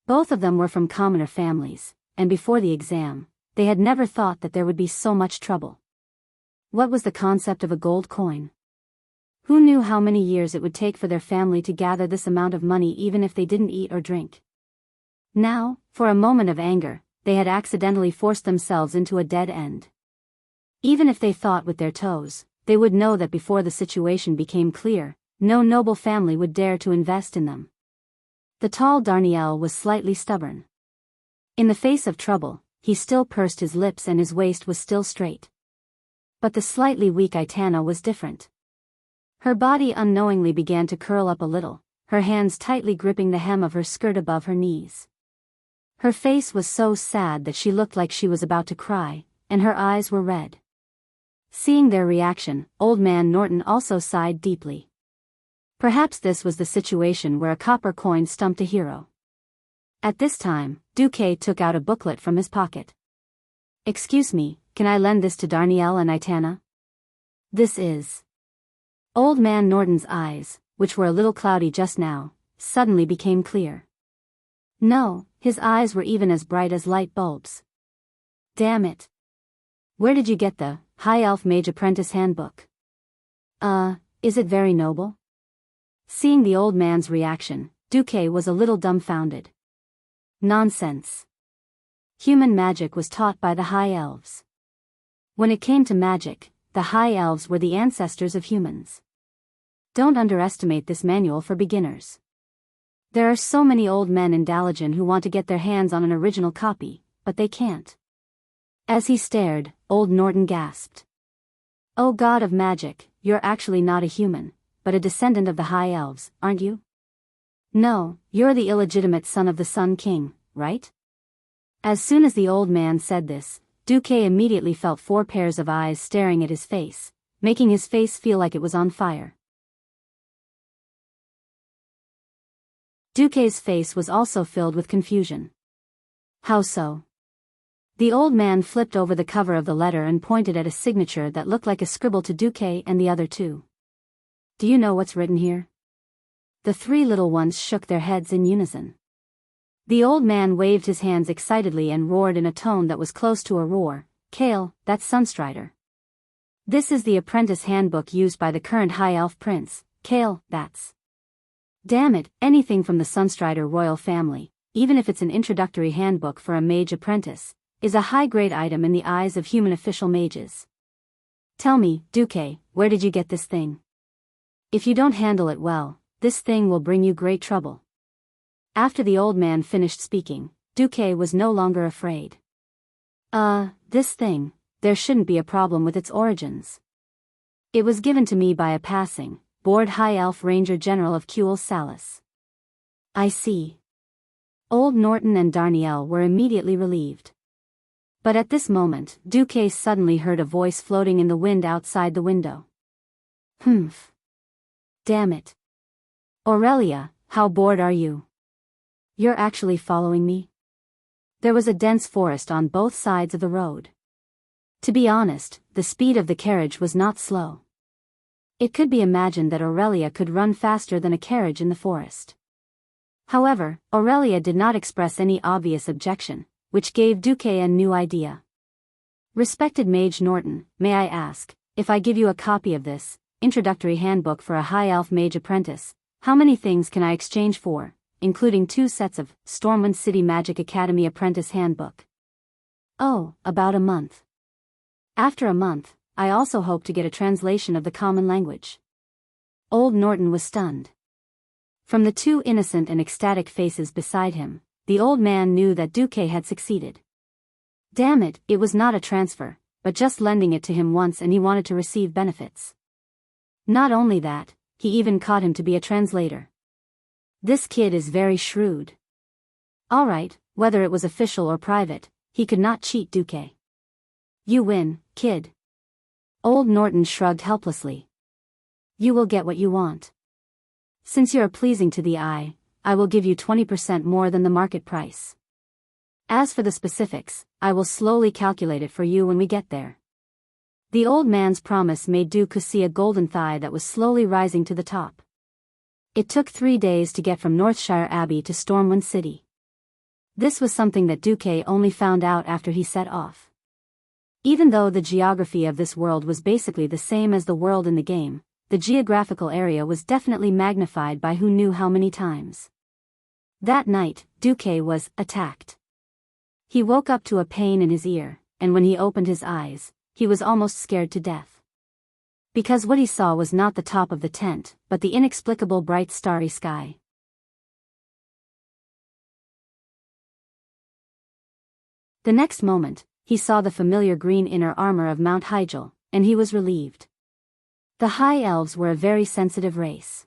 Both of them were from commoner families, and before the exam, they had never thought that there would be so much trouble. What was the concept of a gold coin? Who knew how many years it would take for their family to gather this amount of money even if they didn't eat or drink? Now, for a moment of anger, they had accidentally forced themselves into a dead end. Even if they thought with their toes, they would know that before the situation became clear, no noble family would dare to invest in them. The tall Darnielle was slightly stubborn. In the face of trouble, he still pursed his lips and his waist was still straight. But the slightly weak Aitana was different. Her body unknowingly began to curl up a little, her hands tightly gripping the hem of her skirt above her knees. Her face was so sad that she looked like she was about to cry, and her eyes were red. Seeing their reaction, Old Man Norton also sighed deeply. Perhaps this was the situation where a copper coin stumped a hero. At this time, Duque took out a booklet from his pocket. "Excuse me, can I lend this to Darnielle and Aitana?" "This is..." Old Man Norton's eyes, which were a little cloudy just now, suddenly became clear. No, his eyes were even as bright as light bulbs. "Damn it. Where did you get the High Elf Mage Apprentice Handbook? Is it very noble?" Seeing the old man's reaction, Duque was a little dumbfounded. Nonsense. Human magic was taught by the High Elves. When it came to magic, the High Elves were the ancestors of humans. Don't underestimate this manual for beginners. There are so many old men in Dalajan who want to get their hands on an original copy, but they can't. As he stared, Old Norton gasped. "Oh God of magic, you're actually not a human, but a descendant of the High Elves, aren't you? No, you're the illegitimate son of the Sun King, right?" As soon as the old man said this, Duque immediately felt 4 pairs of eyes staring at his face, making his face feel like it was on fire. Duque's face was also filled with confusion. "How so?" The old man flipped over the cover of the letter and pointed at a signature that looked like a scribble to Duque and the other 2. "Do you know what's written here?" The 3 little ones shook their heads in unison. The old man waved his hands excitedly and roared in a tone that was close to a roar, "Kale, that's Sunstrider. This is the apprentice handbook used by the current High Elf Prince. Kale, that's... Damn it, anything from the Sunstrider royal family, even if it's an introductory handbook for a mage apprentice, is a high-grade item in the eyes of human official mages. Tell me, Duque, where did you get this thing? If you don't handle it well, this thing will bring you great trouble." After the old man finished speaking, Duque was no longer afraid. This thing, there shouldn't be a problem with its origins. It was given to me by a passing, bored High Elf Ranger General of Kuel Salis." "I see." Old Norton and Darnielle were immediately relieved. But at this moment, Duque suddenly heard a voice floating in the wind outside the window. "Humph. Damn it. Aurelia, how bored are you? You're actually following me?" There was a dense forest on both sides of the road. To be honest, the speed of the carriage was not slow. It could be imagined that Aurelia could run faster than a carriage in the forest. However, Aurelia did not express any obvious objection, which gave Duque a new idea. "Respected Mage Norton, may I ask, if I give you a copy of this introductory handbook for a High Elf Mage Apprentice, how many things can I exchange for, including 2 sets of Stormwind City Magic Academy Apprentice Handbook?" "Oh, about a month. After a month, I also hope to get a translation of the common language." Old Norton was stunned. From the 2 innocent and ecstatic faces beside him, the old man knew that Duque had succeeded. Damn it, it was not a transfer, but just lending it to him once and he wanted to receive benefits. Not only that, he even caught him to be a translator. This kid is very shrewd. Alright, whether it was official or private, he could not cheat Duque. "You win, kid." Old Norton shrugged helplessly. "You will get what you want. Since you are pleasing to the eye, I will give you 20% more than the market price. As for the specifics, I will slowly calculate it for you when we get there." The old man's promise made Duque see a golden thigh that was slowly rising to the top. It took 3 days to get from Northshire Abbey to Stormwind City. This was something that Duque only found out after he set off. Even though the geography of this world was basically the same as the world in the game, the geographical area was definitely magnified by who knew how many times. That night, Duque was attacked. He woke up to a pain in his ear, and when he opened his eyes, he was almost scared to death. Because what he saw was not the top of the tent, but the inexplicable bright starry sky. The next moment, he saw the familiar green inner armor of Mount Hyjal, and he was relieved. The High Elves were a very sensitive race.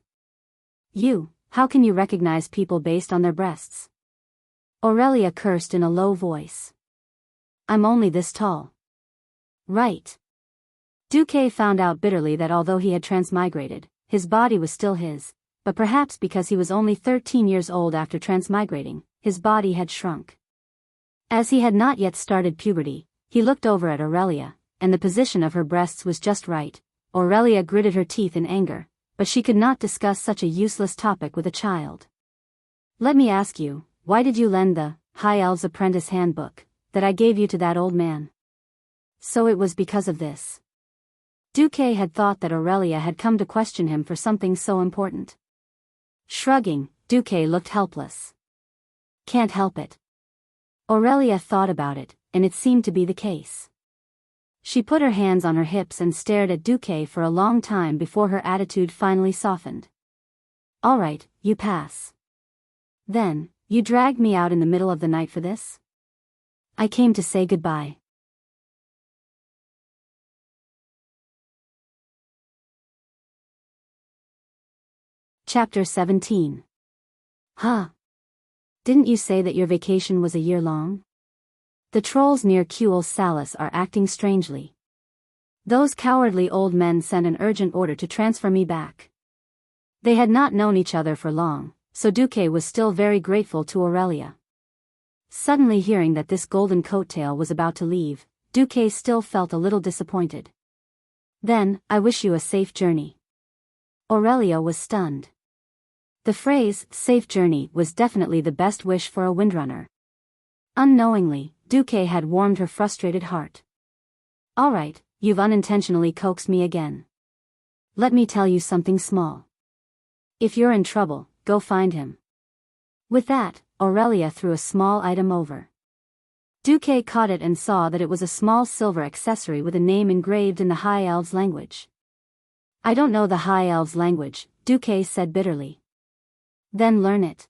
How can you recognize people based on their breasts? Aurelia cursed in a low voice. I'm only this tall. Right. Duque found out bitterly that although he had transmigrated, his body was still his, but perhaps because he was only 13 years old after transmigrating, his body had shrunk. As he had not yet started puberty, he looked over at Aurelia, and the position of her breasts was just right. Aurelia gritted her teeth in anger, but she could not discuss such a useless topic with a child. Let me ask you, why did you lend the High Elves Apprentice Handbook that I gave you to that old man? So it was because of this. Duque had thought that Aurelia had come to question him for something so important. Shrugging, Duque looked helpless. Can't help it. Aurelia thought about it, and it seemed to be the case. She put her hands on her hips and stared at Duque for a long time before her attitude finally softened. All right, you pass. Then, you dragged me out in the middle of the night for this? I came to say goodbye. Chapter 17. Huh. Didn't you say that your vacation was a year long? The trolls near Kuel Salis are acting strangely. Those cowardly old men sent an urgent order to transfer me back. They had not known each other for long, so Duque was still very grateful to Aurelia. Suddenly hearing that this golden coattail was about to leave, Duque still felt a little disappointed. Then, I wish you a safe journey. Aurelia was stunned. The phrase, safe journey, was definitely the best wish for a windrunner. Unknowingly, Duque had warmed her frustrated heart. All right, you've unintentionally coaxed me again. Let me tell you something small. If you're in trouble, go find him. With that, Aurelia threw a small item over. Duque caught it and saw that it was a small silver accessory with a name engraved in the High Elves language. I don't know the High Elves language, Duque said bitterly. Then learn it.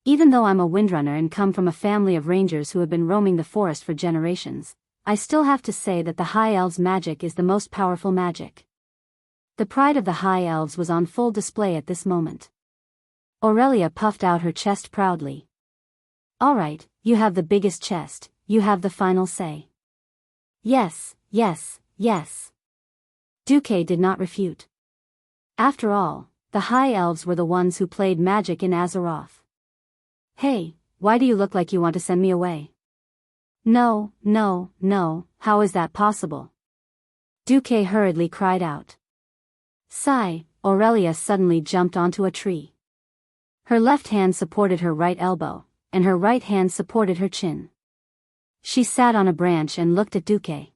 Even though I'm a windrunner and come from a family of rangers who have been roaming the forest for generations, I still have to say that the High Elves' magic is the most powerful magic. The pride of the High Elves was on full display at this moment. Aurelia puffed out her chest proudly. All right, you have the biggest chest, you have the final say. Yes, yes, yes. Duque did not refute. After all, the High Elves were the ones who played magic in Azeroth. Hey, why do you look like you want to send me away? No, no, no, how is that possible? Duque hurriedly cried out. Sigh, Aurelia suddenly jumped onto a tree. Her left hand supported her right elbow, and her right hand supported her chin. She sat on a branch and looked at Duque.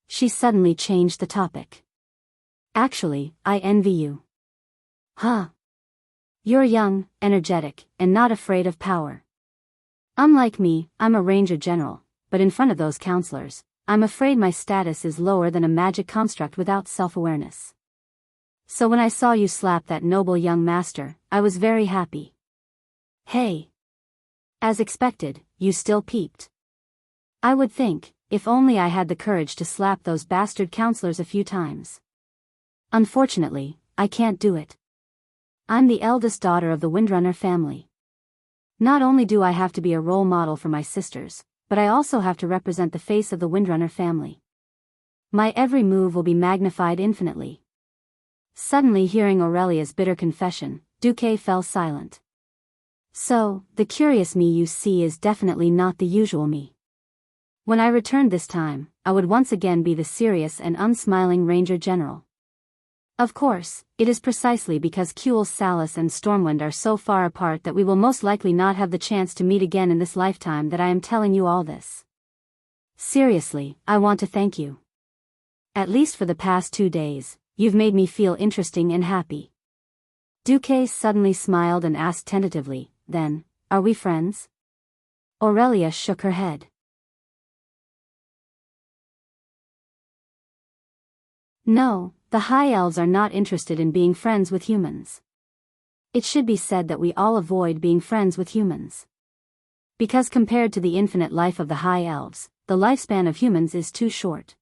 She suddenly changed the topic. Actually, I envy you. Huh? You're young, energetic, and not afraid of power. Unlike me, I'm a ranger general, but in front of those counselors, I'm afraid my status is lower than a magic construct without self-awareness. So when I saw you slap that noble young master, I was very happy. Hey. As expected, you still peeped. I would think, if only I had the courage to slap those bastard counselors a few times. Unfortunately, I can't do it. I'm the eldest daughter of the Windrunner family. Not only do I have to be a role model for my sisters, but I also have to represent the face of the Windrunner family. My every move will be magnified infinitely. Suddenly hearing Aurelia's bitter confession, Duque fell silent. So, the curious me you see is definitely not the usual me. When I returned this time, I would once again be the serious and unsmiling Ranger General. Of course, it is precisely because Kuel Salis and Stormwind are so far apart that we will most likely not have the chance to meet again in this lifetime that I am telling you all this. Seriously, I want to thank you. At least for the past 2 days, you've made me feel interesting and happy. Duque suddenly smiled and asked tentatively, then, are we friends? Aurelia shook her head. No, the high elves are not interested in being friends with humans. It should be said that we all avoid being friends with humans. Because compared to the infinite life of the high elves, the lifespan of humans is too short.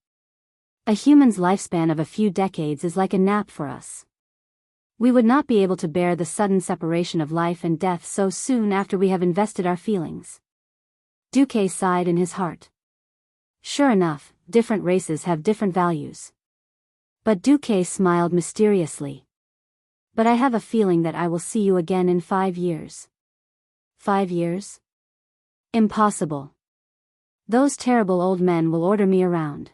A human's lifespan of a few decades is like a nap for us. We would not be able to bear the sudden separation of life and death so soon after we have invested our feelings. Duque sighed in his heart. Sure enough, different races have different values. But Duque smiled mysteriously. But I have a feeling that I will see you again in 5 years. 5 years? Impossible. Those terrible old men will order me around.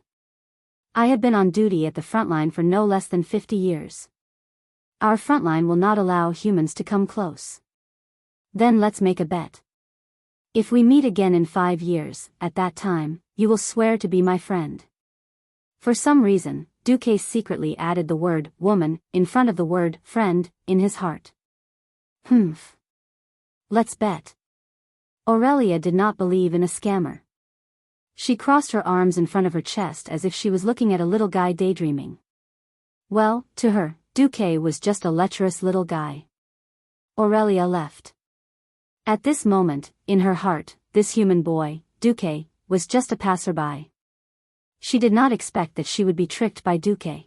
I have been on duty at the front line for no less than 50 years. Our front line will not allow humans to come close. Then let's make a bet. If we meet again in 5 years, at that time, you will swear to be my friend. For some reason, Duque secretly added the word woman in front of the word friend in his heart. Humph. Let's bet. Aurelia did not believe in a scammer. She crossed her arms in front of her chest as if she was looking at a little guy daydreaming. Well, to her, Duque was just a lecherous little guy. Aurelia left. At this moment, in her heart, this human boy, Duque, was just a passerby. She did not expect that she would be tricked by Duque.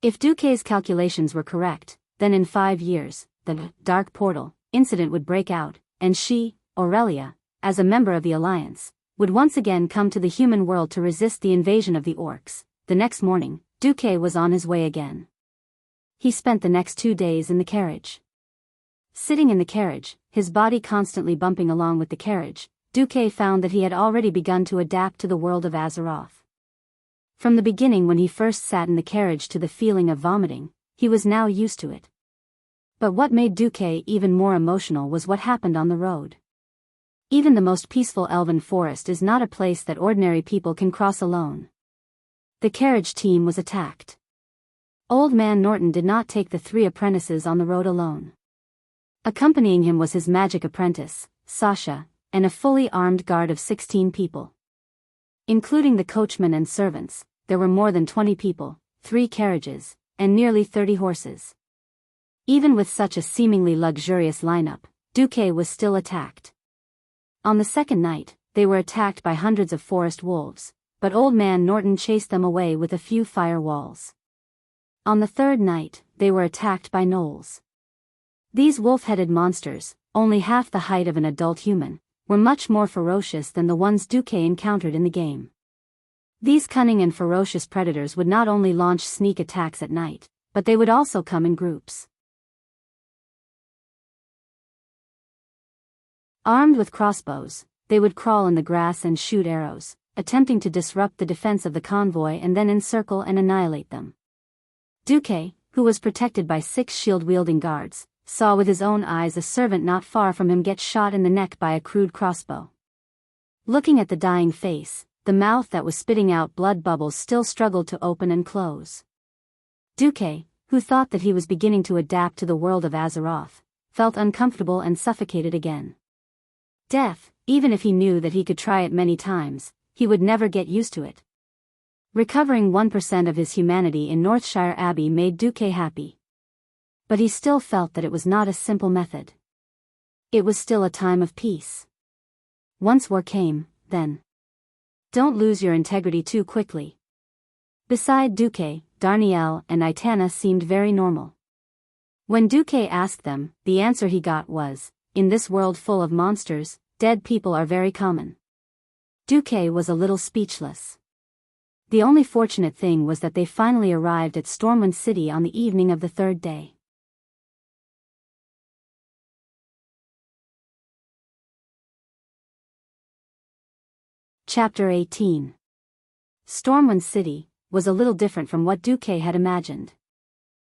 If Duque's calculations were correct, then in 5 years, the dark portal incident would break out, and she, Aurelia, as a member of the Alliance, would once again come to the human world to resist the invasion of the orcs. The next morning, Duque was on his way again. He spent the next 2 days in the carriage. Sitting in the carriage, his body constantly bumping along with the carriage, Duque found that he had already begun to adapt to the world of Azeroth. From the beginning when he first sat in the carriage to the feeling of vomiting, he was now used to it. But what made Duque even more emotional was what happened on the road. Even the most peaceful elven forest is not a place that ordinary people can cross alone. The carriage team was attacked. Old Man Norton did not take the 3 apprentices on the road alone. Accompanying him was his magic apprentice, Sasha, and a fully armed guard of 16 people. Including the coachman and servants, there were more than 20 people, 3 carriages, and nearly 30 horses. Even with such a seemingly luxurious lineup, Duque was still attacked. On the second night, they were attacked by hundreds of forest wolves, but Old Man Norton chased them away with a few firewalls. On the third night, they were attacked by gnolls. These wolf-headed monsters, only half the height of an adult human, were much more ferocious than the ones Duque encountered in the game. These cunning and ferocious predators would not only launch sneak attacks at night, but they would also come in groups. Armed with crossbows, they would crawl in the grass and shoot arrows, attempting to disrupt the defense of the convoy and then encircle and annihilate them. Duque, who was protected by 6 shield-wielding guards, saw with his own eyes a servant not far from him get shot in the neck by a crude crossbow. Looking at the dying face, the mouth that was spitting out blood bubbles still struggled to open and close. Duque, who thought that he was beginning to adapt to the world of Azeroth, felt uncomfortable and suffocated again. Death, even if he knew that he could try it many times, he would never get used to it. Recovering 1% of his humanity in Northshire Abbey made Duque happy. But he still felt that it was not a simple method. It was still a time of peace. Once war came, then. Don't lose your integrity too quickly. Beside Duque, Darnielle and Itana seemed very normal. When Duque asked them, the answer he got was, in this world full of monsters, dead people are very common. Duque was a little speechless. The only fortunate thing was that they finally arrived at Stormwind City on the evening of the 3rd day. Chapter 18. Stormwind City was a little different from what Duque had imagined.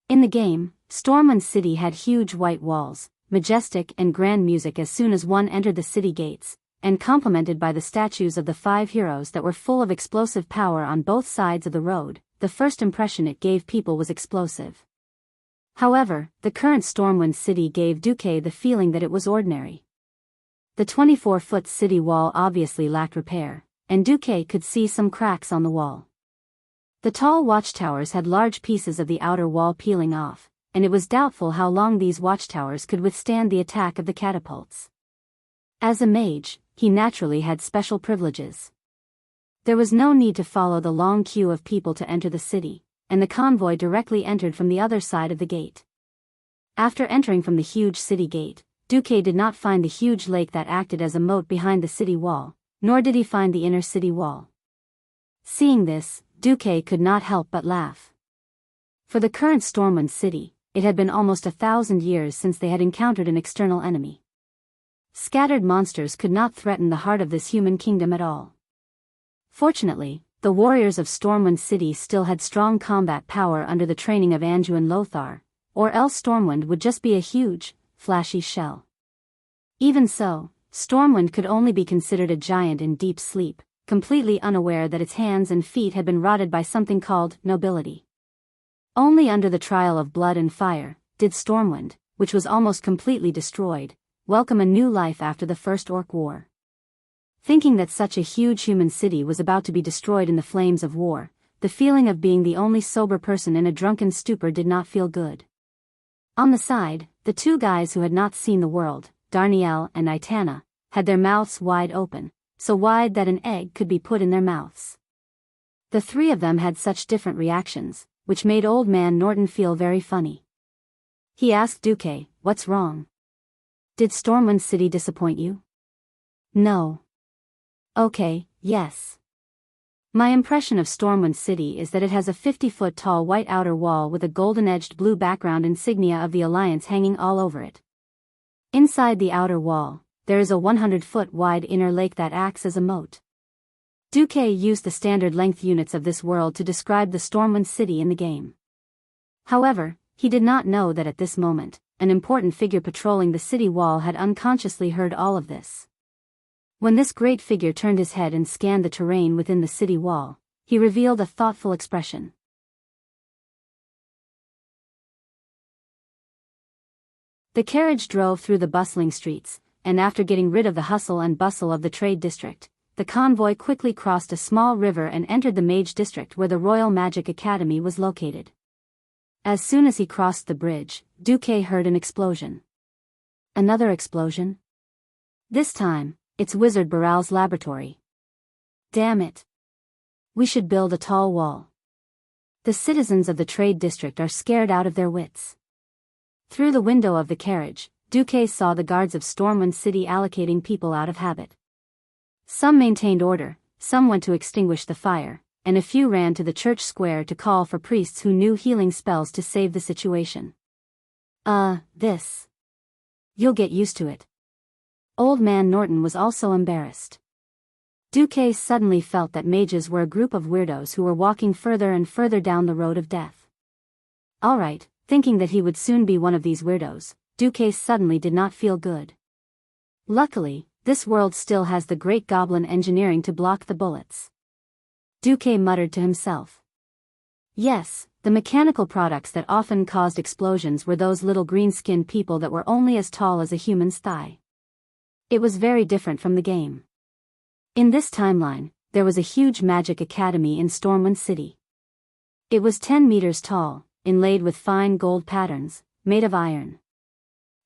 In the game, Stormwind City had huge white walls, majestic and grand music as soon as one entered the city gates, and complemented by the statues of the 5 heroes that were full of explosive power on both sides of the road. The first impression it gave people was explosive. However, the current Stormwind City gave Duque the feeling that it was ordinary. The 24-foot city wall obviously lacked repair, and Duque could see some cracks on the wall. The tall watchtowers had large pieces of the outer wall peeling off, and it was doubtful how long these watchtowers could withstand the attack of the catapults. As a mage, he naturally had special privileges. There was no need to follow the long queue of people to enter the city, and the convoy directly entered from the other side of the gate. After entering from the huge city gate, Duque did not find the huge lake that acted as a moat behind the city wall, nor did he find the inner city wall. Seeing this, Duque could not help but laugh. For the current Stormwind city, it had been almost 1,000 years since they had encountered an external enemy. Scattered monsters could not threaten the heart of this human kingdom at all. Fortunately, the warriors of Stormwind City still had strong combat power under the training of Anju and Lothar, or else Stormwind would just be a huge, flashy shell. Even so, Stormwind could only be considered a giant in deep sleep, completely unaware that its hands and feet had been rotted by something called nobility. Only under the trial of blood and fire did Stormwind, which was almost completely destroyed, welcome a new life after the First Orc War. Thinking that such a huge human city was about to be destroyed in the flames of war, the feeling of being the only sober person in a drunken stupor did not feel good. On the side, the two guys who had not seen the world, Darnielle and Itana, had their mouths wide open, so wide that an egg could be put in their mouths. The three of them had such different reactions, which made Old Man Norton feel very funny. He asked Duque, "What's wrong? Did Stormwind City disappoint you?" "No." "Okay, yes. My impression of Stormwind City is that it has a 50-foot tall white outer wall with a golden-edged blue background insignia of the Alliance hanging all over it. Inside the outer wall, there is a 100-foot wide inner lake that acts as a moat." Duque used the standard length units of this world to describe the Stormwind City in the game. However, he did not know that at this moment, an important figure patrolling the city wall had unconsciously heard all of this. When this great figure turned his head and scanned the terrain within the city wall, he revealed a thoughtful expression. The carriage drove through the bustling streets, and after getting rid of the hustle and bustle of the trade district, the convoy quickly crossed a small river and entered the Mage District where the Royal Magic Academy was located. As soon as he crossed the bridge, Duque heard an explosion. Another explosion? This time, it's Wizard Baral's laboratory. Damn it. We should build a tall wall. The citizens of the trade district are scared out of their wits. Through the window of the carriage, Duque saw the guards of Stormwind City allocating people out of habit. Some maintained order, some went to extinguish the fire, and a few ran to the church square to call for priests who knew healing spells to save the situation. This. You'll get used to it. Old Man Norton was also embarrassed. Duque suddenly felt that mages were a group of weirdos who were walking further and further down the road of death. Alright, thinking that he would soon be one of these weirdos, Duque suddenly did not feel good. Luckily, this world still has the great goblin engineering to block the bullets. Duque muttered to himself. Yes, the mechanical products that often caused explosions were those little green-skinned people that were only as tall as a human's thigh. It was very different from the game. In this timeline, there was a huge magic academy in Stormwind City. It was 10 meters tall, inlaid with fine gold patterns, made of iron.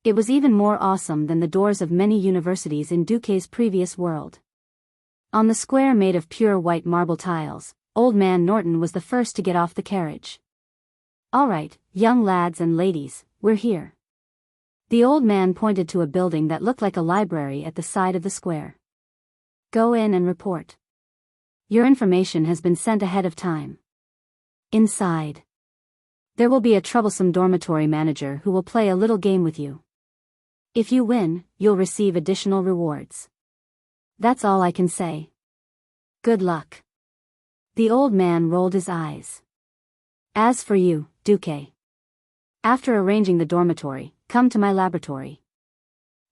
It was even more awesome than the doors of many universities in Duque's previous world. On the square made of pure white marble tiles, Old Man Norton was the first to get off the carriage. "Alright, young lads and ladies, we're here." The old man pointed to a building that looked like a library at the side of the square. "Go in and report. Your information has been sent ahead of time. Inside, there will be a troublesome dormitory manager who will play a little game with you. If you win, you'll receive additional rewards. That's all I can say. Good luck." The old man rolled his eyes. "As for you, Duque. After arranging the dormitory, come to my laboratory.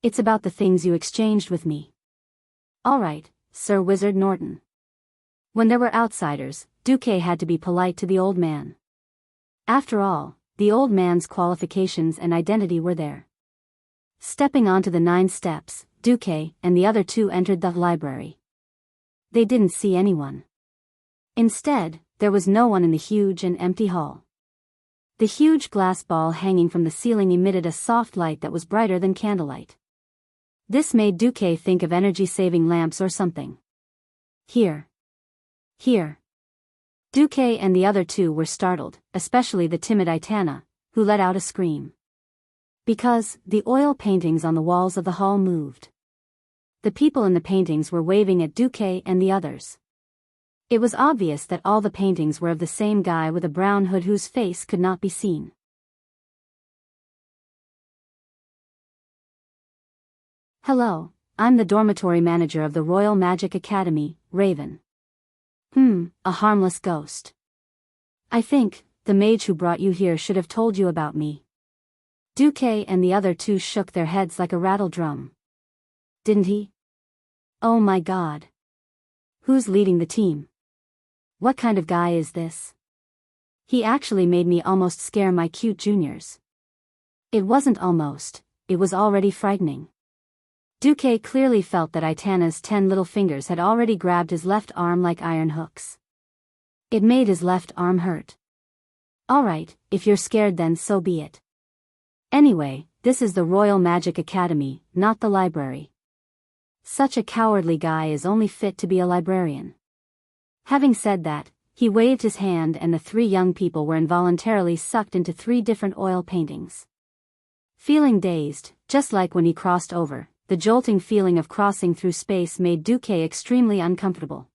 It's about the things you exchanged with me." "Alright, Sir Wizard Norton." When there were outsiders, Duque had to be polite to the old man. After all, the old man's qualifications and identity were there. Stepping onto the 9 steps, Duque and the other two entered the library. They didn't see anyone. Instead, there was no one in the huge and empty hall. The huge glass ball hanging from the ceiling emitted a soft light that was brighter than candlelight. This made Duque think of energy-saving lamps or something. Here. Here. Duque and the other two were startled, especially the timid Aitana, who let out a scream. Because the oil paintings on the walls of the hall moved. The people in the paintings were waving at Duque and the others. It was obvious that all the paintings were of the same guy with a brown hood whose face could not be seen. Hello, I'm the dormitory manager of the Royal Magic Academy, Raven. A harmless ghost. I think the mage who brought you here should have told you about me. Duque and the other two shook their heads like a rattle drum. Didn't he? Oh my God. Who's leading the team? What kind of guy is this? He actually made me almost scare my cute juniors. It wasn't almost, it was already frightening. Duque clearly felt that Aitana's 10 little fingers had already grabbed his left arm like iron hooks. It made his left arm hurt. Alright, if you're scared then so be it. Anyway, this is the Royal Magic Academy, not the library. Such a cowardly guy is only fit to be a librarian. Having said that, he waved his hand and the 3 young people were involuntarily sucked into 3 different oil paintings. Feeling dazed, just like when he crossed over, the jolting feeling of crossing through space made Duque extremely uncomfortable.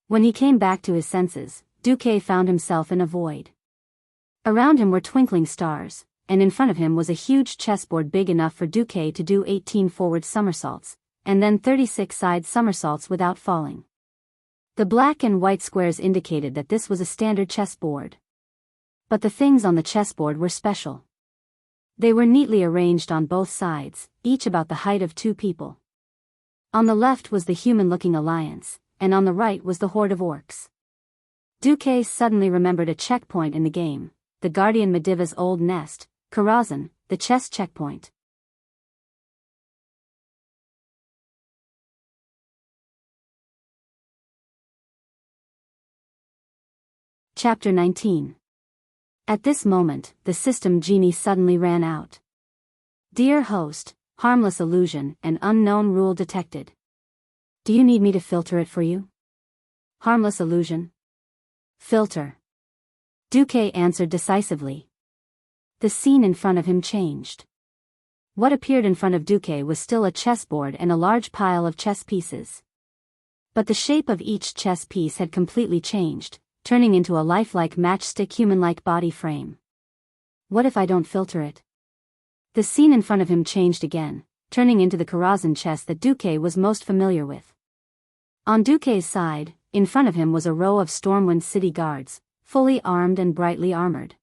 When he came back to his senses, Duque found himself in a void. Around him were twinkling stars, and in front of him was a huge chessboard big enough for Duque to do 18 forward somersaults, and then 36 side somersaults without falling. The black and white squares indicated that this was a standard chessboard. But the things on the chessboard were special. They were neatly arranged on both sides, each about the height of 2 people. On the left was the human-looking alliance, and on the right was the horde of orcs. Duque suddenly remembered a checkpoint in the game, the Guardian Mediva's old nest, Karazhan, the chess checkpoint. Chapter 19. At this moment, the system genie suddenly ran out. Dear host, harmless illusion and unknown rule detected. Do you need me to filter it for you? Harmless illusion. Filter. Duque answered decisively. The scene in front of him changed. What appeared in front of Duque was still a chessboard and a large pile of chess pieces. But the shape of each chess piece had completely changed, turning into a lifelike matchstick human-like body frame. What if I don't filter it? The scene in front of him changed again, turning into the Karazhan chess that Duque was most familiar with. On Duque's side, in front of him was a row of Stormwind city guards, fully armed and brightly armored.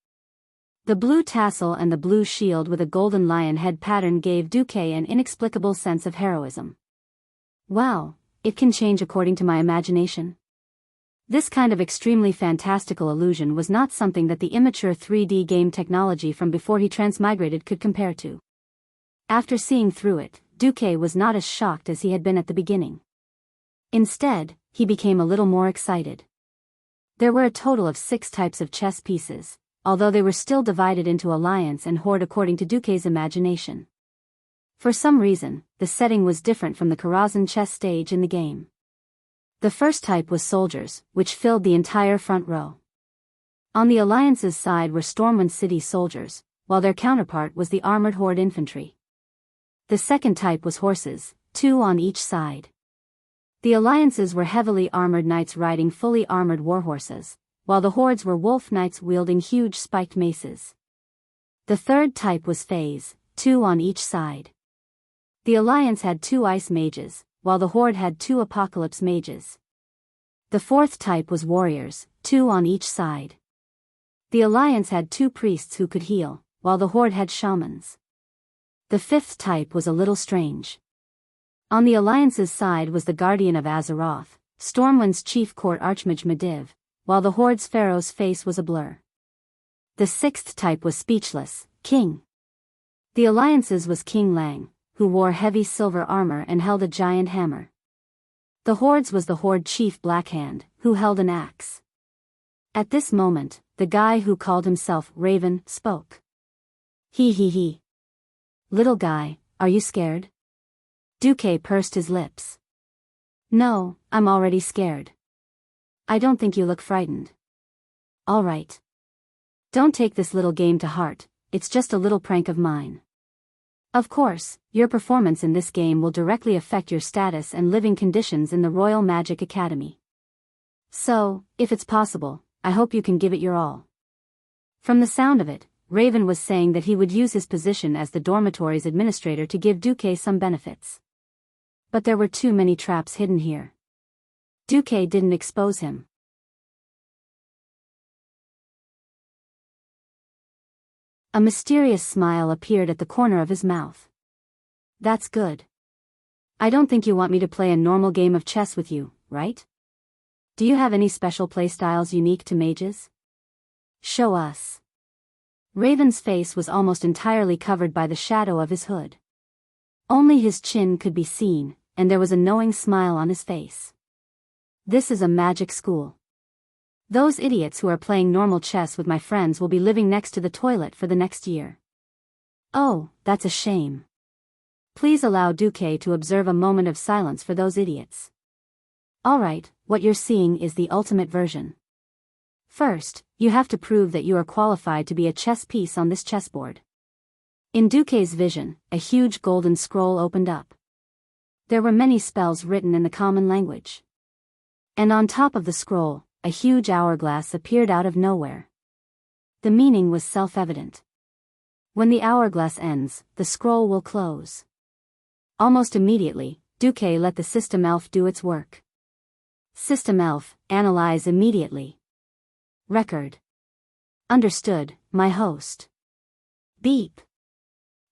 The blue tassel and the blue shield with a golden lion head pattern gave Duque an inexplicable sense of heroism. Wow, it can change according to my imagination. This kind of extremely fantastical illusion was not something that the immature 3D game technology from before he transmigrated could compare to. After seeing through it, Duque was not as shocked as he had been at the beginning. Instead, he became a little more excited. There were a total of 6 types of chess pieces, although they were still divided into alliance and horde according to Duque's imagination. For some reason, the setting was different from the Karazhan chess stage in the game. The first type was soldiers, which filled the entire front row. On the Alliance's side were Stormwind City soldiers, while their counterpart was the armored horde infantry. The second type was horses, 2 on each side. The Alliances were heavily armored knights riding fully armored warhorses, while the hordes were wolf knights wielding huge spiked maces. The third type was Phase, 2 on each side. The Alliance had 2 ice mages, while the horde had 2 apocalypse mages. The fourth type was warriors, 2 on each side. The Alliance had 2 priests who could heal, while the horde had shamans. The fifth type was a little strange. On the Alliance's side was the Guardian of Azeroth, Stormwind's chief court archmage Mediv, while the horde's pharaoh's face was a blur. The sixth type was speechless, King. The Alliance's was King Lang, who wore heavy silver armor and held a giant hammer. The horde's was the horde chief Blackhand, who held an axe. At this moment, the guy who called himself Raven spoke. He. Little guy, are you scared? Duque pursed his lips. No, I'm already scared. I don't think you look frightened. All right. Don't take this little game to heart, it's just a little prank of mine. Of course, your performance in this game will directly affect your status and living conditions in the Royal Magic Academy. So, if it's possible, I hope you can give it your all. From the sound of it, Raven was saying that he would use his position as the dormitory's administrator to give Duque some benefits. But there were too many traps hidden here. Duque didn't expose him. A mysterious smile appeared at the corner of his mouth. That's good. I don't think you want me to play a normal game of chess with you, right? Do you have any special playstyles unique to mages? Show us. Raven's face was almost entirely covered by the shadow of his hood. Only his chin could be seen, and there was a knowing smile on his face. This is a magic school. Those idiots who are playing normal chess with my friends will be living next to the toilet for the next year. Oh, that's a shame. Please allow Duque to observe a moment of silence for those idiots. Alright, what you're seeing is the ultimate version. First, you have to prove that you are qualified to be a chess piece on this chessboard. In Duque's vision, a huge golden scroll opened up. There were many spells written in the common language. And on top of the scroll, a huge hourglass appeared out of nowhere. The meaning was self-evident. When the hourglass ends, the scroll will close. Almost immediately, Duque let the system elf do its work. System elf, analyze immediately. Record. Understood, my host. Beep.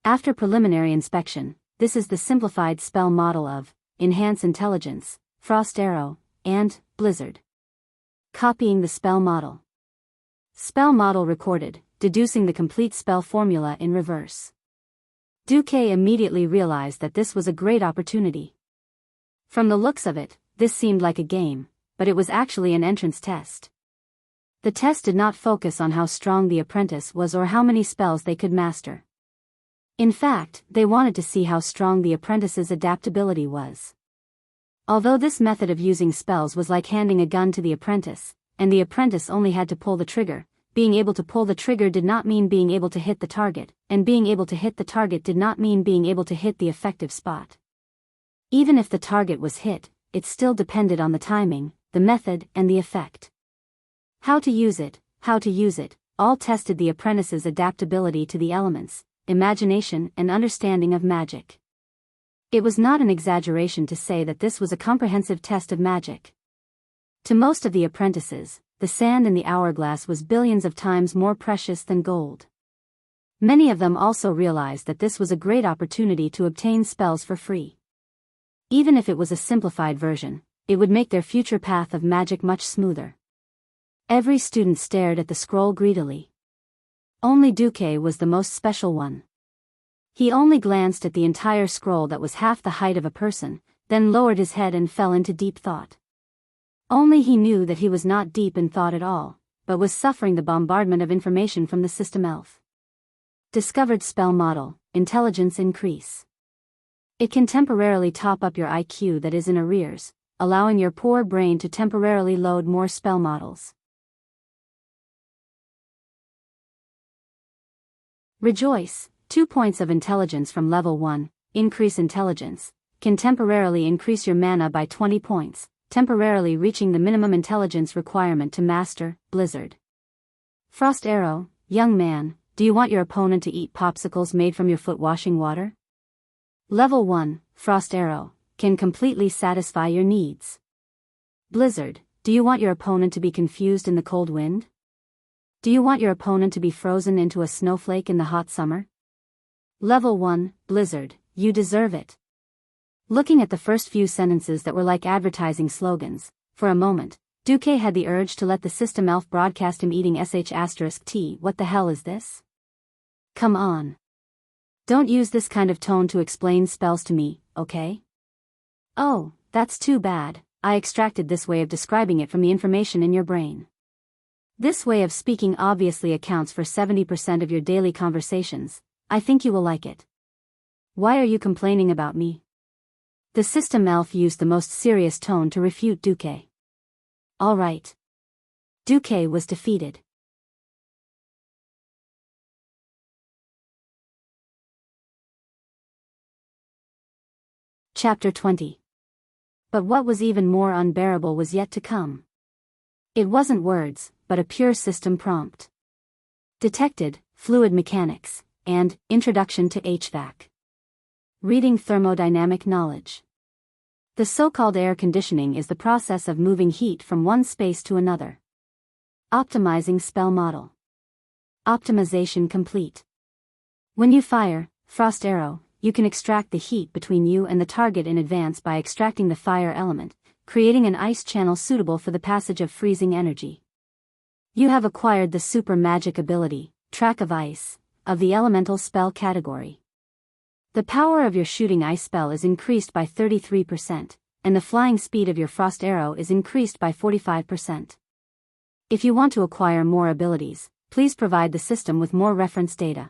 After preliminary inspection, this is the simplified spell model of Enhance Intelligence, Frost Arrow, and Blizzard. Copying the spell model. Spell model recorded, deducing the complete spell formula in reverse. Duque immediately realized that this was a great opportunity. From the looks of it, this seemed like a game, but it was actually an entrance test. The test did not focus on how strong the apprentice was or how many spells they could master. In fact, they wanted to see how strong the apprentice's adaptability was. Although this method of using spells was like handing a gun to the apprentice, and the apprentice only had to pull the trigger, being able to pull the trigger did not mean being able to hit the target, and being able to hit the target did not mean being able to hit the effective spot. Even if the target was hit, it still depended on the timing, the method, and the effect. How to use it, all tested the apprentice's adaptability to the elements, imagination, and understanding of magic. It was not an exaggeration to say that this was a comprehensive test of magic. To most of the apprentices, the sand in the hourglass was billions of times more precious than gold. Many of them also realized that this was a great opportunity to obtain spells for free. Even if it was a simplified version, it would make their future path of magic much smoother. Every student stared at the scroll greedily. Only Duque was the most special one. He only glanced at the entire scroll that was half the height of a person, then lowered his head and fell into deep thought. Only he knew that he was not deep in thought at all, but was suffering the bombardment of information from the system elf. Discovered spell model, intelligence increase. It can temporarily top up your IQ that is in arrears, allowing your poor brain to temporarily load more spell models. Rejoice! 2 points of intelligence from level 1, increase intelligence, can temporarily increase your mana by 20 points, temporarily reaching the minimum intelligence requirement to master Blizzard. Frost Arrow, young man, do you want your opponent to eat popsicles made from your foot washing water? Level 1, Frost Arrow, can completely satisfy your needs. Blizzard, do you want your opponent to be confused in the cold wind? Do you want your opponent to be frozen into a snowflake in the hot summer? Level 1, Blizzard, you deserve it. Looking at the first few sentences that were like advertising slogans, for a moment, Duque had the urge to let the system elf broadcast him eating sh*t. What the hell is this? Come on. Don't use this kind of tone to explain spells to me, okay? Oh, that's too bad, I extracted this way of describing it from the information in your brain. This way of speaking obviously accounts for 70% of your daily conversations. I think you will like it. Why are you complaining about me? The system elf used the most serious tone to refute Duque. All right. Duque was defeated. Chapter 20. But what was even more unbearable was yet to come. It wasn't words, but a pure system prompt. Detected, fluid mechanics, and introduction to HVAC. Reading thermodynamic knowledge. The so-called air conditioning is the process of moving heat from one space to another. Optimizing spell model. Optimization complete. When you fire frost arrow, you can extract the heat between you and the target in advance by extracting the fire element, creating an ice channel suitable for the passage of freezing energy. You have acquired the super magic ability, Track of Ice, of the elemental spell category. The power of your shooting ice spell is increased by 33%, and the flying speed of your frost arrow is increased by 45%. If you want to acquire more abilities, please provide the system with more reference data.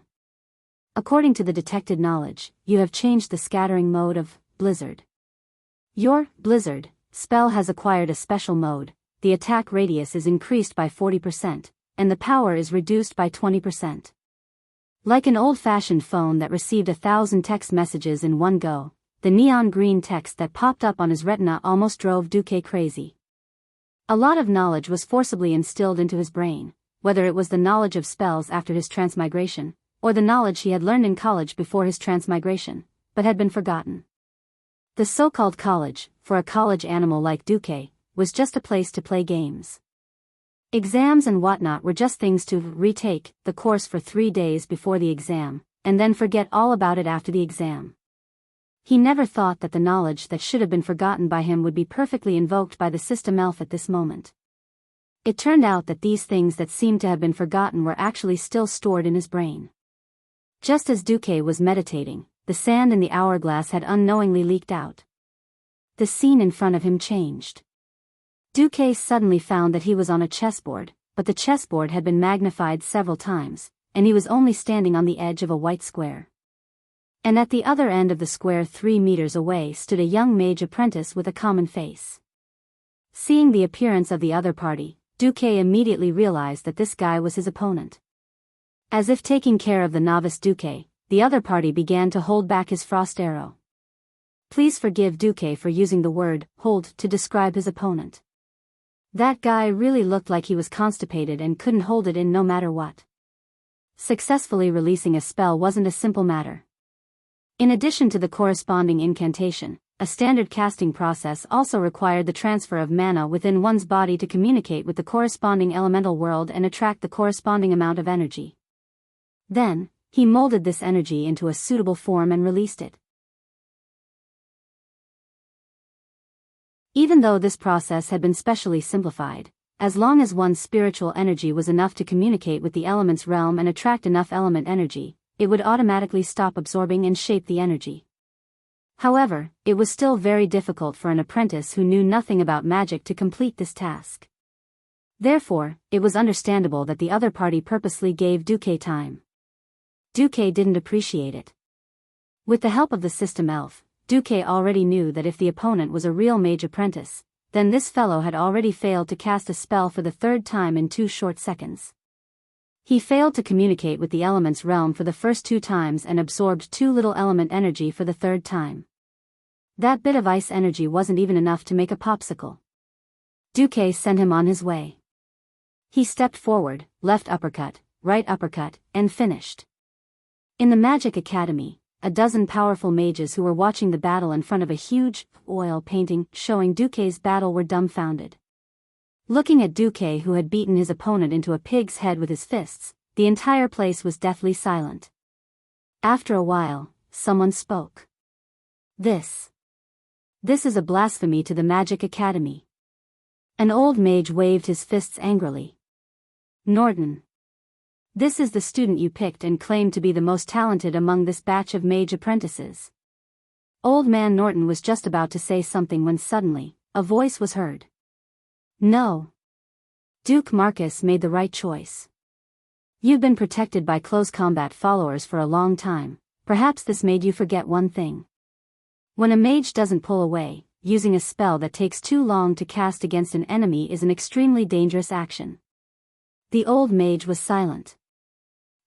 According to the detected knowledge, you have changed the scattering mode of Blizzard. Your Blizzard spell has acquired a special mode. The attack radius is increased by 40%, and the power is reduced by 20%. Like an old-fashioned phone that received 1,000 text messages in one go, the neon green text that popped up on his retina almost drove Duque crazy. A lot of knowledge was forcibly instilled into his brain, whether it was the knowledge of spells after his transmigration, or the knowledge he had learned in college before his transmigration, but had been forgotten. The so-called college, for a college animal like Duque, was just a place to play games. Exams and whatnot were just things to retake the course for 3 days before the exam, and then forget all about it after the exam. He never thought that the knowledge that should have been forgotten by him would be perfectly invoked by the system elf at this moment. It turned out that these things that seemed to have been forgotten were actually still stored in his brain. Just as Duque was meditating, the sand in the hourglass had unknowingly leaked out. The scene in front of him changed. Duque suddenly found that he was on a chessboard, but the chessboard had been magnified several times, and he was only standing on the edge of a white square. And at the other end of the square 3 meters away stood a young mage apprentice with a common face. Seeing the appearance of the other party, Duque immediately realized that this guy was his opponent. As if taking care of the novice Duque, the other party began to hold back his frost arrow. Please forgive Duque for using the word hold to describe his opponent. That guy really looked like he was constipated and couldn't hold it in no matter what. Successfully releasing a spell wasn't a simple matter. In addition to the corresponding incantation, a standard casting process also required the transfer of mana within one's body to communicate with the corresponding elemental world and attract the corresponding amount of energy. Then, he molded this energy into a suitable form and released it. Even though this process had been specially simplified, as long as one's spiritual energy was enough to communicate with the elements realm and attract enough element energy, it would automatically stop absorbing and shape the energy. However, it was still very difficult for an apprentice who knew nothing about magic to complete this task. Therefore, it was understandable that the other party purposely gave Duque time. Duque didn't appreciate it. With the help of the system elf, Duque already knew that if the opponent was a real mage apprentice, then this fellow had already failed to cast a spell for the 3rd time in 2 short seconds. He failed to communicate with the elements realm for the first 2 times and absorbed too little element energy for the 3rd time. That bit of ice energy wasn't even enough to make a popsicle. Duque sent him on his way. He stepped forward, left uppercut, right uppercut, and finished. In the Magic Academy, a dozen powerful mages who were watching the battle in front of a huge oil painting showing Duque's battle were dumbfounded. Looking at Duque, who had beaten his opponent into a pig's head with his fists, the entire place was deathly silent. After a while, someone spoke. This is a blasphemy to the Magic Academy. An old mage waved his fists angrily. Norton. This is the student you picked and claimed to be the most talented among this batch of mage apprentices. Old man Norton was just about to say something when suddenly, a voice was heard. No. Duke Marcus made the right choice. You've been protected by close combat followers for a long time. Perhaps this made you forget one thing. When a mage doesn't pull away, using a spell that takes too long to cast against an enemy is an extremely dangerous action. The old mage was silent.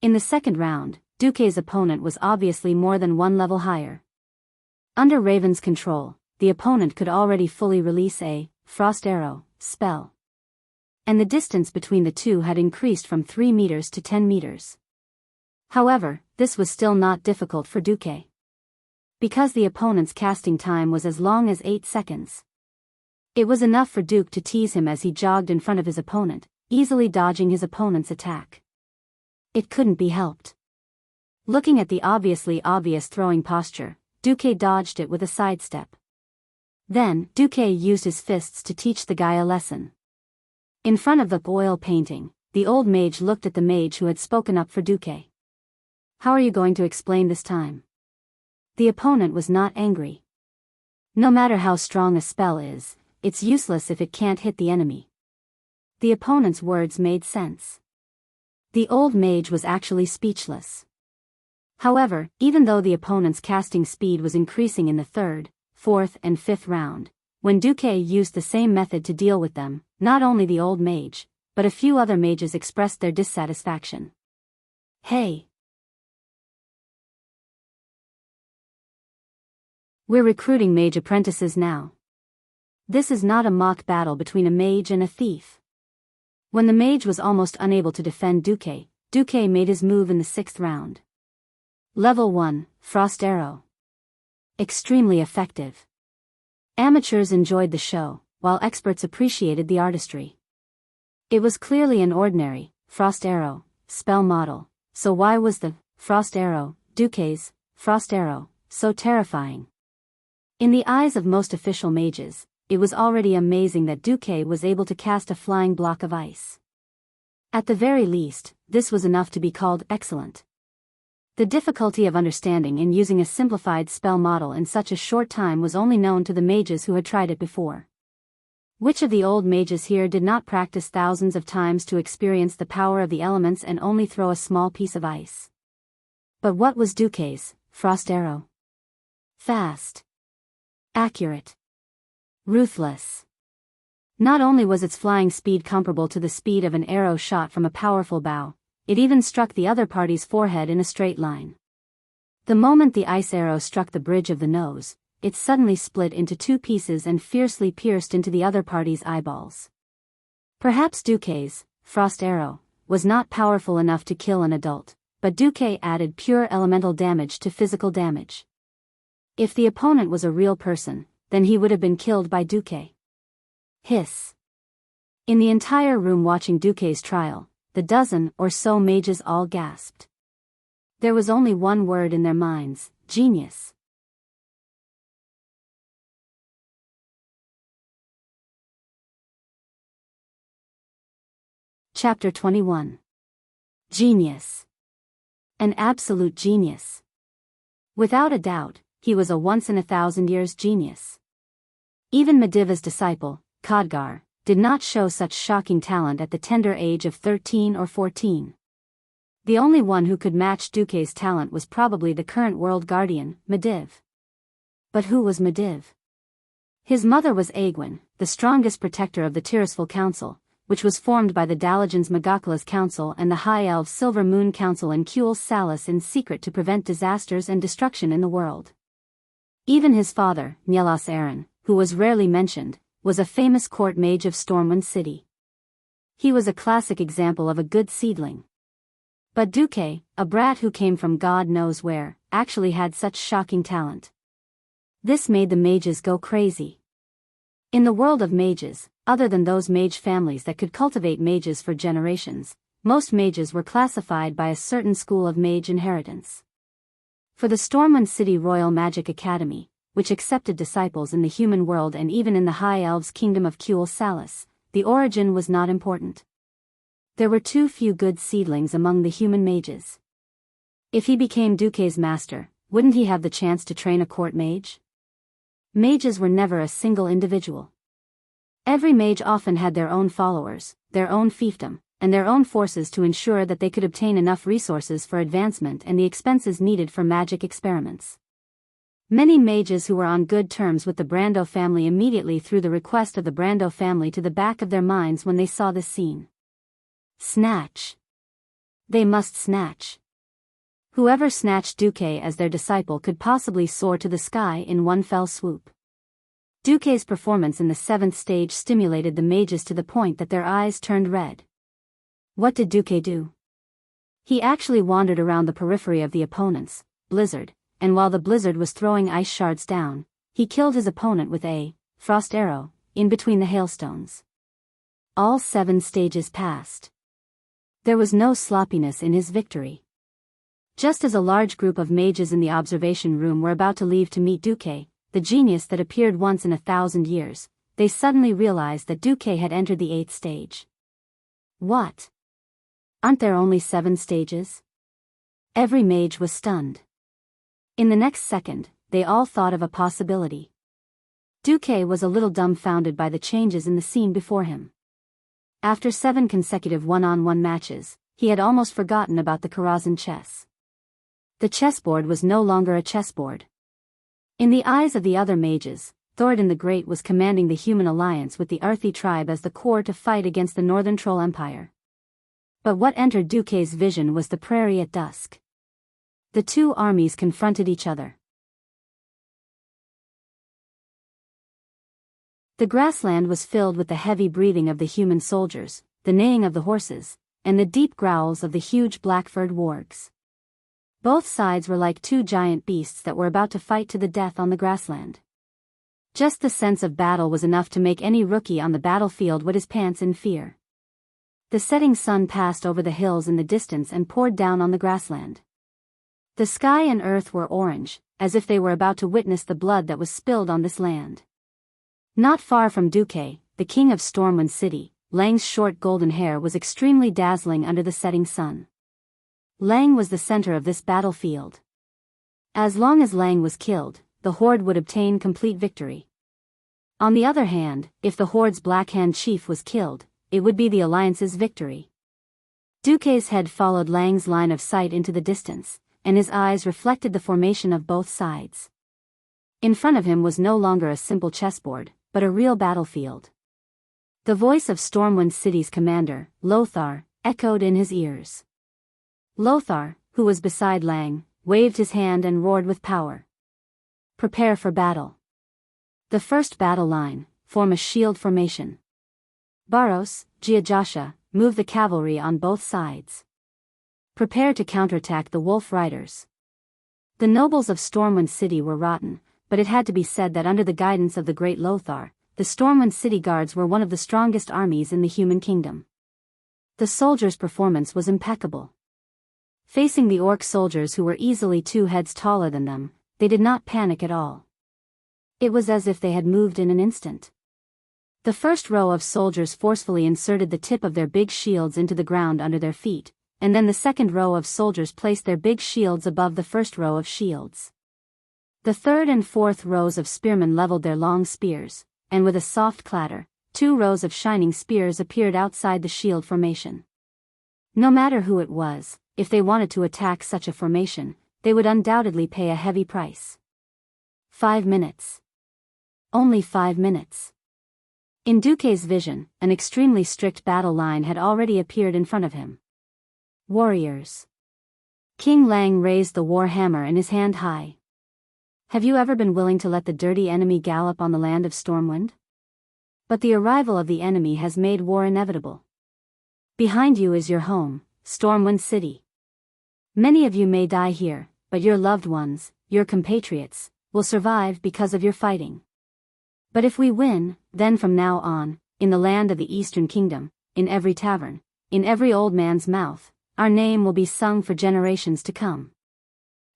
In the second round, Duke's opponent was obviously more than one level higher. Under Raven's control, the opponent could already fully release a Frost Arrow spell. And the distance between the two had increased from 3 meters to 10 meters. However, this was still not difficult for Duke. Because the opponent's casting time was as long as 8 seconds. It was enough for Duke to tease him as he jogged in front of his opponent, easily dodging his opponent's attack. It couldn't be helped. Looking at the obviously obvious throwing posture, Duke dodged it with a sidestep. Then, Duke used his fists to teach the guy a lesson. In front of the oil painting, the old mage looked at the mage who had spoken up for Duke. How are you going to explain this time? The opponent was not angry. No matter how strong a spell is, it's useless if it can't hit the enemy. The opponent's words made sense. The old mage was actually speechless. However, even though the opponent's casting speed was increasing in the third, fourth and fifth round, when Duke used the same method to deal with them, not only the old mage, but a few other mages expressed their dissatisfaction. Hey! We're recruiting mage apprentices now. This is not a mock battle between a mage and a thief. When the mage was almost unable to defend Duke, Duke made his move in the 6th round. Level 1, Frost Arrow. Extremely effective. Amateurs enjoyed the show, while experts appreciated the artistry. It was clearly an ordinary, Frost Arrow, spell model, so why was the Frost Arrow, Duke's Frost Arrow, so terrifying? In the eyes of most official mages, it was already amazing that Duke was able to cast a flying block of ice. At the very least, this was enough to be called excellent. The difficulty of understanding and using a simplified spell model in such a short time was only known to the mages who had tried it before. Which of the old mages here did not practice thousands of times to experience the power of the elements and only throw a small piece of ice? But what was Duke's Frost Arrow? Fast. Accurate. Ruthless. Not only was its flying speed comparable to the speed of an arrow shot from a powerful bow, it even struck the other party's forehead in a straight line. The moment the ice arrow struck the bridge of the nose, it suddenly split into 2 pieces and fiercely pierced into the other party's eyeballs. Perhaps Duke's Frost Arrow was not powerful enough to kill an adult, but Duke added pure elemental damage to physical damage. If the opponent was a real person, then he would have been killed by Duke. Hiss. In the entire room watching Duke's trial, the dozen or so mages all gasped. There was only one word in their minds: genius. Chapter 21. Genius. An absolute genius. Without a doubt, he was a once-in-a-thousand-years genius. Even Mediva's disciple, Khadgar, did not show such shocking talent at the tender age of 13 or 14. The only one who could match Duke's talent was probably the current world guardian, Mediv. But who was Mediv? His mother was Aegwin, the strongest protector of the Tirisful Council, which was formed by the Dalagans Magakala's Council and the High Elves Silver Moon Council in Kuel's Salis in secret to prevent disasters and destruction in the world. Even his father, Nyelas Aaron, who was rarely mentioned, was a famous court mage of Stormwind City. He was a classic example of a good seedling. But Duke, a brat who came from God knows where, actually had such shocking talent. This made the mages go crazy. In the world of mages, other than those mage families that could cultivate mages for generations, most mages were classified by a certain school of mage inheritance. For the Stormwind City Royal Magic Academy, which accepted disciples in the human world and even in the High Elves' kingdom of Kuel's Salis, the origin was not important. There were too few good seedlings among the human mages. If he became Duke's master, wouldn't he have the chance to train a court mage? Mages were never a single individual. Every mage often had their own followers, their own fiefdom, and their own forces to ensure that they could obtain enough resources for advancement and the expenses needed for magic experiments. Many mages who were on good terms with the Brando family immediately threw the request of the Brando family to the back of their minds when they saw this scene. Snatch. They must snatch. Whoever snatched Duque as their disciple could possibly soar to the sky in one fell swoop. Duque's performance in the 7th stage stimulated the mages to the point that their eyes turned red. What did Duque do? He actually wandered around the periphery of the opponent's blizzard, and while the blizzard was throwing ice shards down, he killed his opponent with a frost arrow in between the hailstones. All 7 stages passed. There was no sloppiness in his victory. Just as a large group of mages in the observation room were about to leave to meet Duque, the genius that appeared once in 1,000 years, they suddenly realized that Duque had entered the 8th stage. What? Aren't there only 7 stages? Every mage was stunned. In the next second, they all thought of a possibility. Duque was a little dumbfounded by the changes in the scene before him. After 7 consecutive one-on-one matches, he had almost forgotten about the Karazhan chess. The chessboard was no longer a chessboard. In the eyes of the other mages, Thoradin the Great was commanding the human alliance with the Arthi tribe as the core to fight against the Northern Troll Empire. But what entered Duque's vision was the prairie at dusk. The two armies confronted each other. The grassland was filled with the heavy breathing of the human soldiers, the neighing of the horses, and the deep growls of the huge black-furred wargs. Both sides were like 2 giant beasts that were about to fight to the death on the grassland. Just the sense of battle was enough to make any rookie on the battlefield wet his pants in fear. The setting sun passed over the hills in the distance and poured down on the grassland. The sky and earth were orange, as if they were about to witness the blood that was spilled on this land. Not far from Duque, the king of Stormwind City, Lang's short golden hair was extremely dazzling under the setting sun. Lang was the center of this battlefield. As long as Lang was killed, the Horde would obtain complete victory. On the other hand, if the Horde's Black Hand chief was killed, it would be the Alliance's victory. Duque's head followed Lang's line of sight into the distance, and his eyes reflected the formation of both sides. In front of him was no longer a simple chessboard, but a real battlefield. The voice of Stormwind City's commander, Lothar, echoed in his ears. Lothar, who was beside Lang, waved his hand and roared with power. Prepare for battle. The first battle line, form a shield formation. Baros, Jiajasha, move the cavalry on both sides. Prepare to counterattack the Wolf Riders. The nobles of Stormwind City were rotten, but it had to be said that under the guidance of the great Lothar, the Stormwind City Guards were one of the strongest armies in the human kingdom. The soldiers' performance was impeccable. Facing the orc soldiers who were easily 2 heads taller than them, they did not panic at all. It was as if they had moved in an instant. The first row of soldiers forcefully inserted the tip of their big shields into the ground under their feet, and then the second row of soldiers placed their big shields above the first row of shields. The third and fourth rows of spearmen leveled their long spears, and with a soft clatter, 2 rows of shining spears appeared outside the shield formation. No matter who it was, if they wanted to attack such a formation, they would undoubtedly pay a heavy price. 5 minutes. Only 5 minutes. In Duque's vision, an extremely strict battle line had already appeared in front of him. Warriors. King Lang raised the war hammer in his hand high. Have you ever been willing to let the dirty enemy gallop on the land of Stormwind? But the arrival of the enemy has made war inevitable. Behind you is your home, Stormwind City. Many of you may die here, but your loved ones, your compatriots, will survive because of your fighting. But if we win, then from now on, in the land of the Eastern Kingdom, in every tavern, in every old man's mouth, our name will be sung for generations to come.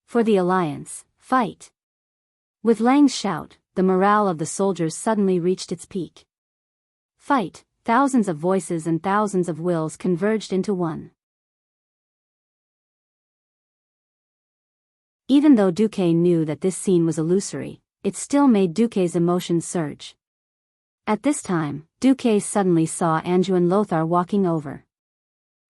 For the Alliance, fight! With Lang's shout, the morale of the soldiers suddenly reached its peak. Fight! Thousands of voices and thousands of wills converged into one. Even though Duque knew that this scene was illusory, it still made Duque's emotions surge. At this time, Duque suddenly saw Anjuan Lothar walking over.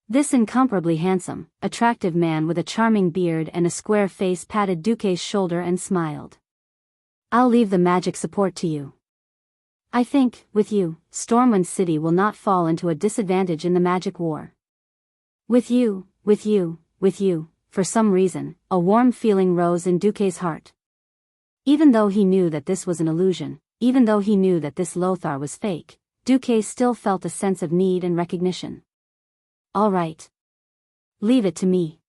This incomparably handsome, attractive man with a charming beard and a square face patted Duque's shoulder and smiled. "I'll leave the magic support to you. I think, with you, Stormwind City will not fall into a disadvantage in the magic war. With you, for some reason, a warm feeling rose in Duque's heart. Even though he knew that this was an illusion, even though he knew that this Lothar was fake, Duque still felt a sense of need and recognition. "All right. Leave it to me."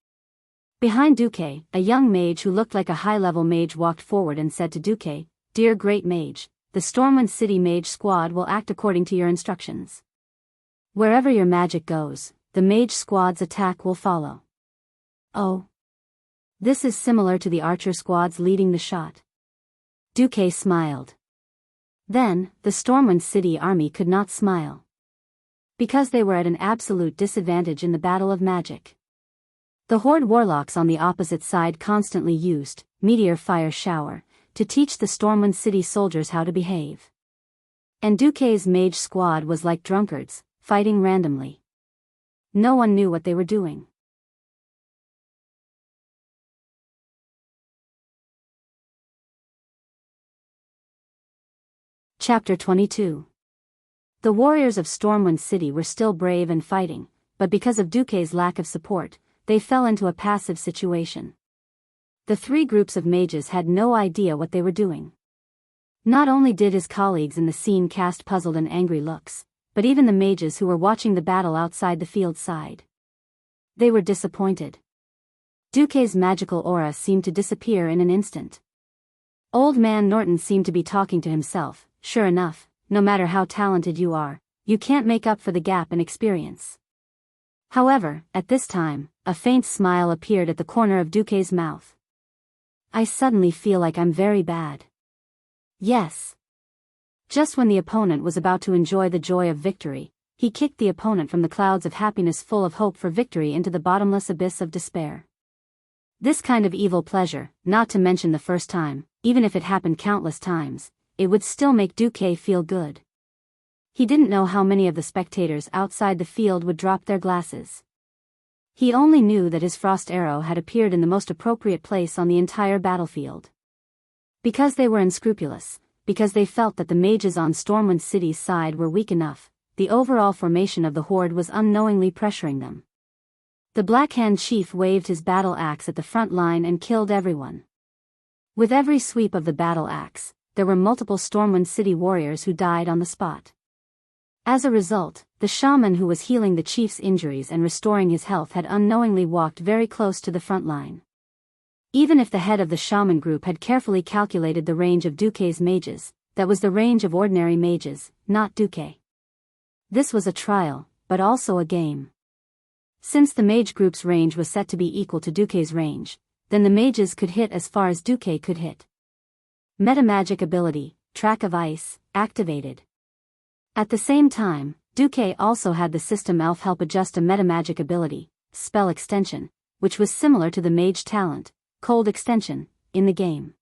Behind Duque, a young mage who looked like a high-level mage walked forward and said to Duque, "Dear Great Mage, the Stormwind City Mage Squad will act according to your instructions. Wherever your magic goes, the Mage Squad's attack will follow." "Oh. This is similar to the Archer Squad's leading the shot." Duque smiled. Then, the Stormwind City army could not smile. Because they were at an absolute disadvantage in the battle of magic. The Horde warlocks on the opposite side constantly used meteor fire shower to teach the Stormwind City soldiers how to behave. And Duque's mage squad was like drunkards, fighting randomly. No one knew what they were doing. Chapter 22. The warriors of Stormwind City were still brave and fighting, but because of Duque's lack of support, they fell into a passive situation. The three groups of mages had no idea what they were doing. Not only did his colleagues in the scene cast puzzled and angry looks, but even the mages who were watching the battle outside the field sighed. They were disappointed. Duque's magical aura seemed to disappear in an instant. Old Man Norton seemed to be talking to himself. Sure enough, no matter how talented you are, you can't make up for the gap in experience. However, at this time, a faint smile appeared at the corner of Duque's mouth. "I suddenly feel like I'm very bad." Yes. Just when the opponent was about to enjoy the joy of victory, he kicked the opponent from the clouds of happiness full of hope for victory into the bottomless abyss of despair. This kind of evil pleasure, not to mention the first time, even if it happened countless times, it would still make Duque feel good. He didn't know how many of the spectators outside the field would drop their glasses. He only knew that his frost arrow had appeared in the most appropriate place on the entire battlefield. Because they were unscrupulous, because they felt that the mages on Stormwind City's side were weak enough, the overall formation of the Horde was unknowingly pressuring them. The Black Hand Chief waved his battle axe at the front line and killed everyone. With every sweep of the battle axe, there were multiple Stormwind City warriors who died on the spot. As a result, the shaman who was healing the chief's injuries and restoring his health had unknowingly walked very close to the front line. Even if the head of the shaman group had carefully calculated the range of Duque's mages, that was the range of ordinary mages, not Duque. This was a trial, but also a game. Since the mage group's range was set to be equal to Duque's range, then the mages could hit as far as Duque could hit. Metamagic ability, Track of Ice, activated. At the same time, Duque also had the system elf help adjust a metamagic ability, Spell Extension, which was similar to the mage talent, Cold Extension, in the game.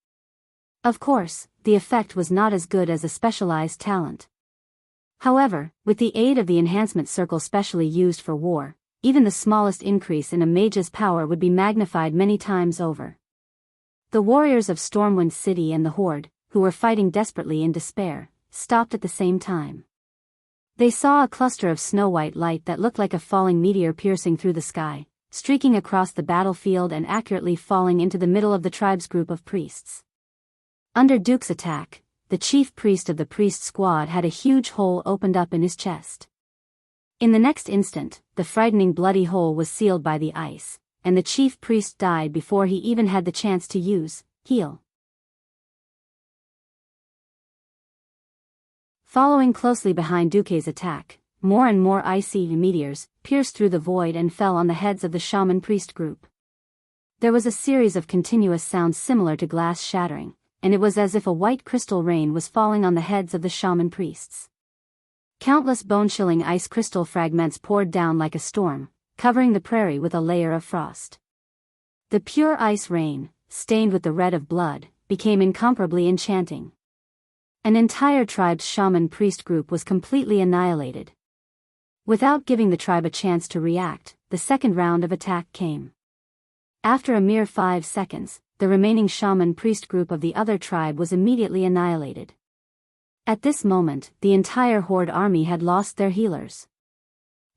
Of course, the effect was not as good as a specialized talent. However, with the aid of the enhancement circle specially used for war, even the smallest increase in a mage's power would be magnified many times over. The warriors of Stormwind City and the Horde, who were fighting desperately in despair, stopped at the same time. They saw a cluster of snow-white light that looked like a falling meteor piercing through the sky, streaking across the battlefield and accurately falling into the middle of the tribe's group of priests. Under Duke's attack, the chief priest of the priest squad had a huge hole opened up in his chest. In the next instant, the frightening bloody hole was sealed by the ice, and the chief priest died before he even had the chance to use heal. Following closely behind Duque's attack, more and more icy meteors pierced through the void and fell on the heads of the shaman priest group. There was a series of continuous sounds similar to glass shattering, and it was as if a white crystal rain was falling on the heads of the shaman priests. Countless bone-chilling ice crystal fragments poured down like a storm, covering the prairie with a layer of frost. The pure ice rain, stained with the red of blood, became incomparably enchanting. An entire tribe's shaman priest group was completely annihilated. Without giving the tribe a chance to react, the second round of attack came. After a mere 5 seconds, the remaining shaman priest group of the other tribe was immediately annihilated. At this moment, the entire horde army had lost their healers.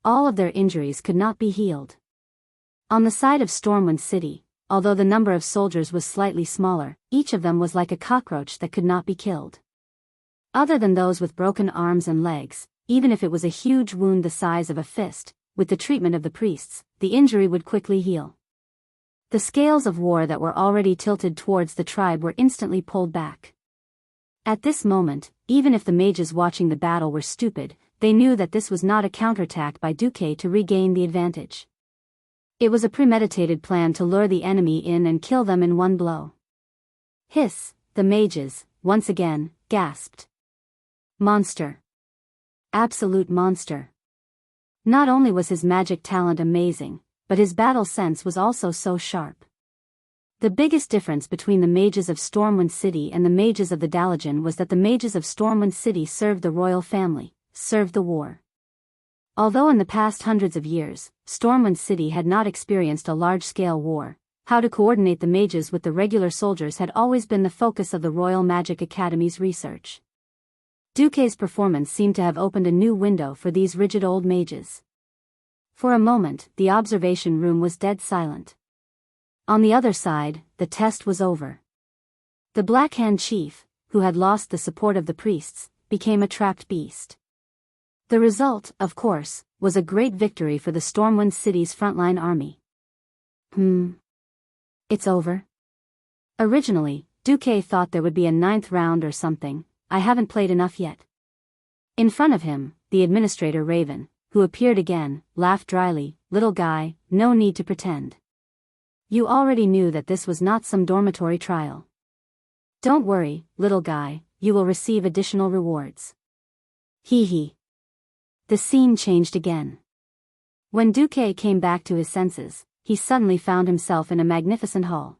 All of their injuries could not be healed. On the side of Stormwind City, although the number of soldiers was slightly smaller, each of them was like a cockroach that could not be killed. Other than those with broken arms and legs, even if it was a huge wound the size of a fist, with the treatment of the priests, the injury would quickly heal. The scales of war that were already tilted towards the tribe were instantly pulled back. At this moment, even if the mages watching the battle were stupid, they knew that this was not a counterattack by Duque to regain the advantage. It was a premeditated plan to lure the enemy in and kill them in one blow. Hiss, the mages, once again, gasped. Monster. Absolute monster. Not only was his magic talent amazing, but his battle sense was also so sharp. The biggest difference between the mages of Stormwind City and the mages of the Dalajan was that the mages of Stormwind City served the royal family, served the war. Although in the past hundreds of years, Stormwind City had not experienced a large-scale war, how to coordinate the mages with the regular soldiers had always been the focus of the Royal Magic Academy's research. Duque's performance seemed to have opened a new window for these rigid old mages. For a moment, the observation room was dead silent. On the other side, the test was over. The Black Hand Chief, who had lost the support of the priests, became a trapped beast. The result, of course, was a great victory for the Stormwind City's frontline army. It's over? Originally, Duque thought there would be a 9th round or something. I haven't played enough yet. In front of him, the administrator Raven, who appeared again, laughed dryly. Little guy, no need to pretend. You already knew that this was not some dormitory trial. Don't worry, little guy, you will receive additional rewards. Hee hee. The scene changed again. When Duque came back to his senses, he suddenly found himself in a magnificent hall.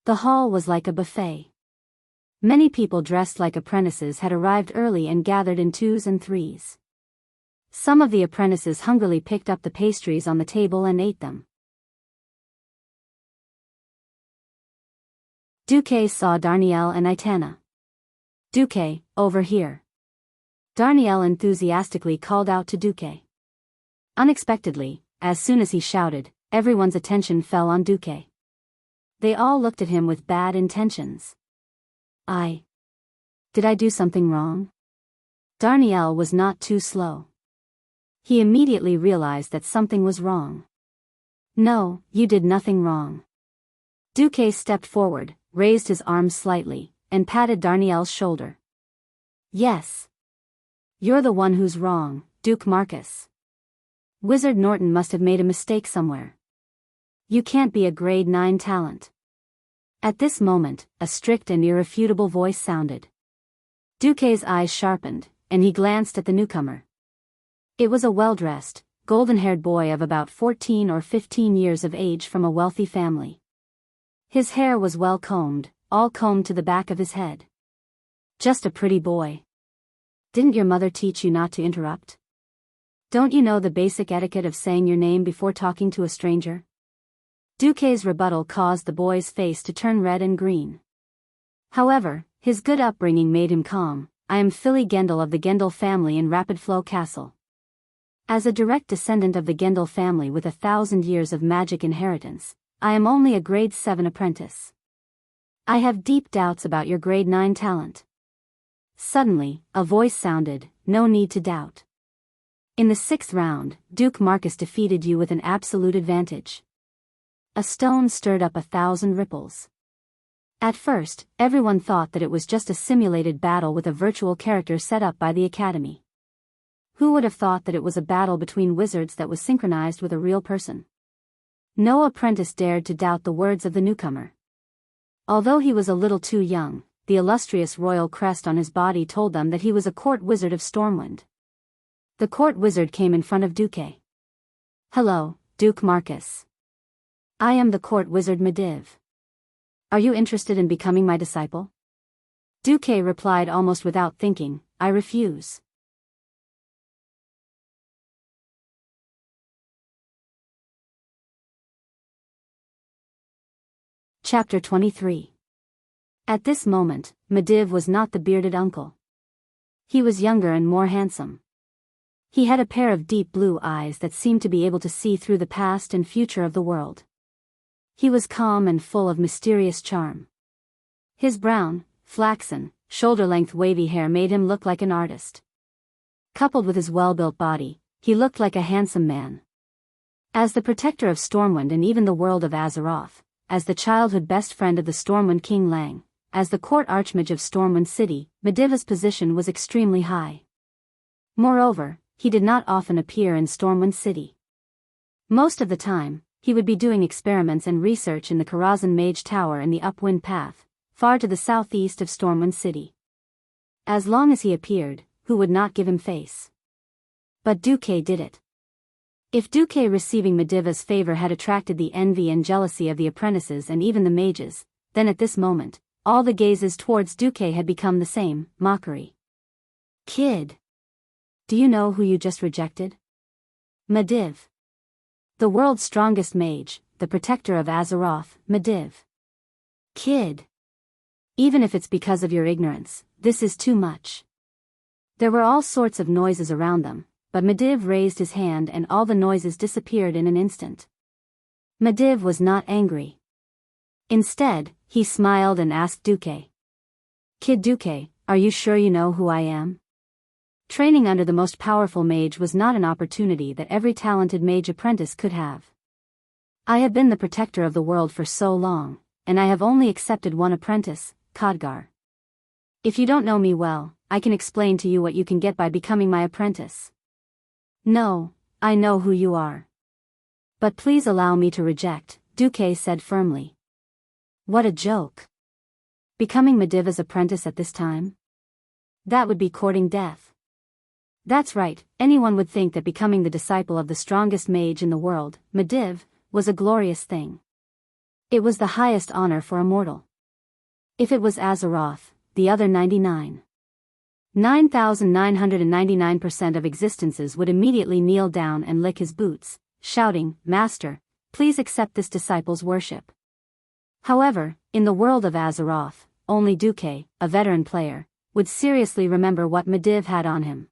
The hall was like a buffet. Many people dressed like apprentices had arrived early and gathered in 2s and 3s. Some of the apprentices hungrily picked up the pastries on the table and ate them. Duque saw Darnielle and Itana. Duque, over here. Darnielle enthusiastically called out to Duque. Unexpectedly, as soon as he shouted, everyone's attention fell on Duque. They all looked at him with bad intentions. Did I do something wrong? Darnielle was not too slow. He immediately realized that something was wrong. No, you did nothing wrong. Duque stepped forward, raised his arms slightly, and patted Darnielle's shoulder. Yes. You're the one who's wrong, Duke Marcus. Wizard Norton must have made a mistake somewhere. You can't be a grade 9 talent. At this moment, a strict and irrefutable voice sounded. Duque's eyes sharpened, and he glanced at the newcomer. It was a well-dressed, golden-haired boy of about 14 or 15 years of age from a wealthy family. His hair was well combed, all combed to the back of his head. Just a pretty boy. Didn't your mother teach you not to interrupt? Don't you know the basic etiquette of saying your name before talking to a stranger? Duque's rebuttal caused the boy's face to turn red and green. However, his good upbringing made him calm. I am Philly Gendel of the Gendel family in Rapid Flow Castle. As a direct descendant of the Gendel family with 1,000 years of magic inheritance, I am only a grade 7 apprentice. I have deep doubts about your grade 9 talent. Suddenly, a voice sounded, no need to doubt. In the 6th round, Duke Marcus defeated you with an absolute advantage. A stone stirred up 1,000 ripples. At first, everyone thought that it was just a simulated battle with a virtual character set up by the Academy. Who would have thought that it was a battle between wizards that was synchronized with a real person? No apprentice dared to doubt the words of the newcomer. Although he was a little too young, the illustrious royal crest on his body told them that he was a court wizard of Stormwind. The court wizard came in front of Duque. Hello, Duke Marcus. I am the court wizard Mediv. Are you interested in becoming my disciple? Duque replied almost without thinking, I refuse. Chapter 23. At this moment, Mediv was not the bearded uncle. He was younger and more handsome. He had a pair of deep blue eyes that seemed to be able to see through the past and future of the world. He was calm and full of mysterious charm. His brown, flaxen, shoulder-length wavy hair made him look like an artist. Coupled with his well-built body, he looked like a handsome man. As the protector of Stormwind and even the world of Azeroth, as the childhood best friend of the Stormwind King Lang, as the court archmage of Stormwind City, Medivh's position was extremely high. Moreover, he did not often appear in Stormwind City. Most of the time, he would be doing experiments and research in the Karazhan Mage Tower in the Upwind Path, far to the southeast of Stormwind City. As long as he appeared, who would not give him face? But Duque did it. If Duque receiving Medivh's favor had attracted the envy and jealousy of the apprentices and even the mages, then at this moment, all the gazes towards Duque had become the same, mockery. Kid! Do you know who you just rejected? Mediv. The world's strongest mage, the protector of Azeroth, Mediv. Kid! Even if it's because of your ignorance, this is too much. There were all sorts of noises around them, but Mediv raised his hand and all the noises disappeared in an instant. Mediv was not angry. Instead, he smiled and asked Duque. Kid Duque, are you sure you know who I am? Training under the most powerful mage was not an opportunity that every talented mage apprentice could have. I have been the protector of the world for so long, and I have only accepted one apprentice, Khadgar. If you don't know me well, I can explain to you what you can get by becoming my apprentice. No, I know who you are. But please allow me to reject, Duque said firmly. What a joke. Becoming Medivh's apprentice at this time? That would be courting death. That's right, anyone would think that becoming the disciple of the strongest mage in the world, Mediv, was a glorious thing. It was the highest honor for a mortal. If it was Azeroth, the other 9,999% of existences would immediately kneel down and lick his boots, shouting, Master, please accept this disciple's worship. However, in the world of Azeroth, only Duque, a veteran player, would seriously remember what Mediv had on him.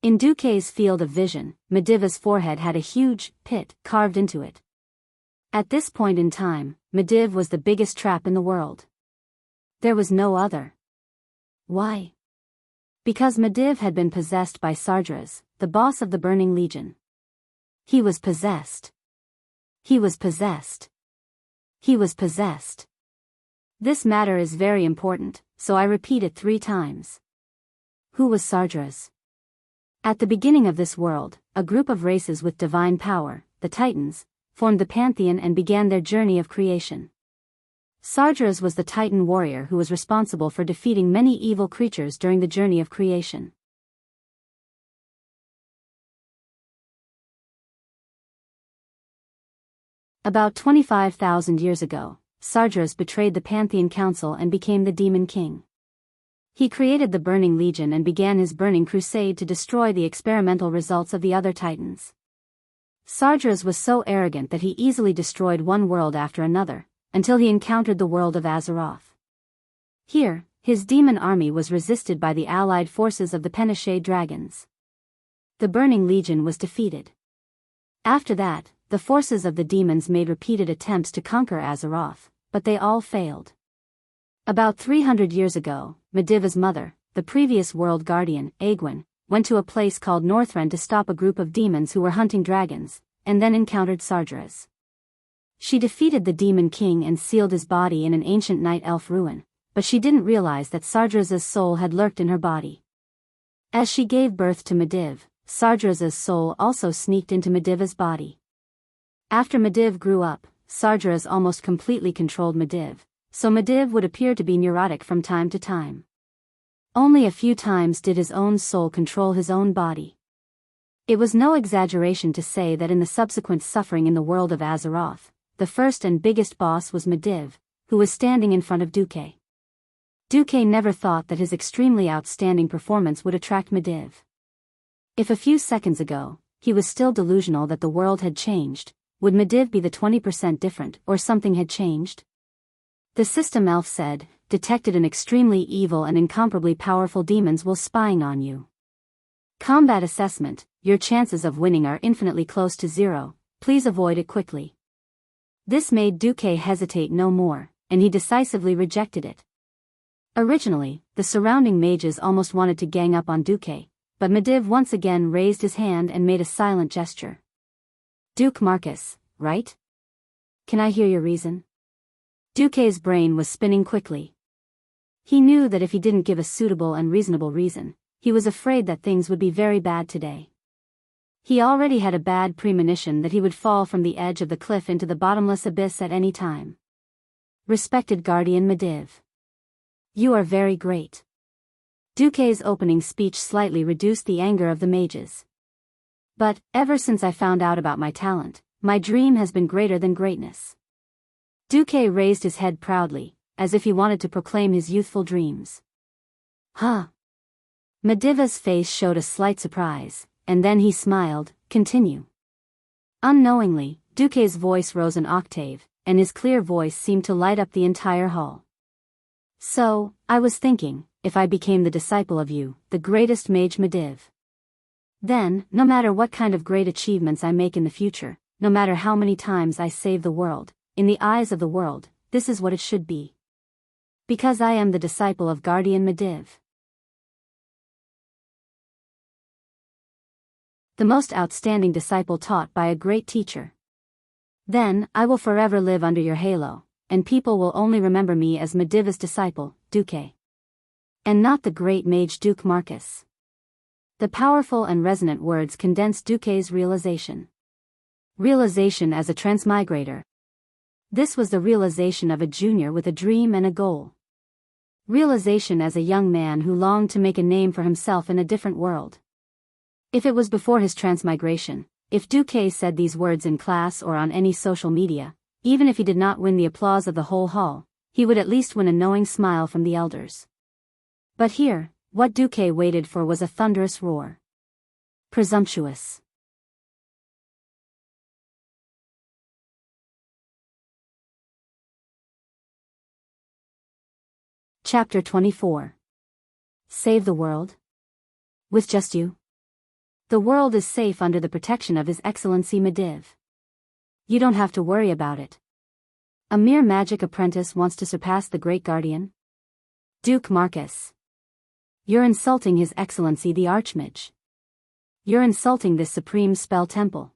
In Duque's field of vision, Medivh's forehead had a huge pit carved into it. At this point in time, Mediv was the biggest trap in the world. There was no other. Why? Because Mediv had been possessed by Sardras, the boss of the Burning Legion. He was possessed. He was possessed. He was possessed. This matter is very important, so I repeat it 3 times. Who was Sardras? At the beginning of this world, a group of races with divine power, the Titans, formed the Pantheon and began their journey of creation. Sardras was the Titan warrior who was responsible for defeating many evil creatures during the journey of creation. About 25,000 years ago, Sardras betrayed the Pantheon Council and became the Demon King. He created the Burning Legion and began his burning crusade to destroy the experimental results of the other Titans. Sardras was so arrogant that he easily destroyed one world after another, until he encountered the world of Azeroth. Here, his demon army was resisted by the allied forces of the Penishade dragons. The Burning Legion was defeated. After that, the forces of the demons made repeated attempts to conquer Azeroth, but they all failed. About 300 years ago, Medivh's mother, the previous world guardian, Aegwynn, went to a place called Northrend to stop a group of demons who were hunting dragons, and then encountered Sardras. She defeated the Demon King and sealed his body in an ancient night elf ruin, but she didn't realize that Sardras's soul had lurked in her body. As she gave birth to Mediv, Sardras's soul also sneaked into Medivh's body. After Mediv grew up, Sardras almost completely controlled Mediv, so Mediv would appear to be neurotic from time to time. Only a few times did his own soul control his own body. It was no exaggeration to say that in the subsequent suffering in the world of Azeroth, the first and biggest boss was Mediv, who was standing in front of Duque. Duque never thought that his extremely outstanding performance would attract Medivh. If a few seconds ago, he was still delusional that the world had changed, would Medivh be the 20% different or something had changed? The system elf said, detected an extremely evil and incomparably powerful demons while spying on you. Combat assessment, your chances of winning are infinitely close to zero, please avoid it quickly. This made Duque hesitate no more, and he decisively rejected it. Originally, the surrounding mages almost wanted to gang up on Duque, but Medivh once again raised his hand and made a silent gesture. Duke Marcus, right? Can I hear your reason? Duque's brain was spinning quickly. He knew that if he didn't give a suitable and reasonable reason, he was afraid that things would be very bad today. He already had a bad premonition that he would fall from the edge of the cliff into the bottomless abyss at any time. Respected Guardian Medivh. You are very great. Duque's opening speech slightly reduced the anger of the mages. But, ever since I found out about my talent, my dream has been greater than greatness. Duque raised his head proudly, as if he wanted to proclaim his youthful dreams. Huh? Medivh's face showed a slight surprise, and then he smiled. Continue. Unknowingly, Duque's voice rose an octave, and his clear voice seemed to light up the entire hall. So, I was thinking, if I became the disciple of you, the greatest mage Medivh, then, no matter what kind of great achievements I make in the future, no matter how many times I save the world, in the eyes of the world, this is what it should be. Because I am the disciple of Guardian Medivh. The most outstanding disciple taught by a great teacher. Then, I will forever live under your halo, and people will only remember me as Medivh's disciple, Duque. And not the great mage Duke Marcus. The powerful and resonant words condensed Duque's realization. Realization as a transmigrator. This was the realization of a junior with a dream and a goal. Realization as a young man who longed to make a name for himself in a different world. If it was before his transmigration, if Duque said these words in class or on any social media, even if he did not win the applause of the whole hall, he would at least win a knowing smile from the elders. But here, what Duque waited for was a thunderous roar. Presumptuous. Chapter 24. Save the world? With just you? The world is safe under the protection of His Excellency Medivh. You don't have to worry about it. A mere magic apprentice wants to surpass the great guardian? Duke Marcus. You're insulting His Excellency the Archmage. You're insulting this supreme spell temple.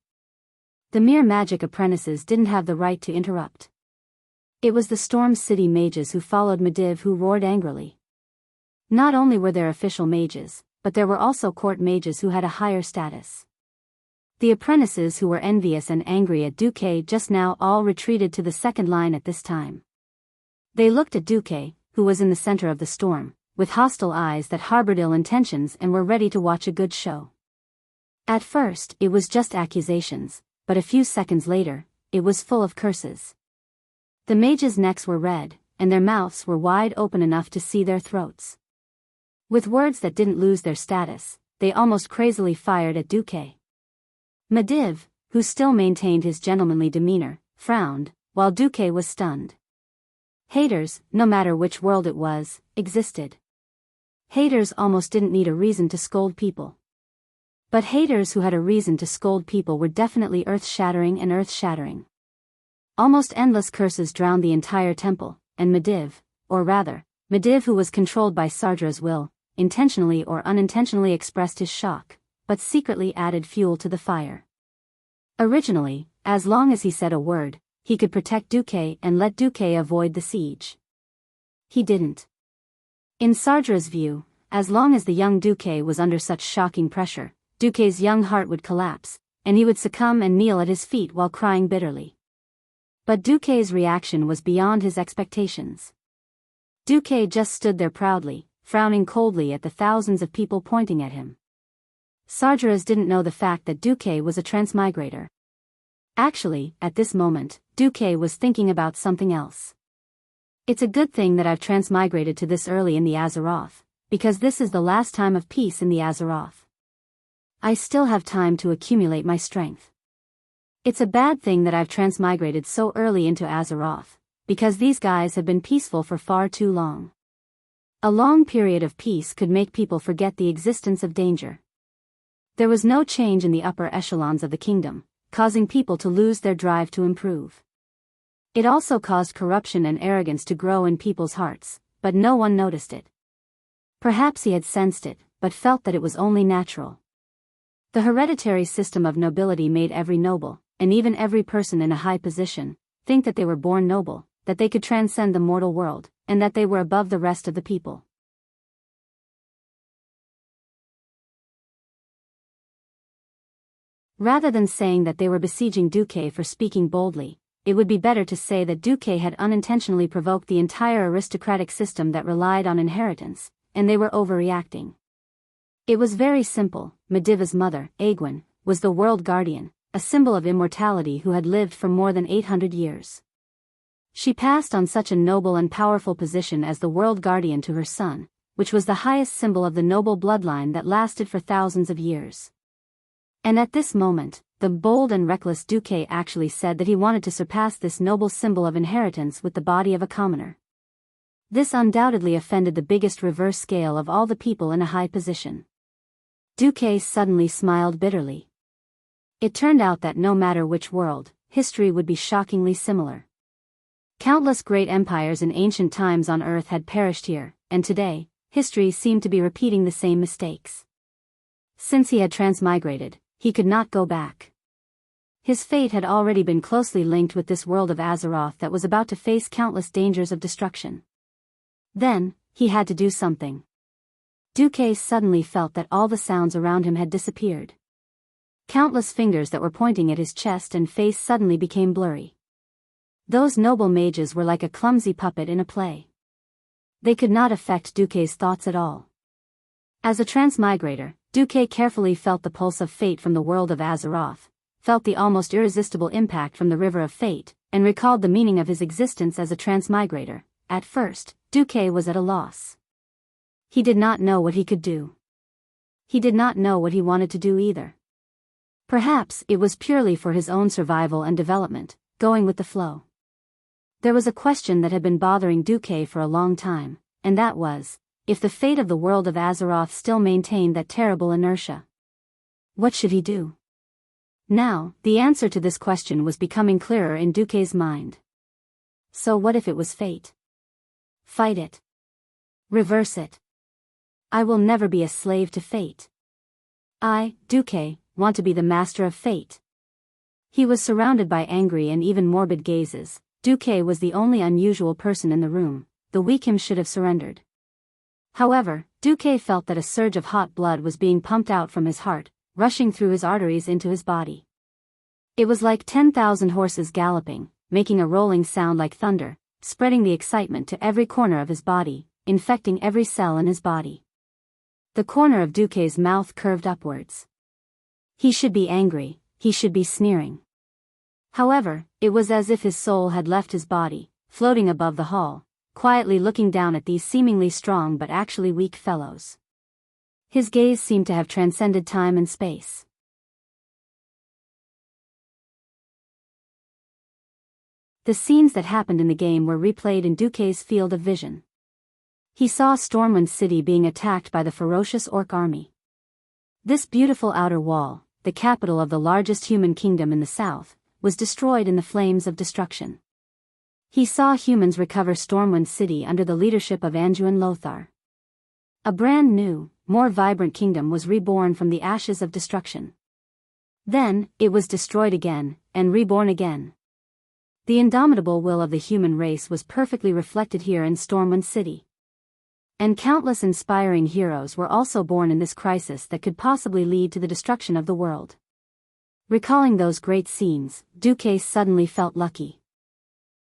The mere magic apprentices didn't have the right to interrupt. It was the Storm City mages who followed Medivh who roared angrily. Not only were there official mages, but there were also court mages who had a higher status. The apprentices who were envious and angry at Duque just now all retreated to the second line at this time. They looked at Duque, who was in the center of the storm, with hostile eyes that harbored ill intentions and were ready to watch a good show. At first, it was just accusations, but a few seconds later, it was full of curses. The mages' necks were red, and their mouths were wide open enough to see their throats. With words that didn't lose their status, they almost crazily fired at Duque. Medivh, who still maintained his gentlemanly demeanor, frowned, while Duque was stunned. Haters, no matter which world it was, existed. Haters almost didn't need a reason to scold people. But haters who had a reason to scold people were definitely earth-shattering and earth-shattering. Almost endless curses drowned the entire temple, and Medivh, or rather, Medivh who was controlled by Sardra's will, intentionally or unintentionally expressed his shock, but secretly added fuel to the fire. Originally, as long as he said a word, he could protect Duque and let Duque avoid the siege. He didn't. In Sardra's view, as long as the young Duque was under such shocking pressure, Duque's young heart would collapse, and he would succumb and kneel at his feet while crying bitterly. But Duque's reaction was beyond his expectations. Duque just stood there proudly, frowning coldly at the thousands of people pointing at him. Sargeras didn't know the fact that Duque was a transmigrator. Actually, at this moment, Duque was thinking about something else. It's a good thing that I've transmigrated to this early in the Azeroth, because this is the last time of peace in the Azeroth. I still have time to accumulate my strength. It's a bad thing that I've transmigrated so early into Azeroth, because these guys have been peaceful for far too long. A long period of peace could make people forget the existence of danger. There was no change in the upper echelons of the kingdom, causing people to lose their drive to improve. It also caused corruption and arrogance to grow in people's hearts, but no one noticed it. Perhaps he had sensed it, but felt that it was only natural. The hereditary system of nobility made every noble, and even every person in a high position, think that they were born noble, that they could transcend the mortal world, and that they were above the rest of the people. Rather than saying that they were besieging Duque for speaking boldly, it would be better to say that Duque had unintentionally provoked the entire aristocratic system that relied on inheritance, and they were overreacting. It was very simple. Mediva's mother, Aegwin, was the world guardian, a symbol of immortality who had lived for more than 800 years. She passed on such a noble and powerful position as the world guardian to her son, which was the highest symbol of the noble bloodline that lasted for thousands of years. And at this moment, the bold and reckless Duque actually said that he wanted to surpass this noble symbol of inheritance with the body of a commoner. This undoubtedly offended the biggest reverse scale of all the people in a high position. Duque suddenly smiled bitterly. It turned out that no matter which world, history would be shockingly similar. Countless great empires in ancient times on Earth had perished here, and today, history seemed to be repeating the same mistakes. Since he had transmigrated, he could not go back. His fate had already been closely linked with this world of Azeroth that was about to face countless dangers of destruction. Then, he had to do something. Duque suddenly felt that all the sounds around him had disappeared. Countless fingers that were pointing at his chest and face suddenly became blurry. Those noble mages were like a clumsy puppet in a play. They could not affect Duque's thoughts at all. As a transmigrator, Duque carefully felt the pulse of fate from the world of Azeroth, felt the almost irresistible impact from the river of fate, and recalled the meaning of his existence as a transmigrator. At first, Duque was at a loss. He did not know what he could do. He did not know what he wanted to do either. Perhaps it was purely for his own survival and development, going with the flow. There was a question that had been bothering Duque for a long time, and that was, if the fate of the world of Azeroth still maintained that terrible inertia. What should he do? Now, the answer to this question was becoming clearer in Duque's mind. So what if it was fate? Fight it. Reverse it. I will never be a slave to fate. I, Duque, want to be the master of fate. He was surrounded by angry and even morbid gazes. Duque was the only unusual person in the room. The weak him should have surrendered. However, Duque felt that a surge of hot blood was being pumped out from his heart, rushing through his arteries into his body. It was like 10,000 horses galloping, making a rolling sound like thunder, spreading the excitement to every corner of his body, infecting every cell in his body. The corner of Duque's mouth curved upwards. He should be angry, he should be sneering. However, it was as if his soul had left his body, floating above the hall, quietly looking down at these seemingly strong but actually weak fellows. His gaze seemed to have transcended time and space. The scenes that happened in the game were replayed in Duque's field of vision. He saw Stormwind City being attacked by the ferocious orc army. This beautiful outer wall, the capital of the largest human kingdom in the south, was destroyed in the flames of destruction. He saw humans recover Stormwind City under the leadership of Anduin Lothar. A brand new, more vibrant kingdom was reborn from the ashes of destruction. Then, it was destroyed again, and reborn again. The indomitable will of the human race was perfectly reflected here in Stormwind City. And countless inspiring heroes were also born in this crisis that could possibly lead to the destruction of the world. Recalling those great scenes, Duque suddenly felt lucky.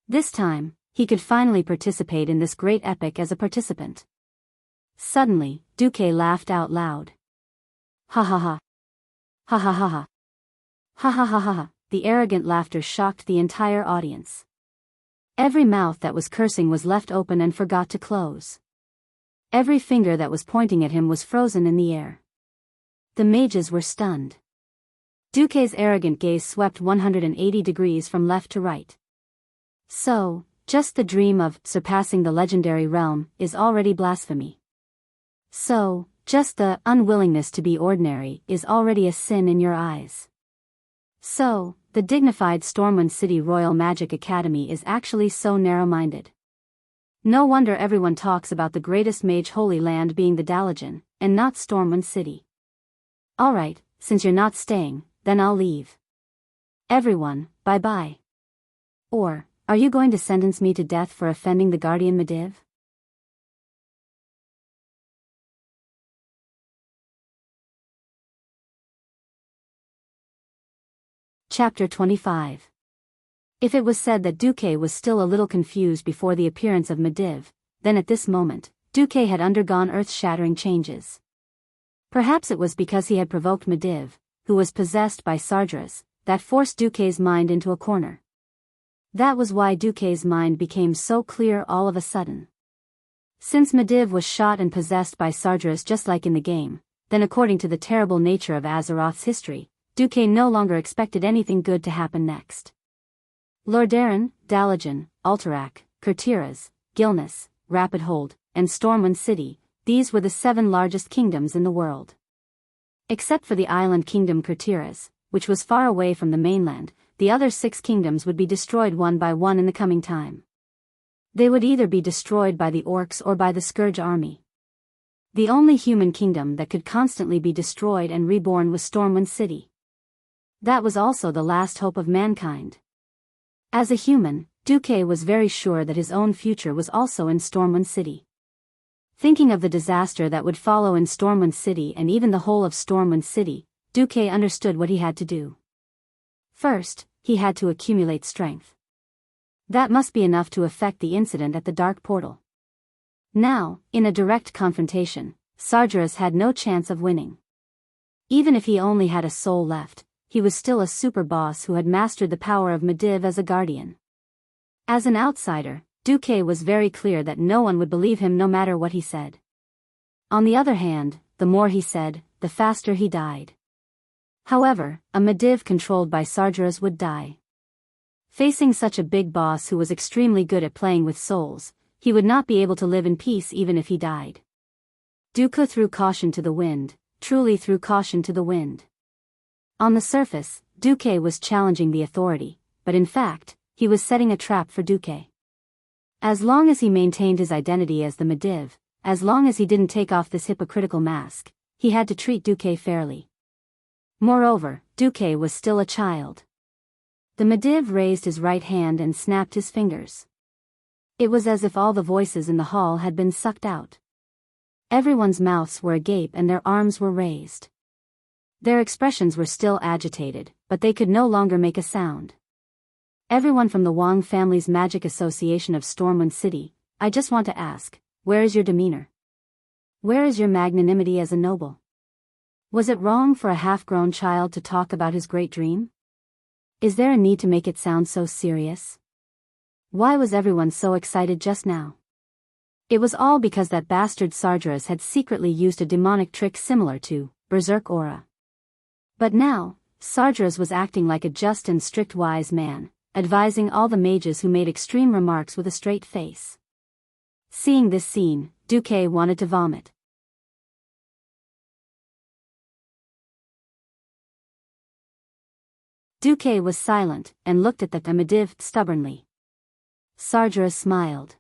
This time, he could finally participate in this great epic as a participant. Suddenly, Duque laughed out loud. Ha ha ha. Ha ha ha ha. Ha ha ha ha ha. The arrogant laughter shocked the entire audience. Every mouth that was cursing was left open and forgot to close. Every finger that was pointing at him was frozen in the air. The mages were stunned. Duque's arrogant gaze swept 180 degrees from left to right. So, just the dream of surpassing the legendary realm is already blasphemy. So, just the unwillingness to be ordinary is already a sin in your eyes. So, the dignified Stormwind City Royal Magic Academy is actually so narrow-minded. No wonder everyone talks about the greatest mage holy land being the Dalajan, and not Stormwind City. Alright, since you're not staying, then I'll leave. Everyone, bye-bye. Or, are you going to sentence me to death for offending the Guardian Mediv? Chapter 25. If it was said that Duque was still a little confused before the appearance of Mediv, then at this moment, Duque had undergone earth-shattering changes. Perhaps it was because he had provoked Mediv, who was possessed by Sargeras, that forced Duque's mind into a corner. That was why Duque's mind became so clear all of a sudden. Since Mediv was shot and possessed by Sargeras just like in the game, then according to the terrible nature of Azeroth's history, Duque no longer expected anything good to happen next. Lordaeron, Dalajan, Alterac, Kurtiras, Gilnis, Rapidhold, and Stormwind City, these were the 7 largest kingdoms in the world. Except for the island kingdom Kurtiras, which was far away from the mainland, the other 6 kingdoms would be destroyed one by one in the coming time. They would either be destroyed by the orcs or by the Scourge army. The only human kingdom that could constantly be destroyed and reborn was Stormwind City. That was also the last hope of mankind. As a human, Duque was very sure that his own future was also in Stormwind City. Thinking of the disaster that would follow in Stormwind City and even the whole of Stormwind City, Duque understood what he had to do. First, he had to accumulate strength. That must be enough to affect the incident at the Dark Portal. Now, in a direct confrontation, Sargeras had no chance of winning. Even if he only had a soul left, he was still a super boss who had mastered the power of Mediv as a guardian. As an outsider, Duque was very clear that no one would believe him no matter what he said. On the other hand, the more he said, the faster he died. However, a Mediv controlled by Sargeras would die. Facing such a big boss who was extremely good at playing with souls, he would not be able to live in peace even if he died. Duque threw caution to the wind, truly threw caution to the wind. On the surface, Duque was challenging the authority, but in fact, he was setting a trap for Duque. As long as he maintained his identity as the Mediv, as long as he didn't take off this hypocritical mask, he had to treat Duque fairly. Moreover, Duque was still a child. The Mediv raised his right hand and snapped his fingers. It was as if all the voices in the hall had been sucked out. Everyone's mouths were agape and their arms were raised. Their expressions were still agitated, but they could no longer make a sound. Everyone from the Wang family's Magic Association of Stormwind City, I just want to ask, where is your demeanor? Where is your magnanimity as a noble? Was it wrong for a half-grown child to talk about his great dream? Is there a need to make it sound so serious? Why was everyone so excited just now? It was all because that bastard Sargeras had secretly used a demonic trick similar to Berserk Aura. But now, Sargeras was acting like a just and strict wise man, advising all the mages who made extreme remarks with a straight face. Seeing this scene, Duque wanted to vomit. Duque was silent, and looked at the Mediv stubbornly. Sargeras smiled.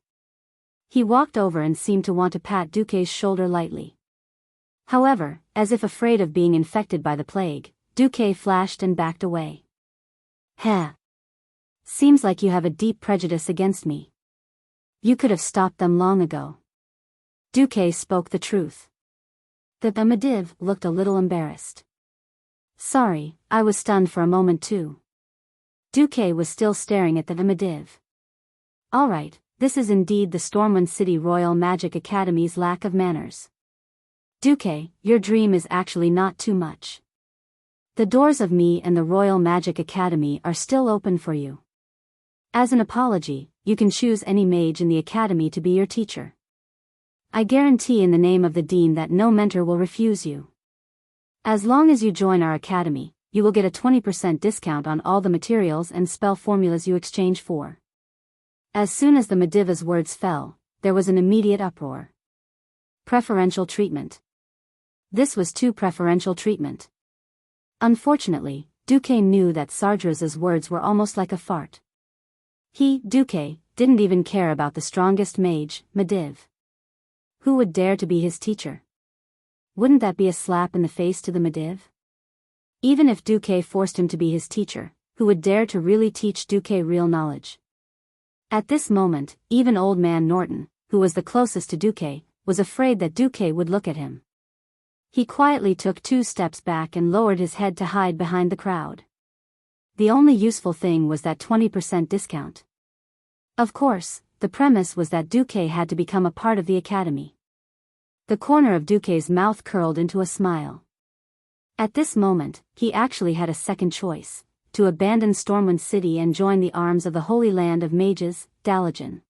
He walked over and seemed to want to pat Duque's shoulder lightly. However, as if afraid of being infected by the plague, Duque flashed and backed away. Heh. Seems like you have a deep prejudice against me. You could have stopped them long ago. Duque spoke the truth. The Mediv looked a little embarrassed. Sorry, I was stunned for a moment too. Duque was still staring at the Mediv. Alright, this is indeed the Stormwind City Royal Magic Academy's lack of manners. Duque, your dream is actually not too much. The doors of me and the Royal Magic Academy are still open for you. As an apology, you can choose any mage in the academy to be your teacher. I guarantee in the name of the dean that no mentor will refuse you. As long as you join our academy, you will get a 20% discount on all the materials and spell formulas you exchange for. As soon as the Mediva's words fell, there was an immediate uproar. Preferential treatment. This was too preferential treatment. Unfortunately, Duque knew that Sardra's words were almost like a fart. He, Duque, didn't even care about the strongest mage, Mediv. Who would dare to be his teacher? Wouldn't that be a slap in the face to the Mediv? Even if Duque forced him to be his teacher, who would dare to really teach Duque real knowledge? At this moment, even old man Norton, who was the closest to Duque, was afraid that Duque would look at him. He quietly took 2 steps back and lowered his head to hide behind the crowd. The only useful thing was that 20% discount. Of course, the premise was that Duque had to become a part of the academy. The corner of Duque's mouth curled into a smile. At this moment, he actually had a second choice: to abandon Stormwind City and join the arms of the Holy Land of Mages, Dalajan.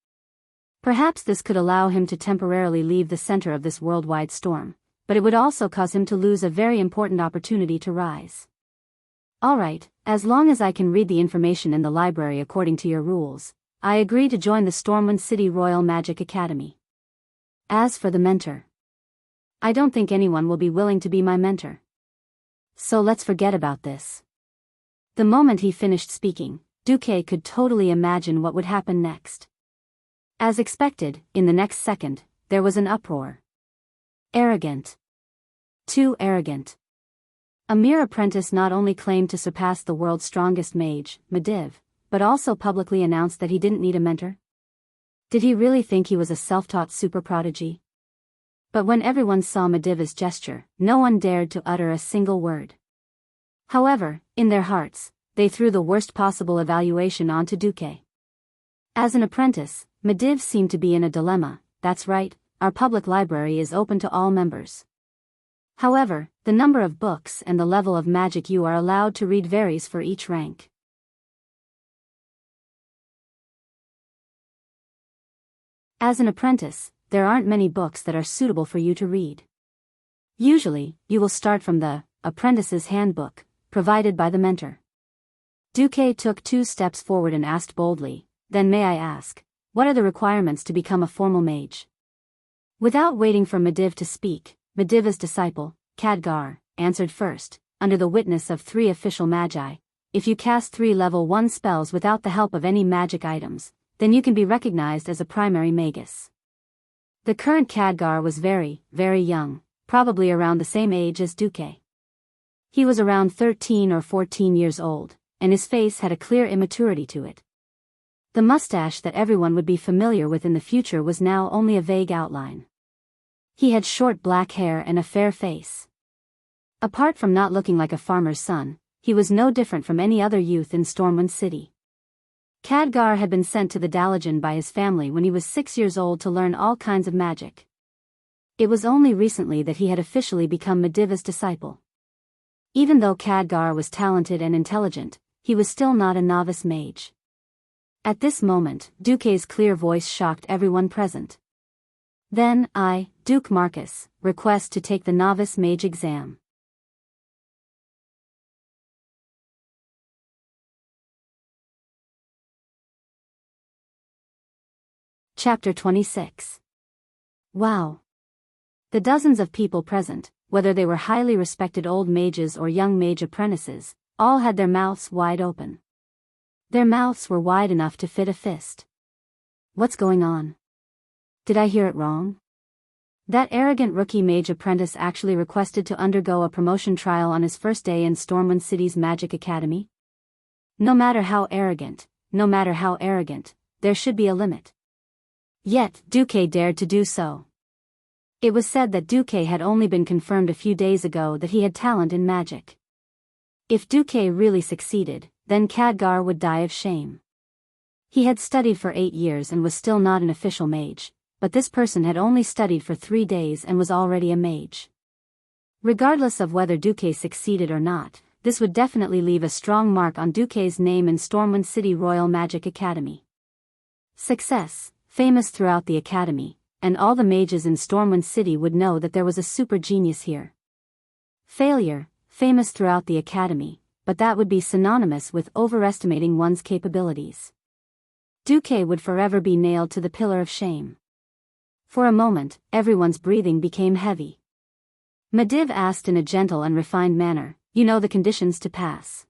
Perhaps this could allow him to temporarily leave the center of this worldwide storm, but it would also cause him to lose a very important opportunity to rise. Alright, as long as I can read the information in the library according to your rules, I agree to join the Stormwind City Royal Magic Academy. As for the mentor, I don't think anyone will be willing to be my mentor. So let's forget about this. The moment he finished speaking, Duque could totally imagine what would happen next. As expected, in the next second, there was an uproar. Arrogant. Too arrogant. A mere apprentice not only claimed to surpass the world's strongest mage, Mediv, but also publicly announced that he didn't need a mentor. Did he really think he was a self-taught super prodigy? But when everyone saw Mediv's gesture, no one dared to utter a single word. However, in their hearts, they threw the worst possible evaluation onto Duque. As an apprentice, Mediv seemed to be in a dilemma. That's right, our public library is open to all members. However, the number of books and the level of magic you are allowed to read varies for each rank. As an apprentice, there aren't many books that are suitable for you to read. Usually, you will start from the Apprentice's Handbook, provided by the mentor. Duque took 2 steps forward and asked boldly, "Then may I ask, what are the requirements to become a formal mage?" Without waiting for Mediv to speak, Mediv's disciple, Khadgar, answered first, under the witness of 3 official magi. If you cast 3 level 1 spells without the help of any magic items, then you can be recognized as a primary magus. The current Khadgar was very, very young, probably around the same age as Duque. He was around 13 or 14 years old, and his face had a clear immaturity to it. The mustache that everyone would be familiar with in the future was now only a vague outline. He had short black hair and a fair face. Apart from not looking like a farmer's son, he was no different from any other youth in Stormwind City. Khadgar had been sent to the Dalajan by his family when he was 6 years old to learn all kinds of magic. It was only recently that he had officially become Mediv's disciple. Even though Khadgar was talented and intelligent, he was still not a novice mage. At this moment, Duque's clear voice shocked everyone present. "Then, I, Duke Marcus, request to take the novice mage exam." Chapter 26. Wow. The dozens of people present, whether they were highly respected old mages or young mage apprentices, all had their mouths wide open. Their mouths were wide enough to fit a fist. What's going on? Did I hear it wrong? That arrogant rookie mage apprentice actually requested to undergo a promotion trial on his first day in Stormwind City's Magic Academy? No matter how arrogant, there should be a limit. Yet, Duque dared to do so. It was said that Duque had only been confirmed a few days ago that he had talent in magic. If Duque really succeeded, then Khadgar would die of shame. He had studied for 8 years and was still not an official mage, but this person had only studied for 3 days and was already a mage. Regardless of whether Duque succeeded or not, this would definitely leave a strong mark on Duque's name in Stormwind City Royal Magic Academy. Success, famous throughout the academy, and all the mages in Stormwind City would know that there was a super genius here. Failure, famous throughout the academy, but that would be synonymous with overestimating one's capabilities. Duque would forever be nailed to the pillar of shame. For a moment, everyone's breathing became heavy. Medivh asked in a gentle and refined manner, "You know the conditions to pass.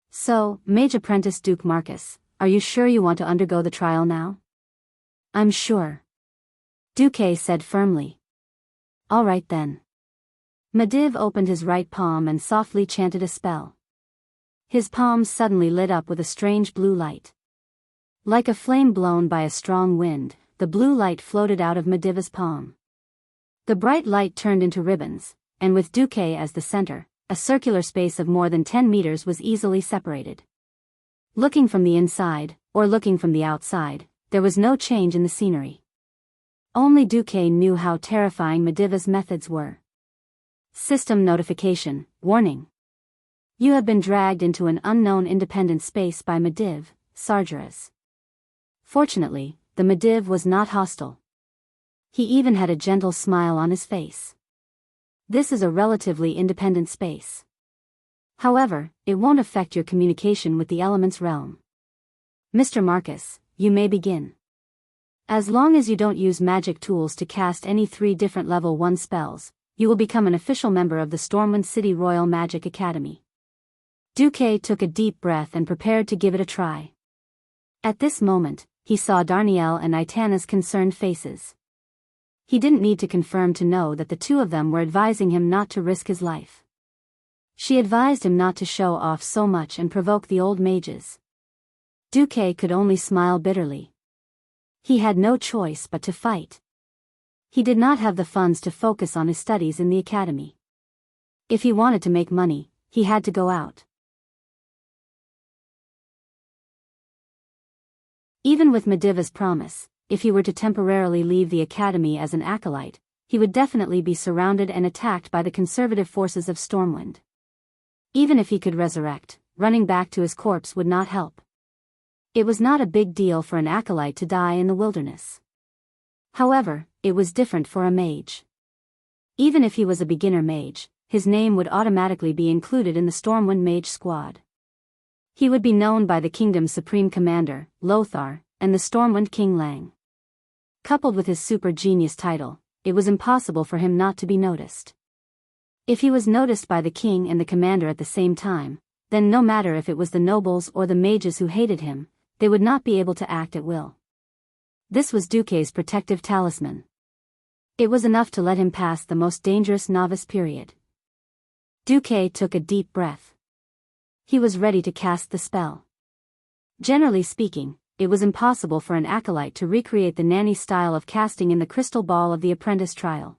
So, Mage Apprentice Duke Marcus, are you sure you want to undergo the trial now?" "I'm sure," Duque said firmly. "All right then." Medivh opened his right palm and softly chanted a spell. His palms suddenly lit up with a strange blue light. Like a flame blown by a strong wind, the blue light floated out of Medivh's palm. The bright light turned into ribbons, and with Duque as the center, a circular space of more than 10 meters was easily separated. Looking from the inside, or looking from the outside, there was no change in the scenery. Only Duque knew how terrifying Medivh's methods were. System notification, warning. You have been dragged into an unknown independent space by Medivh, Sargeras. Fortunately, the Medivh was not hostile. He even had a gentle smile on his face. This is a relatively independent space. However, it won't affect your communication with the elements realm. Mr. Marcus, you may begin. As long as you don't use magic tools to cast any 3 different level 1 spells, you will become an official member of the Stormwind City Royal Magic Academy. Duque took a deep breath and prepared to give it a try. At this moment, he saw Darnielle and Itana's concerned faces. He didn't need to confirm to know that the two of them were advising him not to risk his life. She advised him not to show off so much and provoke the old mages. Duque could only smile bitterly. He had no choice but to fight. He did not have the funds to focus on his studies in the academy. If he wanted to make money, he had to go out. Even with Medivh's promise, if he were to temporarily leave the academy as an acolyte, he would definitely be surrounded and attacked by the conservative forces of Stormwind. Even if he could resurrect, running back to his corpse would not help. It was not a big deal for an acolyte to die in the wilderness. However, it was different for a mage. Even if he was a beginner mage, his name would automatically be included in the Stormwind Mage Squad. He would be known by the kingdom's supreme commander, Lothar, and the Stormwind King Lang. Coupled with his super genius title, it was impossible for him not to be noticed. If he was noticed by the king and the commander at the same time, then no matter if it was the nobles or the mages who hated him, they would not be able to act at will. This was Duque's protective talisman. It was enough to let him pass the most dangerous novice period. Duque took a deep breath. He was ready to cast the spell. Generally speaking, it was impossible for an acolyte to recreate the nanny style of casting in the crystal ball of the apprentice trial.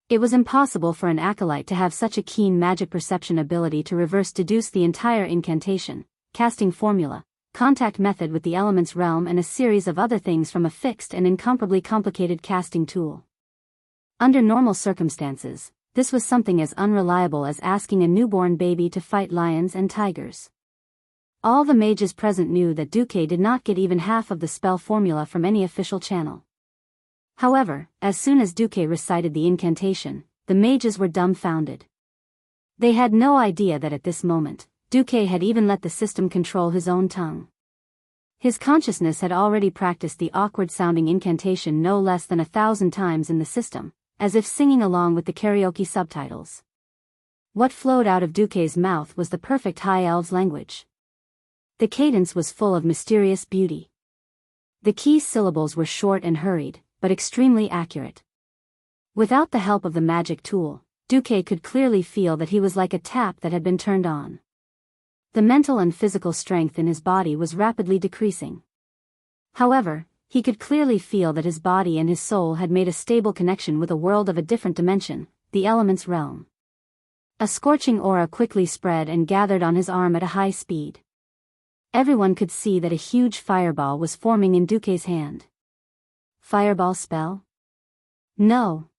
It was impossible for an acolyte to have such a keen magic perception ability to reverse deduce the entire incantation, casting formula, contact method with the elements realm and a series of other things from a fixed and incomparably complicated casting tool. Under normal circumstances, this was something as unreliable as asking a newborn baby to fight lions and tigers. All the mages present knew that Duque did not get even half of the spell formula from any official channel. However, as soon as Duque recited the incantation, the mages were dumbfounded. They had no idea that at this moment, Duque had even let the system control his own tongue. His consciousness had already practiced the awkward-sounding incantation no less than 1,000 times in the system, as if singing along with the karaoke subtitles. What flowed out of Duque's mouth was the perfect High Elves language. The cadence was full of mysterious beauty. The key syllables were short and hurried, but extremely accurate. Without the help of the magic tool, Duque could clearly feel that he was like a tap that had been turned on. The mental and physical strength in his body was rapidly decreasing. However, he could clearly feel that his body and his soul had made a stable connection with a world of a different dimension, the elements realm. A scorching aura quickly spread and gathered on his arm at a high speed. Everyone could see that a huge fireball was forming in Duque's hand. Fireball spell? No.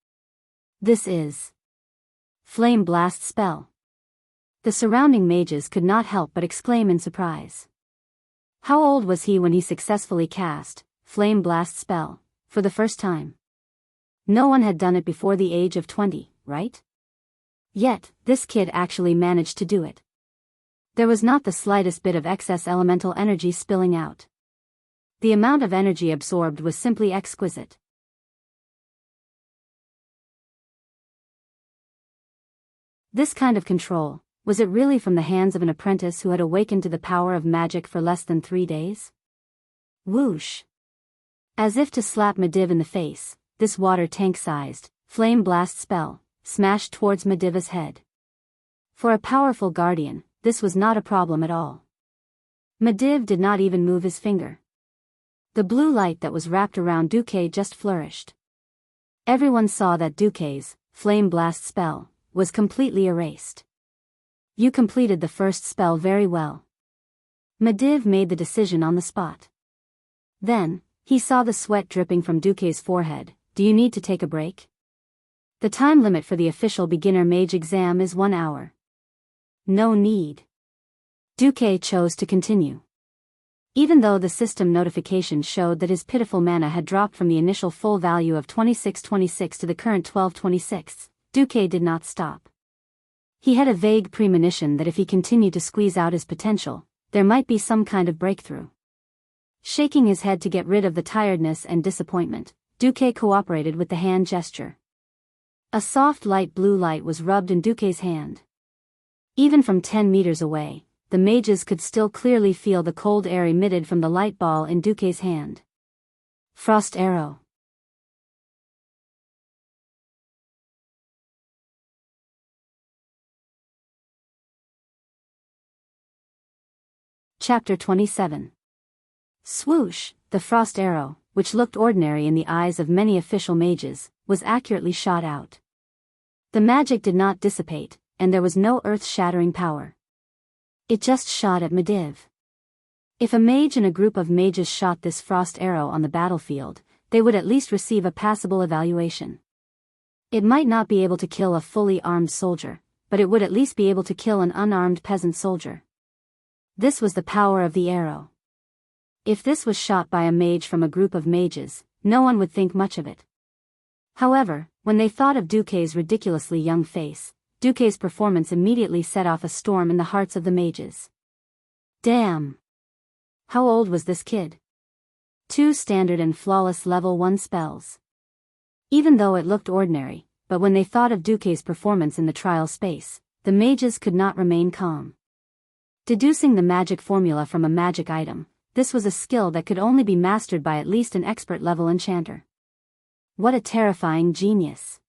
This is Flame Blast spell. The surrounding mages could not help but exclaim in surprise. How old was he when he successfully cast Flame Blast spell for the first time? No one had done it before the age of 20, right? Yet, this kid actually managed to do it. There was not the slightest bit of excess elemental energy spilling out. The amount of energy absorbed was simply exquisite. This kind of control, was it really from the hands of an apprentice who had awakened to the power of magic for less than 3 days? Whoosh! As if to slap Mediv in the face, this water tank-sized, flame blast spell, smashed towards Mediva's head. For a powerful guardian, this was not a problem at all. Mediv did not even move his finger. The blue light that was wrapped around Duque just flourished. Everyone saw that Duque's flame blast spell was completely erased. You completed the first spell very well. Mediv made the decision on the spot. Then, he saw the sweat dripping from Duque's forehead. Do you need to take a break? The time limit for the official beginner mage exam is 1 hour. No need. Duque chose to continue. Even though the system notification showed that his pitiful mana had dropped from the initial full value of 2626 to the current 1226, Duque did not stop. He had a vague premonition that if he continued to squeeze out his potential, there might be some kind of breakthrough. Shaking his head to get rid of the tiredness and disappointment, Duque cooperated with the hand gesture. A soft light blue light was rubbed in Duque's hand. Even from 10 meters away, the mages could still clearly feel the cold air emitted from the light ball in Duque's hand. Frost arrow. Chapter 27. Swoosh, the frost arrow, which looked ordinary in the eyes of many official mages, was accurately shot out. The magic did not dissipate, and there was no earth-shattering power. It just shot at Mediv. If a mage and a group of mages shot this frost arrow on the battlefield, they would at least receive a passable evaluation. It might not be able to kill a fully armed soldier, but it would at least be able to kill an unarmed peasant soldier. This was the power of the arrow. If this was shot by a mage from a group of mages, no one would think much of it. However, when they thought of Duque's ridiculously young face, Duque's performance immediately set off a storm in the hearts of the mages. Damn! How old was this kid? 2 standard and flawless level 1 spells. Even though it looked ordinary, but when they thought of Duque's performance in the trial space, the mages could not remain calm. Deducing the magic formula from a magic item, this was a skill that could only be mastered by at least an expert-level enchanter. What a terrifying genius.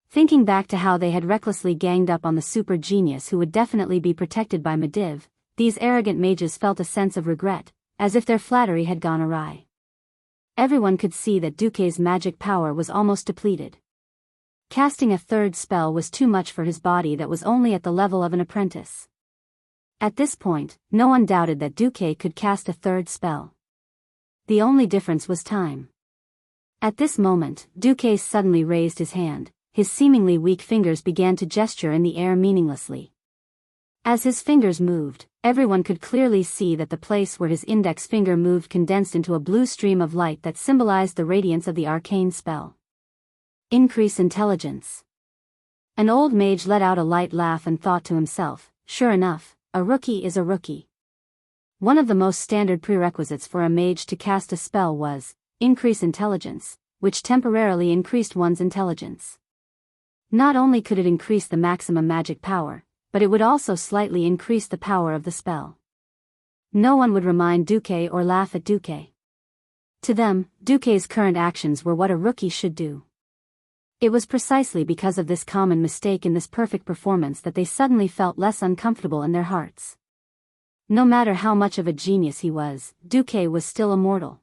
Thinking back to how they had recklessly ganged up on the super genius who would definitely be protected by Mediv, these arrogant mages felt a sense of regret, as if their flattery had gone awry. Everyone could see that Duque's magic power was almost depleted. Casting a third spell was too much for his body that was only at the level of an apprentice. At this point, no one doubted that Duque could cast a third spell. The only difference was time. At this moment, Duque suddenly raised his hand. His seemingly weak fingers began to gesture in the air meaninglessly. As his fingers moved, everyone could clearly see that the place where his index finger moved condensed into a blue stream of light that symbolized the radiance of the arcane spell. Increase intelligence. An old mage let out a light laugh and thought to himself, sure enough, a rookie is a rookie. One of the most standard prerequisites for a mage to cast a spell was increase intelligence, which temporarily increased one's intelligence. Not only could it increase the maximum magic power, but it would also slightly increase the power of the spell. No one would remind Duque or laugh at Duque. To them, Duque's current actions were what a rookie should do. It was precisely because of this common mistake in this perfect performance that they suddenly felt less uncomfortable in their hearts. No matter how much of a genius he was, Duque was still immortal.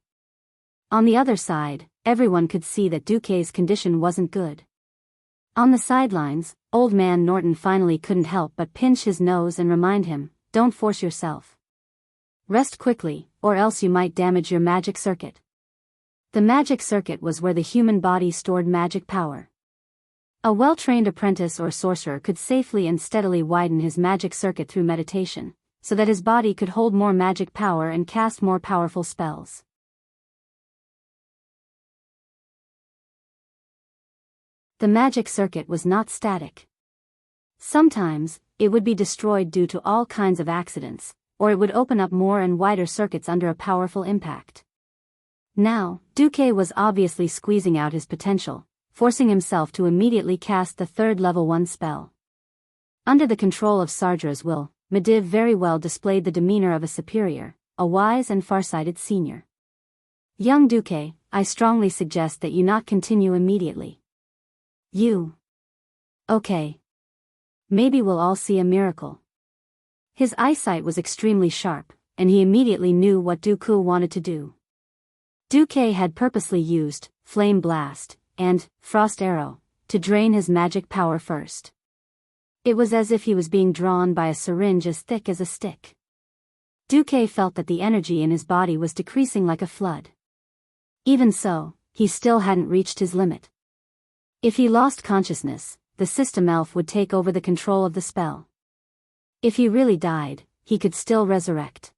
On the other side, everyone could see that Duque's condition wasn't good. On the sidelines, old man Norton finally couldn't help but pinch his nose and remind him, don't force yourself. Rest quickly, or else you might damage your magic circuit. The magic circuit was where the human body stored magic power. A well-trained apprentice or sorcerer could safely and steadily widen his magic circuit through meditation, so that his body could hold more magic power and cast more powerful spells. The magic circuit was not static. Sometimes, it would be destroyed due to all kinds of accidents, or it would open up more and wider circuits under a powerful impact. Now, Duque was obviously squeezing out his potential, forcing himself to immediately cast the third level 1 spell. Under the control of Sardra's will, Medivh very well displayed the demeanor of a superior, a wise and farsighted senior. Young Duque, I strongly suggest that you not continue immediately. You. Okay. Maybe we'll all see a miracle. His eyesight was extremely sharp, and he immediately knew what Duque wanted to do. Duque had purposely used Flame Blast and Frost Arrow to drain his magic power first. It was as if he was being drawn by a syringe as thick as a stick. Duque felt that the energy in his body was decreasing like a flood. Even so, he still hadn't reached his limit. If he lost consciousness, the system elf would take over the control of the spell. If he really died, he could still resurrect.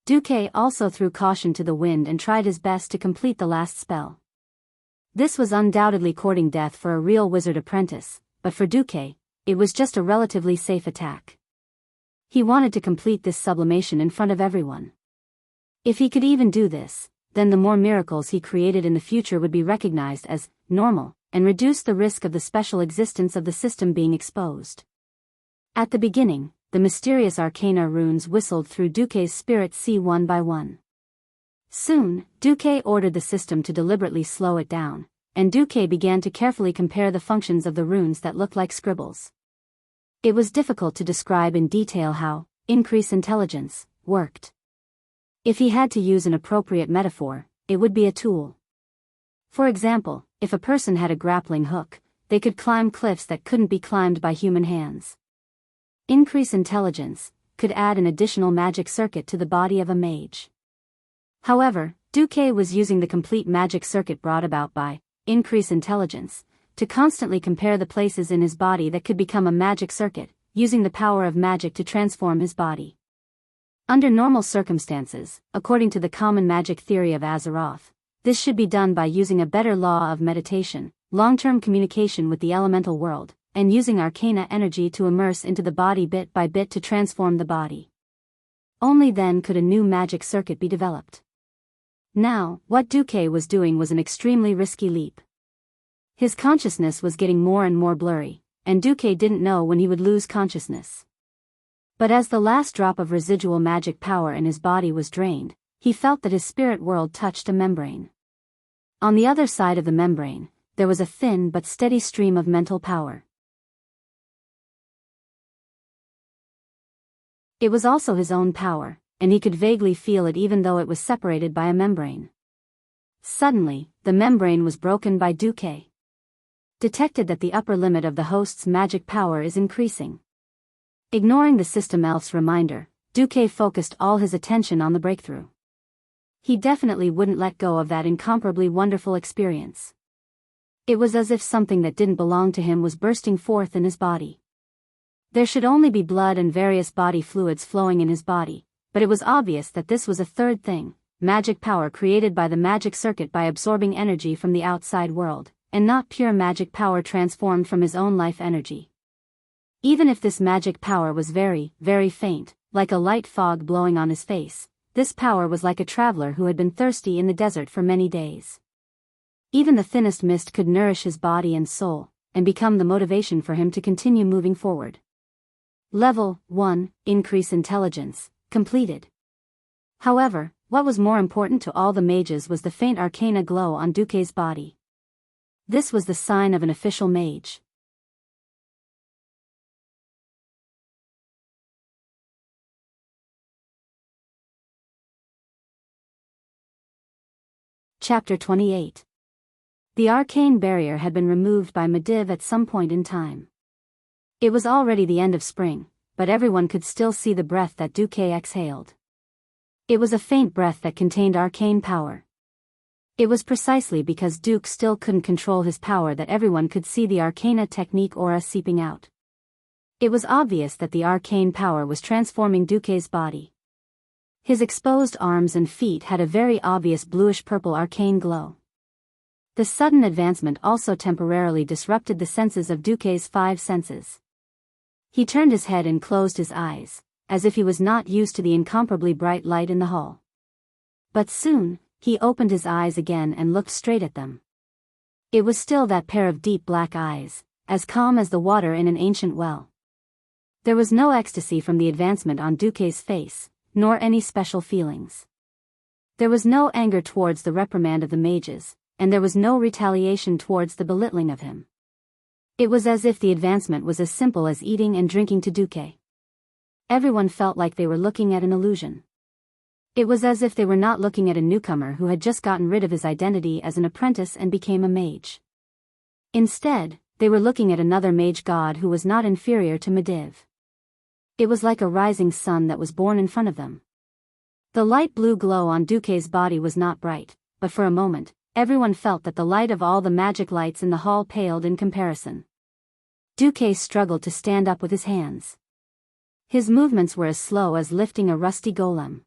Duque also threw caution to the wind and tried his best to complete the last spell. This was undoubtedly courting death for a real wizard apprentice, but for Duque, it was just a relatively safe attack. He wanted to complete this sublimation in front of everyone. If he could even do this, then the more miracles he created in the future would be recognized as normal, and reduce the risk of the special existence of the system being exposed. At the beginning, the mysterious arcana runes whistled through Duque's spirit sea one by one. Soon, Duque ordered the system to deliberately slow it down, and Duque began to carefully compare the functions of the runes that looked like scribbles. It was difficult to describe in detail how increase intelligence worked. If he had to use an appropriate metaphor, it would be a tool. For example, if a person had a grappling hook, they could climb cliffs that couldn't be climbed by human hands. Increase intelligence could add an additional magic circuit to the body of a mage. However, Duque was using the complete magic circuit brought about by increase intelligence to constantly compare the places in his body that could become a magic circuit, using the power of magic to transform his body. Under normal circumstances, according to the common magic theory of Azeroth, this should be done by using a better law of meditation, long-term communication with the elemental world, and using arcana energy to immerse into the body bit by bit to transform the body. Only then could a new magic circuit be developed. Now, what Duque was doing was an extremely risky leap. His consciousness was getting more and more blurry, and Duque didn't know when he would lose consciousness. But as the last drop of residual magic power in his body was drained, he felt that his spirit world touched a membrane. On the other side of the membrane, there was a thin but steady stream of mental power. It was also his own power, and he could vaguely feel it even though it was separated by a membrane. Suddenly, the membrane was broken by Duque. Detected that the upper limit of the host's magic power is increasing. Ignoring the system elf's reminder, Duque focused all his attention on the breakthrough. He definitely wouldn't let go of that incomparably wonderful experience. It was as if something that didn't belong to him was bursting forth in his body. There should only be blood and various body fluids flowing in his body, but it was obvious that this was a third thing, magic power created by the magic circuit by absorbing energy from the outside world, and not pure magic power transformed from his own life energy. Even if this magic power was very, very faint, like a light fog blowing on his face, this power was like a traveler who had been thirsty in the desert for many days. Even the thinnest mist could nourish his body and soul, and become the motivation for him to continue moving forward. Level 1, Increase Intelligence, completed. However, what was more important to all the mages was the faint arcana glow on Duque's body. This was the sign of an official mage. Chapter 28. The arcane barrier had been removed by Medivh at some point in time. It was already the end of spring, but everyone could still see the breath that Duque exhaled. It was a faint breath that contained arcane power. It was precisely because Duke still couldn't control his power that everyone could see the arcana technique aura seeping out. It was obvious that the arcane power was transforming Duke's body. His exposed arms and feet had a very obvious bluish-purple arcane glow. The sudden advancement also temporarily disrupted the senses of Duke's 5 senses. He turned his head and closed his eyes, as if he was not used to the incomparably bright light in the hall. But soon, he opened his eyes again and looked straight at them. It was still that pair of deep black eyes, as calm as the water in an ancient well. There was no ecstasy from the advancement on Duke's face, nor any special feelings. There was no anger towards the reprimand of the mages, and there was no retaliation towards the belittling of him. It was as if the advancement was as simple as eating and drinking to Duke. Everyone felt like they were looking at an illusion. It was as if they were not looking at a newcomer who had just gotten rid of his identity as an apprentice and became a mage. Instead, they were looking at another mage god who was not inferior to Mediv. It was like a rising sun that was born in front of them. The light blue glow on Duke's body was not bright, but for a moment, everyone felt that the light of all the magic lights in the hall paled in comparison. Duke struggled to stand up with his hands. His movements were as slow as lifting a rusty golem.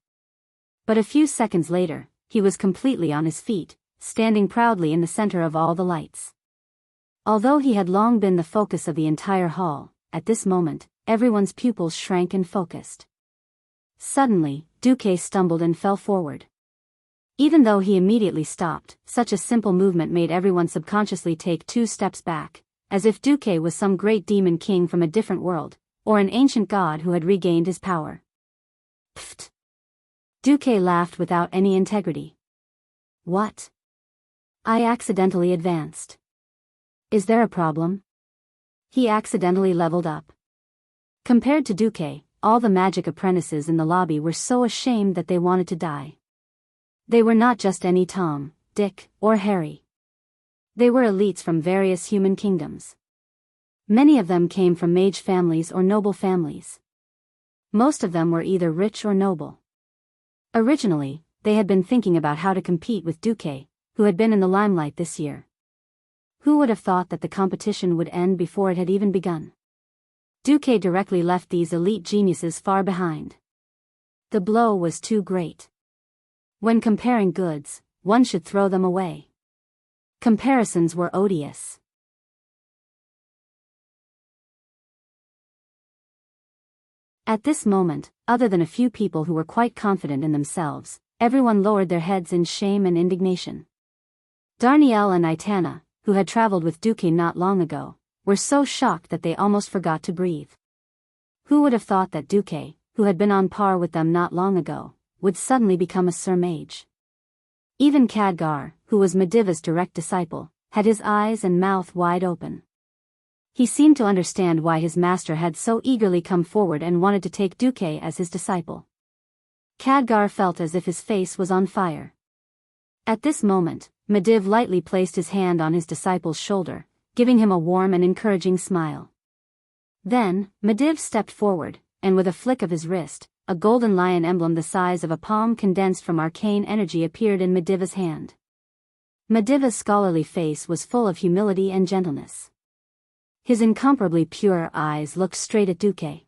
But a few seconds later, he was completely on his feet, standing proudly in the center of all the lights. Although he had long been the focus of the entire hall, at this moment, everyone's pupils shrank and focused. Suddenly, Duke stumbled and fell forward. Even though he immediately stopped, such a simple movement made everyone subconsciously take 2 steps back, as if Duke was some great demon king from a different world, or an ancient god who had regained his power. Pfft! Duke laughed without any integrity. What? I accidentally advanced. Is there a problem? He accidentally leveled up. Compared to Duke, all the magic apprentices in the lobby were so ashamed that they wanted to die. They were not just any Tom, Dick, or Harry. They were elites from various human kingdoms. Many of them came from mage families or noble families. Most of them were either rich or noble. Originally, they had been thinking about how to compete with Duque, who had been in the limelight this year. Who would have thought that the competition would end before it had even begun? Duque directly left these elite geniuses far behind. The blow was too great. When comparing goods, one should throw them away. Comparisons were odious. At this moment, other than a few people who were quite confident in themselves, everyone lowered their heads in shame and indignation. Darnielle and Itana, who had traveled with Duque not long ago, were so shocked that they almost forgot to breathe. Who would have thought that Duque, who had been on par with them not long ago, would suddenly become a Sir Mage? Even Khadgar, who was Mediva's direct disciple, had his eyes and mouth wide open. He seemed to understand why his master had so eagerly come forward and wanted to take Duque as his disciple. Khadgar felt as if his face was on fire. At this moment, Mediv lightly placed his hand on his disciple's shoulder, giving him a warm and encouraging smile. Then, Mediv stepped forward, and with a flick of his wrist, a golden lion emblem the size of a palm condensed from arcane energy appeared in Mediva's hand. Mediva's scholarly face was full of humility and gentleness. His incomparably pure eyes looked straight at Duque.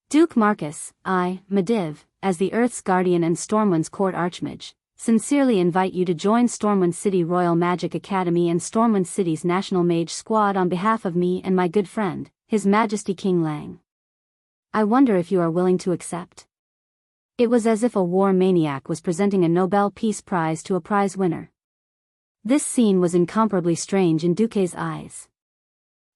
Duke Marcus, I, Mediv, as the Earth's guardian and Stormwind's court archmage, sincerely invite you to join Stormwind City Royal Magic Academy and Stormwind City's National Mage Squad on behalf of me and my good friend, His Majesty King Lang. I wonder if you are willing to accept. It was as if a war maniac was presenting a Nobel Peace Prize to a prize winner. This scene was incomparably strange in Duque's eyes.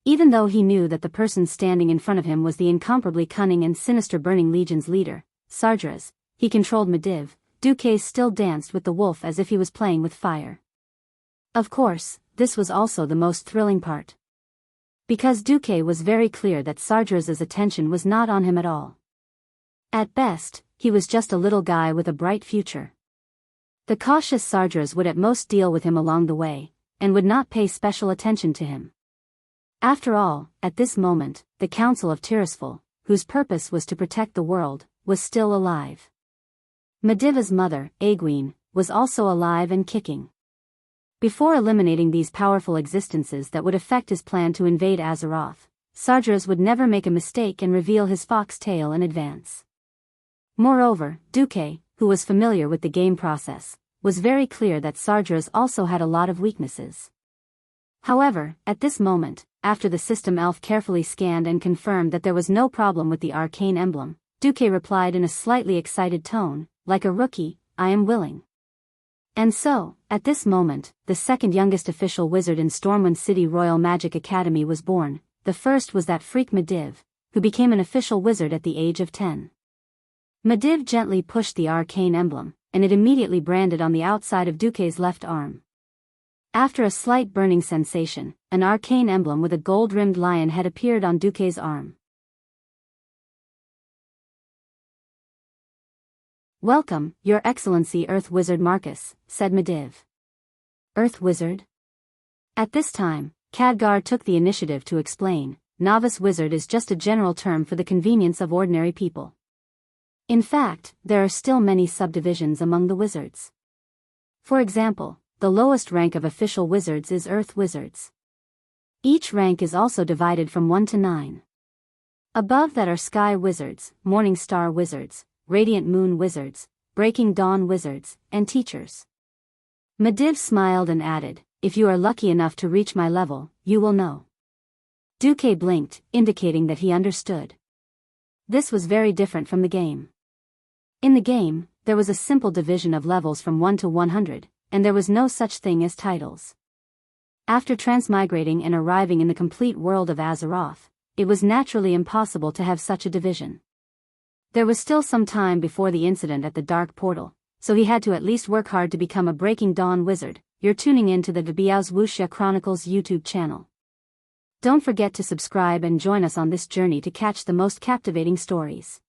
Even though he knew that the person standing in front of him was the incomparably cunning and sinister Burning Legion's leader, Sardras, he controlled Mediv, Duque still danced with the wolf as if he was playing with fire. Of course, this was also the most thrilling part. Because Duque was very clear that Sardras's attention was not on him at all. At best, he was just a little guy with a bright future. The cautious Sardras would at most deal with him along the way, and would not pay special attention to him. After all, at this moment, the Council of Tirisfal, whose purpose was to protect the world, was still alive. Mediva's mother, Aegwine, was also alive and kicking. Before eliminating these powerful existences that would affect his plan to invade Azeroth, Sargeras would never make a mistake and reveal his fox tail in advance. Moreover, Duque, who was familiar with the game process, was very clear that Sargeras also had a lot of weaknesses. However, at this moment, after the system elf carefully scanned and confirmed that there was no problem with the arcane emblem, Duque replied in a slightly excited tone, like a rookie, "I am willing." And so, at this moment, the second youngest official wizard in Stormwind City Royal Magic Academy was born. The first was that freak Medivh, who became an official wizard at the age of 10. Medivh gently pushed the arcane emblem, and it immediately branded on the outside of Duque's left arm. After a slight burning sensation, an arcane emblem with a gold-rimmed lion head appeared on Duque's arm. "Welcome, Your Excellency Earth Wizard Marcus," said Medivh. "Earth Wizard?" At this time, Khadgar took the initiative to explain, "Novice Wizard is just a general term for the convenience of ordinary people. In fact, there are still many subdivisions among the wizards. For example, the lowest rank of official wizards is Earth Wizards. Each rank is also divided from 1 to 9. Above that are Sky Wizards, Morning Star Wizards, Radiant Moon Wizards, Breaking Dawn Wizards, and Teachers." Medivh smiled and added, "If you are lucky enough to reach my level, you will know." Duque blinked, indicating that he understood. This was very different from the game. In the game, there was a simple division of levels from 1 to 100, and there was no such thing as titles. After transmigrating and arriving in the complete world of Azeroth, it was naturally impossible to have such a division. There was still some time before the incident at the Dark Portal, so he had to at least work hard to become a Breaking Dawn wizard. You're tuning in to the Biyao's Wuxia Chronicles YouTube channel. Don't forget to subscribe and join us on this journey to catch the most captivating stories.